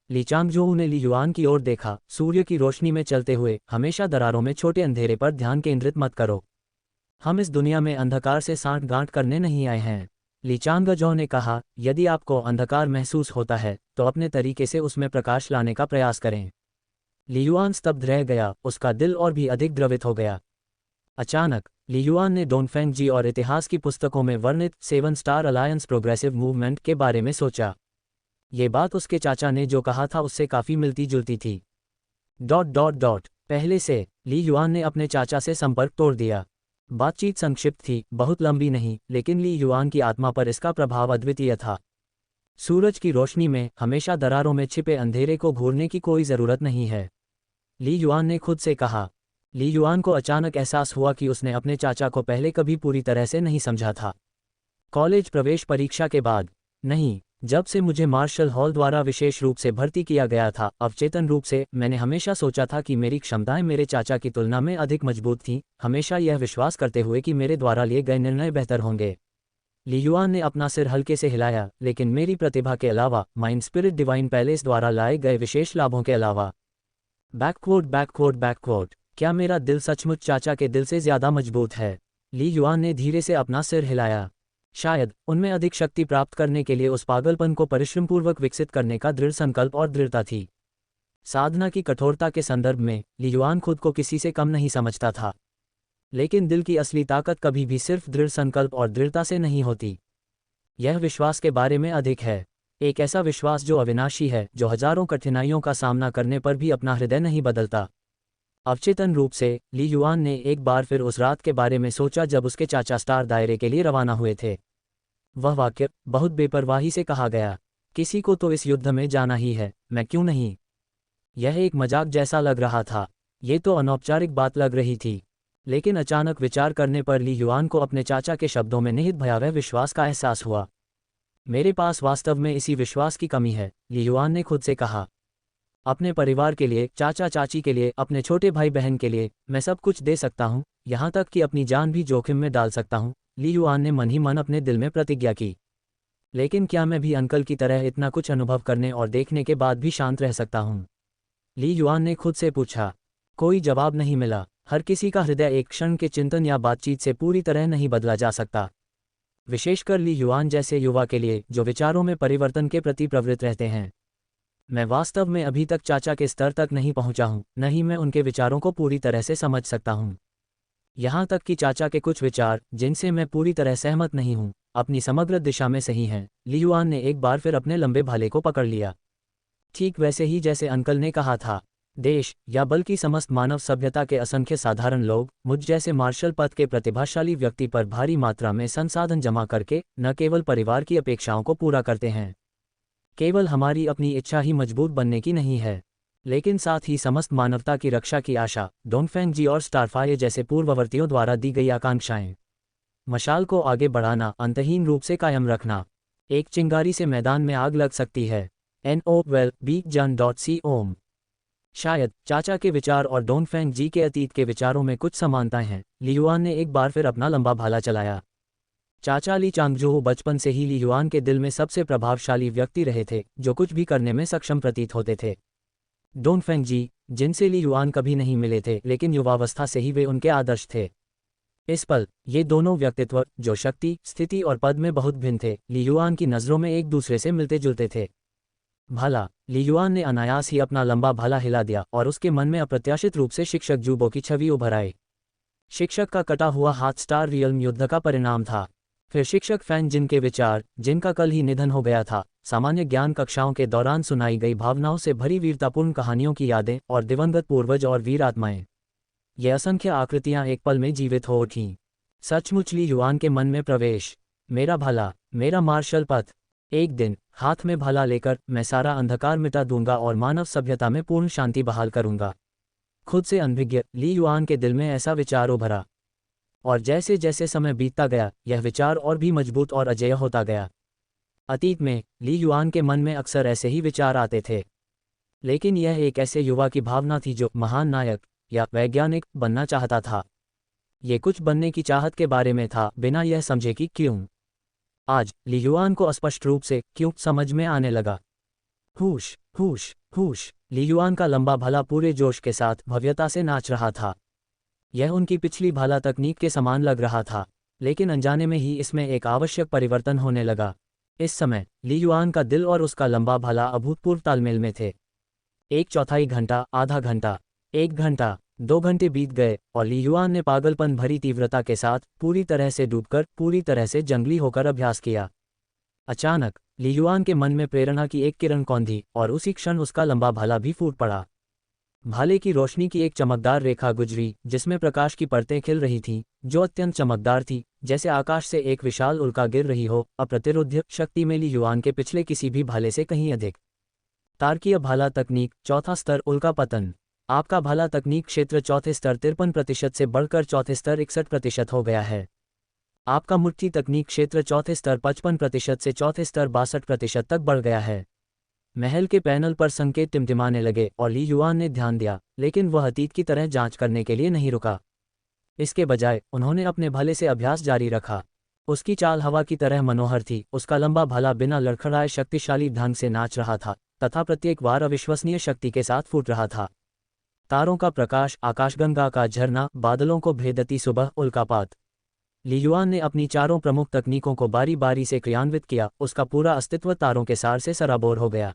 Speaker 1: ली चांगजोऊ ने ली युआन की ओर देखा। सूर्य की रोशनी में चलते हुए हमेशा दरारों में छोटे अंधेरे पर ध्यान केंद्रित मत करो। हम इस दुनिया में अंधकार से सांठ गांठ करने नहीं आए हैं। ली चांगजो ने कहा, यदि आपको अंधकार महसूस होता है तो अपने तरीके से उसमें प्रकाश लाने का प्रयास करें। ली युआन स्तब्ध रह गया, उसका दिल और भी अधिक द्रवित हो गया। अचानक ली युआन ने डोनफेंग जी और इतिहास की पुस्तकों में वर्णित 7 स्टार अलायंस प्रोग्रेसिव मूवमेंट के बारे में सोचा। ये बात उसके चाचा ने जो कहा था उससे काफ़ी मिलती जुलती थी। ... पहले से ली युआन ने अपने चाचा से संपर्क तोड़ दिया। बातचीत संक्षिप्त थी, बहुत लंबी नहीं, लेकिन ली युआन की आत्मा पर इसका प्रभाव अद्वितीय था। सूरज की रोशनी में हमेशा दरारों में छिपे अंधेरे को घूरने की कोई ज़रूरत नहीं है, ली युआन ने खुद से कहा। ली युआन को अचानक एहसास हुआ कि उसने अपने चाचा को पहले कभी पूरी तरह से नहीं समझा था। कॉलेज प्रवेश परीक्षा के बाद नहीं, जब से मुझे मार्शल हॉल द्वारा विशेष रूप से भर्ती किया गया था, अवचेतन रूप से मैंने हमेशा सोचा था कि मेरी क्षमताएं मेरे चाचा की तुलना में अधिक मजबूत थीं, हमेशा यह विश्वास करते हुए कि मेरे द्वारा लिए गए निर्णय बेहतर होंगे। ली युआन ने अपना सिर हल्के से हिलाया, लेकिन मेरी प्रतिभा के अलावा, माइंड स्पिरिट डिवाइन पैलेस द्वारा लाए गए विशेष लाभों के अलावा। बैकवर्ड, क्या मेरा दिल सचमुच चाचा के दिल से ज़्यादा मजबूत है? ली युआन ने धीरे से अपना सिर हिलाया। शायद उनमें अधिक शक्ति प्राप्त करने के लिए उस पागलपन को परिश्रमपूर्वक विकसित करने का दृढ़ संकल्प और दृढ़ता थी। साधना की कठोरता के संदर्भ में ली युआन खुद को किसी से कम नहीं समझता था, लेकिन दिल की असली ताकत कभी भी सिर्फ दृढ़ संकल्प और दृढ़ता से नहीं होती। यह विश्वास के बारे में अधिक है, एक ऐसा विश्वास जो अविनाशी है, जो हजारों कठिनाइयों का सामना करने पर भी अपना हृदय नहीं बदलता। अवचेतन रूप से ली युआन ने एक बार फिर उस रात के बारे में सोचा जब उसके चाचा स्टार दायरे के लिए रवाना हुए थे। वह वाक्य बहुत बेपरवाही से कहा गया, किसी को तो इस युद्ध में जाना ही है, मैं क्यों नहीं? यह एक मजाक जैसा लग रहा था, ये तो अनौपचारिक बात लग रही थी, लेकिन अचानक विचार करने पर ली युआन को अपने चाचा के शब्दों में निहित भयावह विश्वास का एहसास हुआ। मेरे पास वास्तव में इसी विश्वास की कमी है, ली युआन ने खुद से कहा। अपने परिवार के लिए, चाचा चाची के लिए, अपने छोटे भाई बहन के लिए, मैं सब कुछ दे सकता हूँ, यहाँ तक कि अपनी जान भी जोखिम में डाल सकता हूँ, ली युआन ने मन ही मन अपने दिल में प्रतिज्ञा की। लेकिन क्या मैं भी अंकल की तरह इतना कुछ अनुभव करने और देखने के बाद भी शांत रह सकता हूँ? ली युआन ने खुद से पूछा। कोई जवाब नहीं मिला। हर किसी का हृदय एक क्षण के चिंतन या बातचीत से पूरी तरह नहीं बदला जा सकता, विशेषकर ली युआन जैसे युवा के लिए जो विचारों में परिवर्तन के प्रति प्रवृत्त रहते हैं। मैं वास्तव में अभी तक चाचा के स्तर तक नहीं पहुंचा हूं, न ही मैं उनके विचारों को पूरी तरह से समझ सकता हूं। यहां तक कि चाचा के कुछ विचार, जिनसे मैं पूरी तरह सहमत नहीं हूं, अपनी समग्र दिशा में सही हैं। ली युआन ने एक बार फिर अपने लंबे भाले को पकड़ लिया। ठीक वैसे ही जैसे अंकल ने कहा था, देश, या बल्कि समस्त मानव सभ्यता के असंख्य साधारण लोग मुझ जैसे मार्शल पथ के प्रतिभाशाली व्यक्ति पर भारी मात्रा में संसाधन जमा करके न केवल परिवार की अपेक्षाओं को पूरा करते हैं, केवल हमारी अपनी इच्छा ही मजबूत बनने की नहीं है, लेकिन साथ ही समस्त मानवता की रक्षा की आशा, डोनफेंग जी और स्टारफायर जैसे पूर्ववर्तियों द्वारा दी गई आकांक्षाएं। मशाल को आगे बढ़ाना, अंतहीन रूप से कायम रखना। एक चिंगारी से मैदान में आग लग सकती है। NOWELL-BEACON.com। शायद चाचा के विचार और डोनफेंग जी के अतीत के विचारों में कुछ समानताएं हैं। ली युआन ने एक बार फिर अपना लंबा भाला चलाया। चाचा ली चांगजो बचपन से ही ली युआन के दिल में सबसे प्रभावशाली व्यक्ति रहे थे, जो कुछ भी करने में सक्षम प्रतीत होते थे। डोनफेंग जी, जिनसे ली युआन कभी नहीं मिले थे, लेकिन युवावस्था से ही वे उनके आदर्श थे। इस पल ये दोनों व्यक्तित्व, जो शक्ति, स्थिति और पद में बहुत भिन्न थे, ली युआन की नज़रों में एक दूसरे से मिलते जुलते थे। भाला। ली युआन ने अनायास ही अपना लंबा भाला हिला दिया और उसके मन में अप्रत्याशित रूप से शिक्षक जूबो की छवि उभर आई। शिक्षक का कटा हुआ हाथ स्टार रियल्म युद्ध का परिणाम था। फिर शिक्षक फैन जिन के विचार, जिनका कल ही निधन हो गया था, सामान्य ज्ञान कक्षाओं के दौरान सुनाई गई भावनाओं से भरी वीरतापूर्ण कहानियों की यादें और दिवंगत पूर्वज और वीर आत्माएं। ये असंख्य आकृतियां एक पल में जीवित हो उठीं। सचमुच ली युआन के मन में प्रवेश। मेरा भाला, मेरा मार्शल पथ। एक दिन, हाथ में भाला लेकर, मैं सारा अंधकार मिटा दूंगा और मानव सभ्यता में पूर्ण शांति बहाल करूंगा। खुद से अनभिज्ञ ली युआन के दिल में ऐसा विचार उभरा, और जैसे जैसे समय बीतता गया, यह विचार और भी मजबूत और अजेय होता गया। अतीत में ली युआन के मन में अक्सर ऐसे ही विचार आते थे, लेकिन यह एक ऐसे युवा की भावना थी जो महान नायक या वैज्ञानिक बनना चाहता था। ये कुछ बनने की चाहत के बारे में था, बिना यह समझे कि क्यों। आज ली युआन को स्पष्ट रूप से क्यों समझ में आने लगा। हुश हुश हुश। ली युआन का लंबा भाला पूरे जोश के साथ भव्यता से नाच रहा था। यह उनकी पिछली भाला तकनीक के समान लग रहा था। लेकिन अनजाने में ही इसमें एक आवश्यक परिवर्तन होने लगा। इस समय ली युआन का दिल और उसका लंबा भाला अभूतपूर्व तालमेल में थे। एक चौथाई घंटा, आधा घंटा, 1 घंटा, 2 घंटे बीत गए और ली युआन ने पागलपन भरी तीव्रता के साथ पूरी तरह से डूबकर, पूरी तरह से जंगली होकर अभ्यास किया। अचानक ली युआन के मन में प्रेरणा की एक किरण कौंधी और उसी क्षण उसका लंबा भाला भी फूट पड़ा। भाले की रोशनी की एक चमकदार रेखा गुजरी जिसमें प्रकाश की परतें खिल रही थीं, जो अत्यंत चमकदार थी, जैसे आकाश से एक विशाल उल्का गिर रही हो। अप्रतिरोध्य शक्ति में ली युआन के पिछले किसी भी भाले से कहीं अधिक। तारकीय भाला तकनीक, चौथा स्तर, उल्का पतन। आपका भाला तकनीक क्षेत्र चौथे स्तर 53% से बढ़कर चौथे स्तर 61% हो गया है। आपका मुट्ठी तकनीक क्षेत्र चौथे स्तर 55% से चौथे स्तर 62% तक बढ़ गया है। महल के पैनल पर संकेत टिमटिमाने लगे और ली युआन ने ध्यान दिया, लेकिन वह अतीत की तरह जांच करने के लिए नहीं रुका। इसके बजाय उन्होंने अपने भाले से अभ्यास जारी रखा। उसकी चाल हवा की तरह मनोहर थी, उसका लंबा भाला बिना लड़खड़ाए शक्तिशाली ढंग से नाच रहा था तथा प्रत्येक बार अविश्वसनीय शक्ति के साथ फूट रहा था। तारों का प्रकाश, आकाशगंगा का झरना, बादलों को भेदती सुबह, उल्कापात। ली युआन ने अपनी चारों प्रमुख तकनीकों को बारी बारी से क्रियान्वित किया। उसका पूरा अस्तित्व तारों के सार से सराबोर हो गया।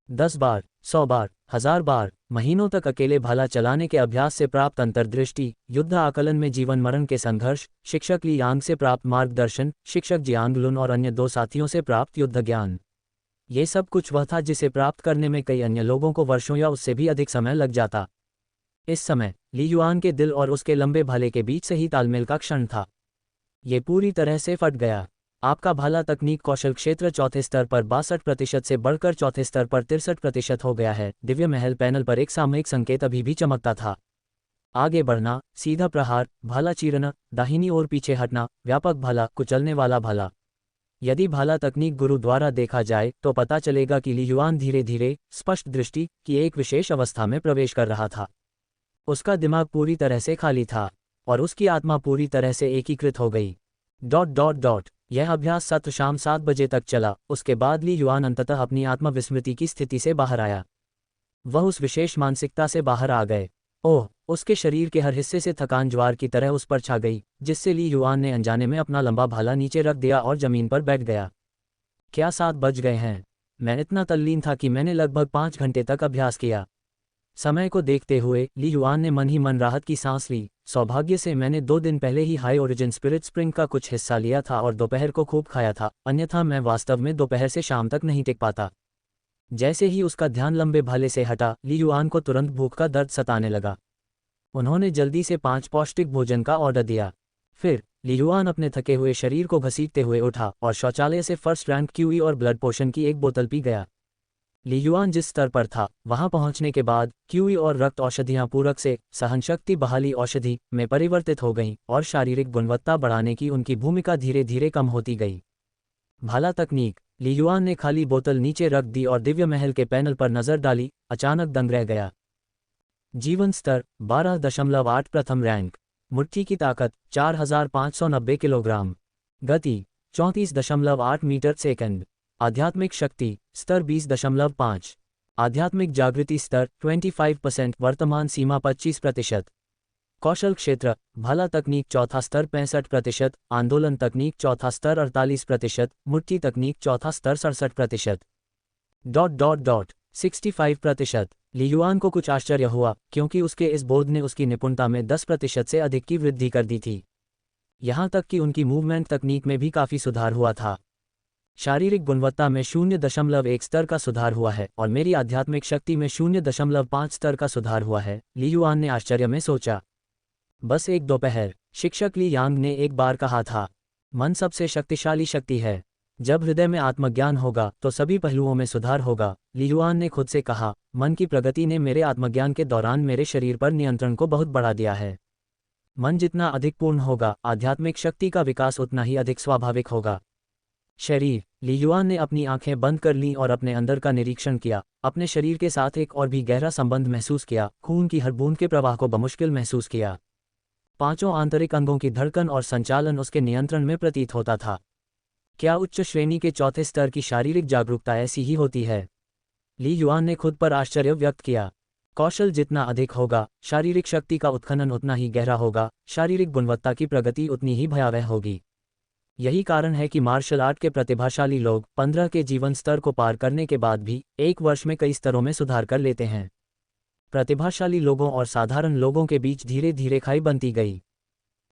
Speaker 1: 10 बार, 100 बार, 1000 बार, महीनों तक अकेले भाला चलाने के अभ्यास से प्राप्त अंतर्दृष्टि, युद्ध आकलन में जीवन मरण के संघर्ष, शिक्षक ली यांग से प्राप्त मार्गदर्शन, शिक्षक जियांग लुन और अन्य 2 साथियों से प्राप्त युद्ध ज्ञान, ये सब कुछ वह था जिसे प्राप्त करने में कई अन्य लोगों को वर्षों या उससे भी अधिक समय लग जाता। इस समय ली युआन के दिल और उसके लंबे भाले के बीच सही तालमेल का क्षण था। ये पूरी तरह से फट गया। आपका भाला तकनीक कौशल क्षेत्र चौथे स्तर पर 62% से बढ़कर चौथे स्तर पर 63% हो गया है। दिव्य महल पैनल पर एक सामयिक संकेत अभी भी चमकता था। आगे बढ़ना, सीधा प्रहार, भाला चीरना, दाहिनी ओर पीछे हटना, व्यापक भाला, कुचलने वाला भाला। यदि भाला तकनीक गुरु द्वारा देखा जाए तो पता चलेगा कि ली युआन धीरे धीरे स्पष्ट दृष्टि की एक विशेष अवस्था में प्रवेश कर रहा था। उसका दिमाग पूरी तरह से खाली था और उसकी आत्मा पूरी तरह से एकीकृत हो गई। ... यह अभ्यास सत्र शाम 7 बजे तक चला। उसके बाद ली युआन अंततः अपनी आत्मविस्मृति की स्थिति से बाहर आया। वह उस विशेष मानसिकता से बाहर आ गए। ओह, उसके शरीर के हर हिस्से से थकान ज्वार की तरह उस पर छा गई, जिससे ली युआन ने अनजाने में अपना लंबा भाला नीचे रख दिया और जमीन पर बैठ गया। क्या 7 बज गए हैं? मैं इतना तल्लीन था कि मैंने लगभग 5 घंटे तक अभ्यास किया। समय को देखते हुए ली युआन ने मन ही मन राहत की सांस ली। सौभाग्य से मैंने 2 दिन पहले ही हाई ओरिजिन स्पिरिट स्प्रिंग का कुछ हिस्सा लिया था और दोपहर को खूब खाया था, अन्यथा मैं वास्तव में दोपहर से शाम तक नहीं टिक पाता। जैसे ही उसका ध्यान लंबे भाले से हटा, ली युआन को तुरंत भूख का दर्द सताने लगा। उन्होंने जल्दी से 5 पौष्टिक भोजन का ऑर्डर दिया। फिर ली युआन अपने थके हुए शरीर को घसीटते हुए उठा और शौचालय से फर्स्ट रैंक क्यूई और ब्लड पोशन की एक बोतल पी गया। ली युआन जिस स्तर पर था, वहां पहुंचने के बाद क्यूई और रक्त औषधियां पूरक से सहनशक्ति बहाली औषधि में परिवर्तित हो गईं और शारीरिक गुणवत्ता बढ़ाने की उनकी भूमिका धीरे धीरे कम होती गई। भाला तकनीक। ली युआन ने खाली बोतल नीचे रख दी और दिव्य महल के पैनल पर नजर डाली, अचानक दंग रह गया। जीवन स्तर 12.8 प्रथम रैंक। मुट्ठी की ताकत 4590 किलोग्राम। गति 34.8 मीटर सेकंड। आध्यात्मिक शक्ति स्तर 20.5। आध्यात्मिक जागृति स्तर 25%, वर्तमान सीमा 25%। कौशल क्षेत्र भाला तकनीक चौथा स्तर 65%, आंदोलन तकनीक चौथा स्तर 48%, मुट्ठी तकनीक चौथा स्तर 67%। 65%। ली युआन को कुछ आश्चर्य हुआ, क्योंकि उसके इस बोध ने उसकी निपुणता में 10% से अधिक की वृद्धि कर दी थी। यहाँ तक कि उनकी मूवमेंट तकनीक में भी काफ़ी सुधार हुआ था। शारीरिक गुणवत्ता में 0.1 स्तर का सुधार हुआ है और मेरी आध्यात्मिक शक्ति में 0.5 स्तर का सुधार हुआ है, ली युआन ने आश्चर्य में सोचा। बस एक दोपहर, शिक्षक ली यांग ने एक बार कहा था, मन सबसे शक्तिशाली शक्ति है। जब हृदय में आत्मज्ञान होगा तो सभी पहलुओं में सुधार होगा। ली युआन ने खुद से कहा, मन की प्रगति ने मेरे आत्मज्ञान के दौरान मेरे शरीर पर नियंत्रण को बहुत बढ़ा दिया है। मन जितना अधिक पूर्ण होगा, आध्यात्मिक शक्ति का विकास उतना ही अधिक स्वाभाविक होगा। शरीर। ली युआन ने अपनी आंखें बंद कर लीं और अपने अंदर का निरीक्षण किया। अपने शरीर के साथ एक और भी गहरा संबंध महसूस किया। खून की हर बूंद के प्रवाह को बमुश्किल महसूस किया। 5 आंतरिक अंगों की धड़कन और संचालन उसके नियंत्रण में प्रतीत होता था। क्या उच्च श्रेणी के चौथे स्तर की शारीरिक जागरूकता ऐसी ही होती है? ली युआन ने खुद पर आश्चर्य व्यक्त किया। कौशल जितना अधिक होगा, शारीरिक शक्ति का उत्खनन उतना ही गहरा होगा, शारीरिक गुणवत्ता की प्रगति उतनी ही भयावह होगी। यही कारण है कि मार्शल आर्ट के प्रतिभाशाली लोग 15 के जीवन स्तर को पार करने के बाद भी 1 वर्ष में कई स्तरों में सुधार कर लेते हैं। प्रतिभाशाली लोगों और साधारण लोगों के बीच धीरे धीरे खाई बनती गई,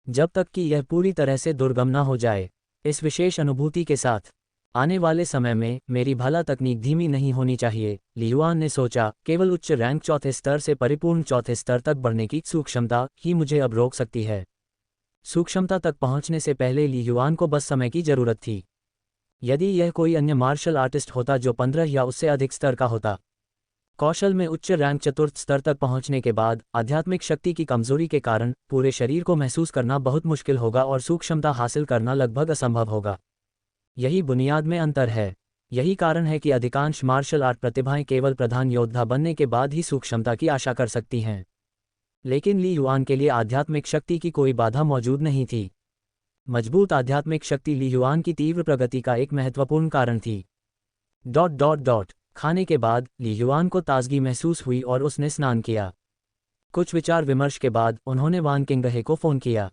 Speaker 1: जब तक कि यह पूरी तरह से दुर्गम न हो जाए। इस विशेष अनुभूति के साथ, आने वाले समय में मेरी भाला तकनीक धीमी नहीं होनी चाहिए, ली युआन ने सोचा। केवल उच्च रैंक चौथे स्तर से परिपूर्ण चौथे स्तर तक बढ़ने की सूक्ष्मता ही मुझे अब रोक सकती है। सूक्ष्मता तक पहुंचने से पहले ली युआन को बस समय की जरूरत थी। यदि यह कोई अन्य मार्शल आर्टिस्ट होता जो 15 या उससे अधिक स्तर का होता, कौशल में उच्च रैंक चतुर्थ स्तर तक पहुंचने के बाद आध्यात्मिक शक्ति की कमजोरी के कारण पूरे शरीर को महसूस करना बहुत मुश्किल होगा और सूक्ष्मता हासिल करना लगभग असंभव होगा। यही बुनियाद में अंतर है। यही कारण है कि अधिकांश मार्शल आर्ट प्रतिभाएं केवल प्रधान योद्धा बनने के बाद ही सूक्ष्मता की आशा कर सकती हैं। लेकिन ली युआन के लिए आध्यात्मिक शक्ति की कोई बाधा मौजूद नहीं थी। मजबूत आध्यात्मिक शक्ति ली युआन की तीव्र प्रगति का एक महत्वपूर्ण कारण थी। खाने के बाद ली युआन को ताजगी महसूस हुई और उसने स्नान किया। कुछ विचार विमर्श के बाद उन्होंने वान किंगहे को फोन किया।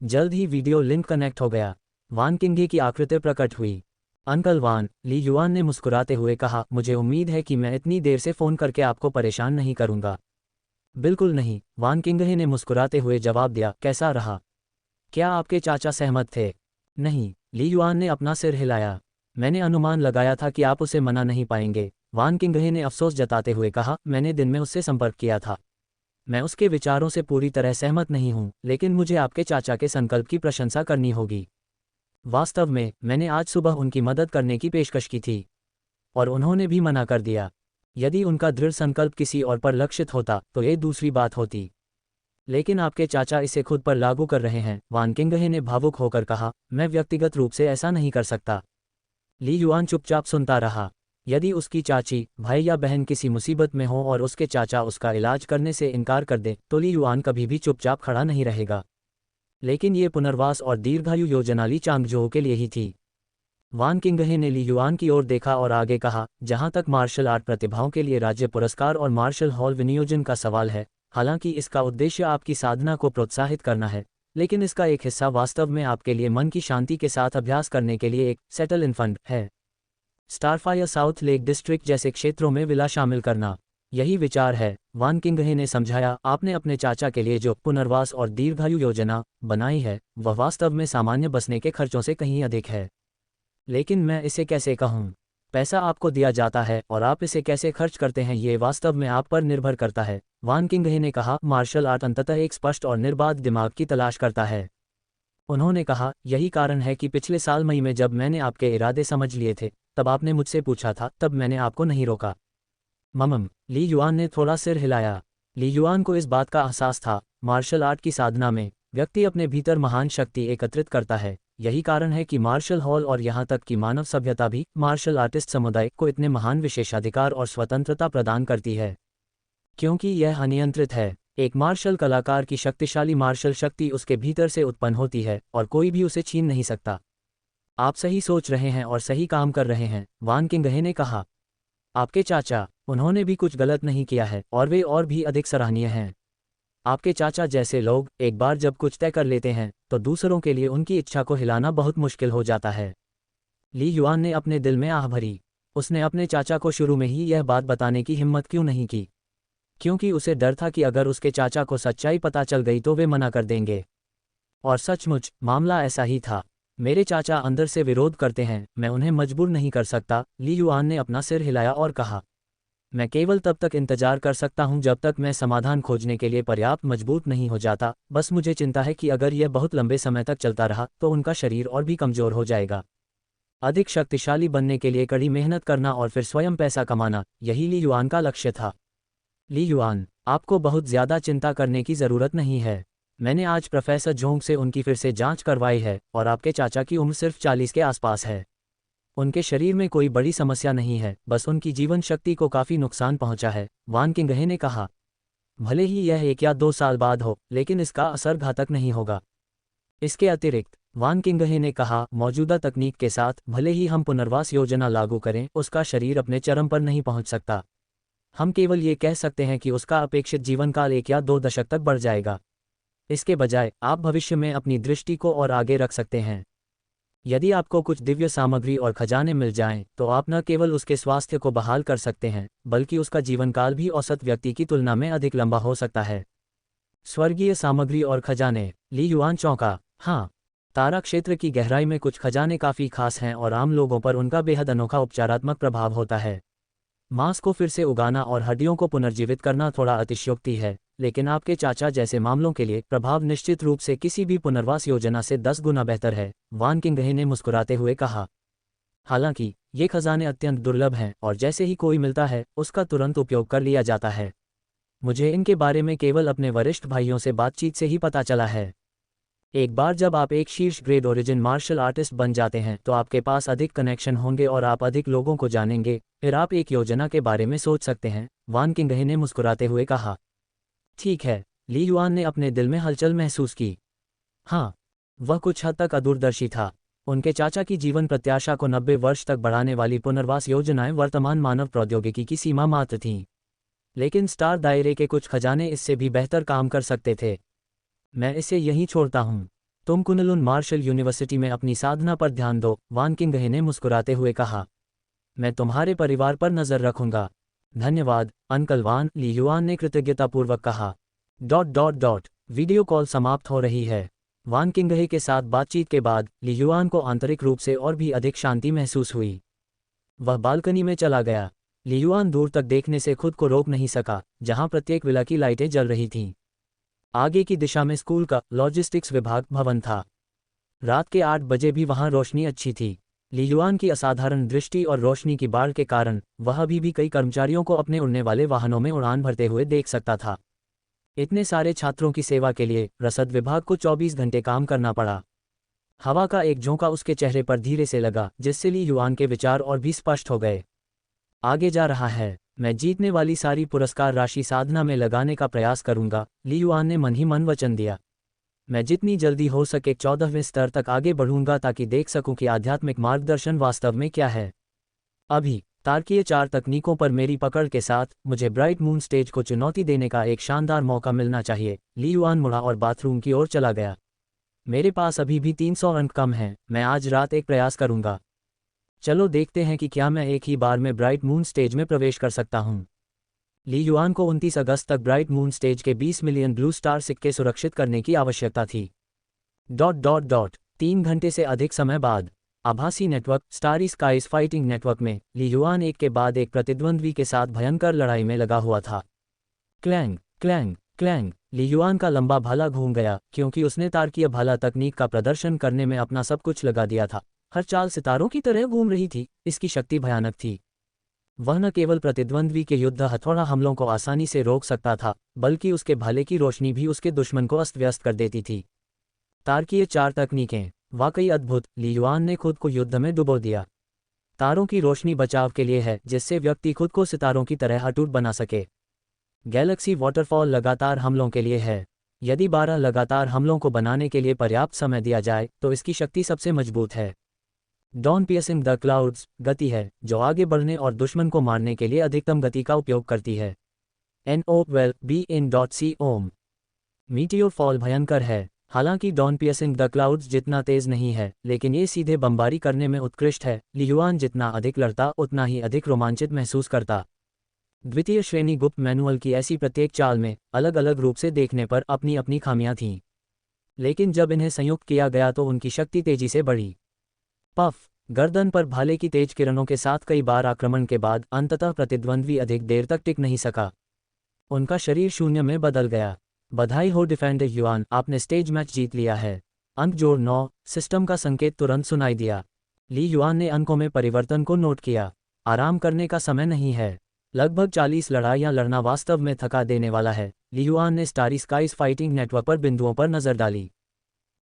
Speaker 1: जल्द ही वीडियो लिंक कनेक्ट हो गया। वान किंगहे की आकृति प्रकट हुई। अंकल वान, ली युआन ने मुस्कुराते हुए कहा, मुझे उम्मीद है कि मैं इतनी देर से फ़ोन करके आपको परेशान नहीं करूंगा। बिल्कुल नहीं, वान किंगहे ने मुस्कुराते हुए जवाब दिया। कैसा रहा? क्या आपके चाचा सहमत थे? नहीं, ली युआन ने अपना सिर हिलाया। मैंने अनुमान लगाया था कि आप उसे मना नहीं पाएंगे, वान किंगहे ने अफसोस जताते हुए कहा। मैंने दिन में उससे संपर्क किया था। मैं उसके विचारों से पूरी तरह सहमत नहीं हूं, लेकिन मुझे आपके चाचा के संकल्प की प्रशंसा करनी होगी। वास्तव में मैंने आज सुबह उनकी मदद करने की पेशकश की थी और उन्होंने भी मना कर दिया। यदि उनका दृढ़ संकल्प किसी और पर लक्षित होता तो ये दूसरी बात होती, लेकिन आपके चाचा इसे खुद पर लागू कर रहे हैं, वान किंगहे ने भावुक होकर कहा। मैं व्यक्तिगत रूप से ऐसा नहीं कर सकता। ली युआन चुपचाप सुनता रहा। यदि उसकी चाची, भाई या बहन किसी मुसीबत में हो और उसके चाचा उसका इलाज करने से इनकार कर दे तो ली युआन कभी भी चुपचाप खड़ा नहीं रहेगा। लेकिन ये पुनर्वास और दीर्घायु योजना ली चांगजोऊ के लिए ही थी। वान किंगहे ने ली युआन की ओर देखा और आगे कहा, जहां तक मार्शल आर्ट प्रतिभाओं के लिए राज्य पुरस्कार और मार्शल हॉल विनियोजन का सवाल है, हालांकि इसका उद्देश्य आपकी साधना को प्रोत्साहित करना है, लेकिन इसका एक हिस्सा वास्तव में आपके लिए मन की शांति के साथ अभ्यास करने के लिए एक सेटल इन फंड है। स्टारफायर साउथ लेक डिस्ट्रिक्ट जैसे क्षेत्रों में विला शामिल करना, यही विचार है, वान किंगहे ने समझाया। आपने अपने चाचा के लिए जो पुनर्वास और दीर्घायु योजना बनाई है वह वास्तव में सामान्य बसने के खर्चों से कहीं अधिक है। लेकिन मैं इसे कैसे कहूँ? पैसा आपको दिया जाता है और आप इसे कैसे खर्च करते हैं ये वास्तव में आप पर निर्भर करता है, वान किंगहे ने कहा। मार्शल आर्ट अंततः एक स्पष्ट और निर्बाध दिमाग की तलाश करता है। उन्होंने कहा, यही कारण है कि पिछले साल मई में जब मैंने आपके इरादे समझ लिए थे तब आपने मुझसे पूछा था, तब मैंने आपको नहीं रोका। ली युआन ने थोड़ा सिर हिलाया। ली युआन को इस बात का एहसास था, मार्शल आर्ट की साधना में व्यक्ति अपने भीतर महान शक्ति एकत्रित करता है। यही कारण है कि मार्शल हॉल और यहाँ तक कि मानव सभ्यता भी मार्शल आर्टिस्ट समुदाय को इतने महान विशेषाधिकार और स्वतंत्रता प्रदान करती है, क्योंकि यह अनियंत्रित है। एक मार्शल कलाकार की शक्तिशाली मार्शल शक्ति उसके भीतर से उत्पन्न होती है और कोई भी उसे छीन नहीं सकता। आप सही सोच रहे हैं और सही काम कर रहे हैं, वान किंगहे ने कहा। आपके चाचा, उन्होंने भी कुछ गलत नहीं किया है और वे और भी अधिक सराहनीय हैं। आपके चाचा जैसे लोग एक बार जब कुछ तय कर लेते हैं तो दूसरों के लिए उनकी इच्छा को हिलाना बहुत मुश्किल हो जाता है। ली युआन ने अपने दिल में आह भरी। उसने अपने चाचा को शुरू में ही यह बात बताने की हिम्मत क्यों नहीं की? क्योंकि उसे डर था कि अगर उसके चाचा को सच्चाई पता चल गई तो वे मना कर देंगे। और सचमुच मामला ऐसा ही था। मेरे चाचा अंदर से विरोध करते हैं, मैं उन्हें मजबूर नहीं कर सकता, ली युआन ने अपना सिर हिलाया और कहा। मैं केवल तब तक इंतजार कर सकता हूं जब तक मैं समाधान खोजने के लिए पर्याप्त मजबूत नहीं हो जाता। बस मुझे चिंता है कि अगर यह बहुत लंबे समय तक चलता रहा तो उनका शरीर और भी कमजोर हो जाएगा। अधिक शक्तिशाली बनने के लिए कड़ी मेहनत करना और फिर स्वयं पैसा कमाना, यही ली युआन का लक्ष्य था। ली युआन, आपको बहुत ज्यादा चिंता करने की जरूरत नहीं है। मैंने आज प्रोफेसर जोंग से उनकी फिर से जांच करवाई है और आपके चाचा की उम्र सिर्फ 40 के आसपास है। उनके शरीर में कोई बड़ी समस्या नहीं है, बस उनकी जीवन शक्ति को काफी नुकसान पहुंचा है, वान किंगहे ने कहा। भले ही यह 1 या 2 साल बाद हो, लेकिन इसका असर घातक नहीं होगा। इसके अतिरिक्त, वान किंगहे ने कहा, मौजूदा तकनीक के साथ भले ही हम पुनर्वास योजना लागू करें, उसका शरीर अपने चरम पर नहीं पहुंच सकता। हम केवल ये कह सकते हैं कि उसका अपेक्षित जीवनकाल 1 या 2 दशक तक बढ़ जाएगा। इसके बजाय आप भविष्य में अपनी दृष्टि को और आगे रख सकते हैं। यदि आपको कुछ दिव्य सामग्री और खजाने मिल जाएं, तो आप न केवल उसके स्वास्थ्य को बहाल कर सकते हैं, बल्कि उसका जीवनकाल भी औसत व्यक्ति की तुलना में अधिक लंबा हो सकता है। स्वर्गीय सामग्री और खजाने। ली युआन चौंका। हाँ, तारा क्षेत्र की गहराई में कुछ खजाने काफ़ी खास हैं और आम लोगों पर उनका बेहद अनोखा उपचारात्मक प्रभाव होता है। मांस को फिर से उगाना और हड्डियों को पुनर्जीवित करना थोड़ा अतिशयोक्ति है, लेकिन आपके चाचा जैसे मामलों के लिए प्रभाव निश्चित रूप से किसी भी पुनर्वास योजना से 10 गुना बेहतर है, वान किंगहे ने मुस्कुराते हुए कहा। हालांकि ये खजाने अत्यंत दुर्लभ हैं और जैसे ही कोई मिलता है उसका तुरंत उपयोग कर लिया जाता है। मुझे इनके बारे में केवल अपने वरिष्ठ भाइयों से बातचीत से ही पता चला है। एक बार जब आप एक शीर्ष ग्रेड ओरिजिन मार्शल आर्टिस्ट बन जाते हैं तो आपके पास अधिक कनेक्शन होंगे और आप अधिक लोगों को जानेंगे, फिर आप एक योजना के बारे में सोच सकते हैं, वान किंगहे ने मुस्कुराते हुए कहा। ठीक है, ली युआन ने अपने दिल में हलचल महसूस की। हाँ, वह कुछ हद तक अदूरदर्शी था। उनके चाचा की जीवन प्रत्याशा को 90 वर्ष तक बढ़ाने वाली पुनर्वास योजनाएं वर्तमान मानव प्रौद्योगिकी की सीमा मात्र थीं। लेकिन स्टार दायरे के कुछ खजाने इससे भी बेहतर काम कर सकते थे। मैं इसे यहीं छोड़ता हूँ। तुम कुनलुन मार्शल यूनिवर्सिटी में अपनी साधना पर ध्यान दो, वान किंगहे ने मुस्कुराते हुए कहा। मैं तुम्हारे परिवार पर नज़र रखूंगा। धन्यवाद, अंकल वान, ली युआन ने कृतज्ञतापूर्वक कहा। वीडियो कॉल समाप्त हो रही है। वान किंगहे के साथ बातचीत के बाद ली युआन को आंतरिक रूप से और भी अधिक शांति महसूस हुई। वह बालकनी में चला गया। ली युआन दूर तक देखने से खुद को रोक नहीं सका, जहां प्रत्येक विला की लाइटें जल रही थीं। आगे की दिशा में स्कूल का लॉजिस्टिक्स विभाग भवन था। रात के 8 बजे भी वहां रोशनी अच्छी थी। ली युआन की असाधारण दृष्टि और रोशनी की बाढ़ के कारण वह अभी भी कई कर्मचारियों को अपने उड़ने वाले वाहनों में उड़ान भरते हुए देख सकता था। इतने सारे छात्रों की सेवा के लिए रसद विभाग को 24 घंटे काम करना पड़ा। हवा का एक झोंका उसके चेहरे पर धीरे से लगा, जिससे ली युआन के विचार और भी स्पष्ट हो गए। आगे जा रहा है। मैं जीतने वाली सारी पुरस्कार राशि साधना में लगाने का प्रयास करूंगा, ली युआन ने मन ही मन वचन दिया। मैं जितनी जल्दी हो सके 14वें स्तर तक आगे बढ़ूंगा ताकि देख सकूं कि आध्यात्मिक मार्गदर्शन वास्तव में क्या है। अभी तार्कीय 4 तकनीकों पर मेरी पकड़ के साथ मुझे ब्राइट मून स्टेज को चुनौती देने का एक शानदार मौका मिलना चाहिए। ली युआन मुड़ा और बाथरूम की ओर चला गया। मेरे पास अभी भी 300 अंक कम हैं, मैं आज रात एक प्रयास करूंगा। चलो देखते हैं कि क्या मैं एक ही बार में ब्राइट मून स्टेज में प्रवेश कर सकता हूं। ली युआन को 29 अगस्त तक ब्राइट मून स्टेज के 20 मिलियन ब्लू स्टार सिक्के सुरक्षित करने की आवश्यकता थी। 3 घंटे से अधिक समय बाद आभासी network starry skies fighting network में ली युआन एक के बाद एक प्रतिद्वंद्वी के साथ भयंकर लड़ाई में लगा हुआ था। Clang clang clang. Li Yuan का लंबा भाला घूम गया, क्योंकि उसने तारकीय भाला तकनीक का प्रदर्शन करने में अपना सब कुछ लगा दिया था। हर चाल सितारों की तरह घूम रही थी। इसकी शक्ति भयानक थी। वह न केवल प्रतिद्वंद्वी के युद्ध हथौड़ा हमलों को आसानी से रोक सकता था, बल्कि उसके भाले की रोशनी भी उसके दुश्मन को अस्त व्यस्त कर देती थी। तारकीय 4 तकनीकें वाकई अद्भुत। ली युआन ने खुद को युद्ध में डुबो दिया। तारों की रोशनी बचाव के लिए है, जिससे व्यक्ति खुद को सितारों की तरह अटूट बना सके। गैलेक्सी वाटरफॉल लगातार हमलों के लिए है। यदि 12 लगातार हमलों को बनाने के लिए पर्याप्त समय दिया जाए तो इसकी शक्ति सबसे मजबूत है। डॉन पियर्सिंग द क्लाउड्स गति है, जो आगे बढ़ने और दुश्मन को मारने के लिए अधिकतम गति का उपयोग करती है। NOBIN.C ओम। मीटियोर फॉल भयंकर है। हालांकि डॉन पियर्सिंग द क्लाउड्स जितना तेज नहीं है, लेकिन ये सीधे बमबारी करने में उत्कृष्ट है। ली युआन जितना अधिक लड़ता उतना ही अधिक रोमांचित महसूस करता। द्वितीय श्रेणी गुप्त मैनुअल की ऐसी प्रत्येक चाल में अलग अलग रूप से देखने पर अपनी अपनी खामियां थीं, लेकिन जब इन्हें संयुक्त किया गया तो उनकी शक्ति तेजी से बढ़ी। पफ। गर्दन पर भाले की तेज किरणों के साथ कई बार आक्रमण के बाद अंततः प्रतिद्वंद्वी अधिक देर तक टिक नहीं सका। उनका शरीर शून्य में बदल गया। बधाई हो डिफेंडर युआन, आपने स्टेज मैच जीत लिया है। अंक जोड़ 9। सिस्टम का संकेत तुरंत सुनाई दिया। ली युआन ने अंकों में परिवर्तन को नोट किया। आराम करने का समय नहीं है। लगभग 40 लड़ाइयां लड़ना वास्तव में थका देने वाला है। ली युआन ने स्टारी स्काइज फाइटिंग नेटवर्क पर बिंदुओं पर नजर डाली।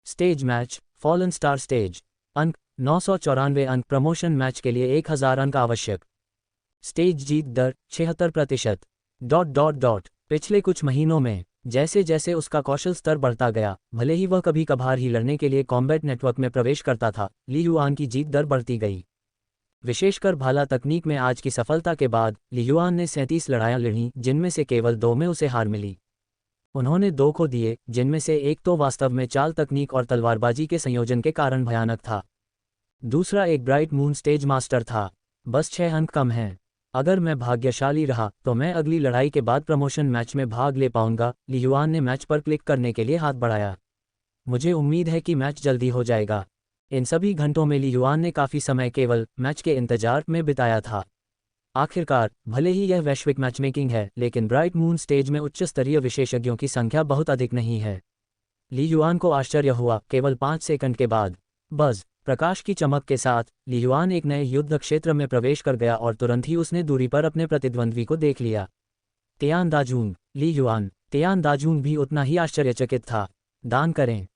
Speaker 1: Stage match fallen star stage. अंक 994 अंक। प्रमोशन मैच के लिए 1000 अंक आवश्यक। स्टेज जीत दर 76%। पिछले कुछ महीनों में जैसे जैसे उसका कौशल स्तर बढ़ता गया, भले ही वह कभी कभार ही लड़ने के लिए कॉम्बैट नेटवर्क में प्रवेश करता था, ली युआन की जीत दर बढ़ती गई। विशेषकर भाला तकनीक में आज की सफलता के बाद ली युआन ने 37 लड़ाइयाँ लड़ीं, जिनमें से केवल 2 में उसे हार मिली। उन्होंने 2 खो दिए, जिनमें से एक तो वास्तव में चाल तकनीक और तलवारबाजी के संयोजन के कारण भयानक था। दूसरा एक ब्राइट मून स्टेज मास्टर था। बस 6 अंक कम हैं। अगर मैं भाग्यशाली रहा तो मैं अगली लड़ाई के बाद प्रमोशन मैच में भाग ले पाऊंगा। ली युआन ने मैच पर क्लिक करने के लिए हाथ बढ़ाया। मुझे उम्मीद है कि मैच जल्दी हो जाएगा। इन सभी घंटों में ली युआन ने काफ़ी समय केवल मैच के इंतजार में बिताया था। आखिरकार, भले ही यह वैश्विक मैचमेकिंग है, लेकिन ब्राइट मून स्टेज में उच्च स्तरीय विशेषज्ञों की संख्या बहुत अधिक नहीं है। ली युआन को आश्चर्य हुआ। केवल 5 सेकंड के बाद बज़ प्रकाश की चमक के साथ ली युआन एक नए युद्ध क्षेत्र में प्रवेश कर गया और तुरंत ही उसने दूरी पर अपने प्रतिद्वंद्वी को देख लिया। तियान दाजून, ली युआन। तियान दाजून भी उतना ही आश्चर्यचकित था। दान करें।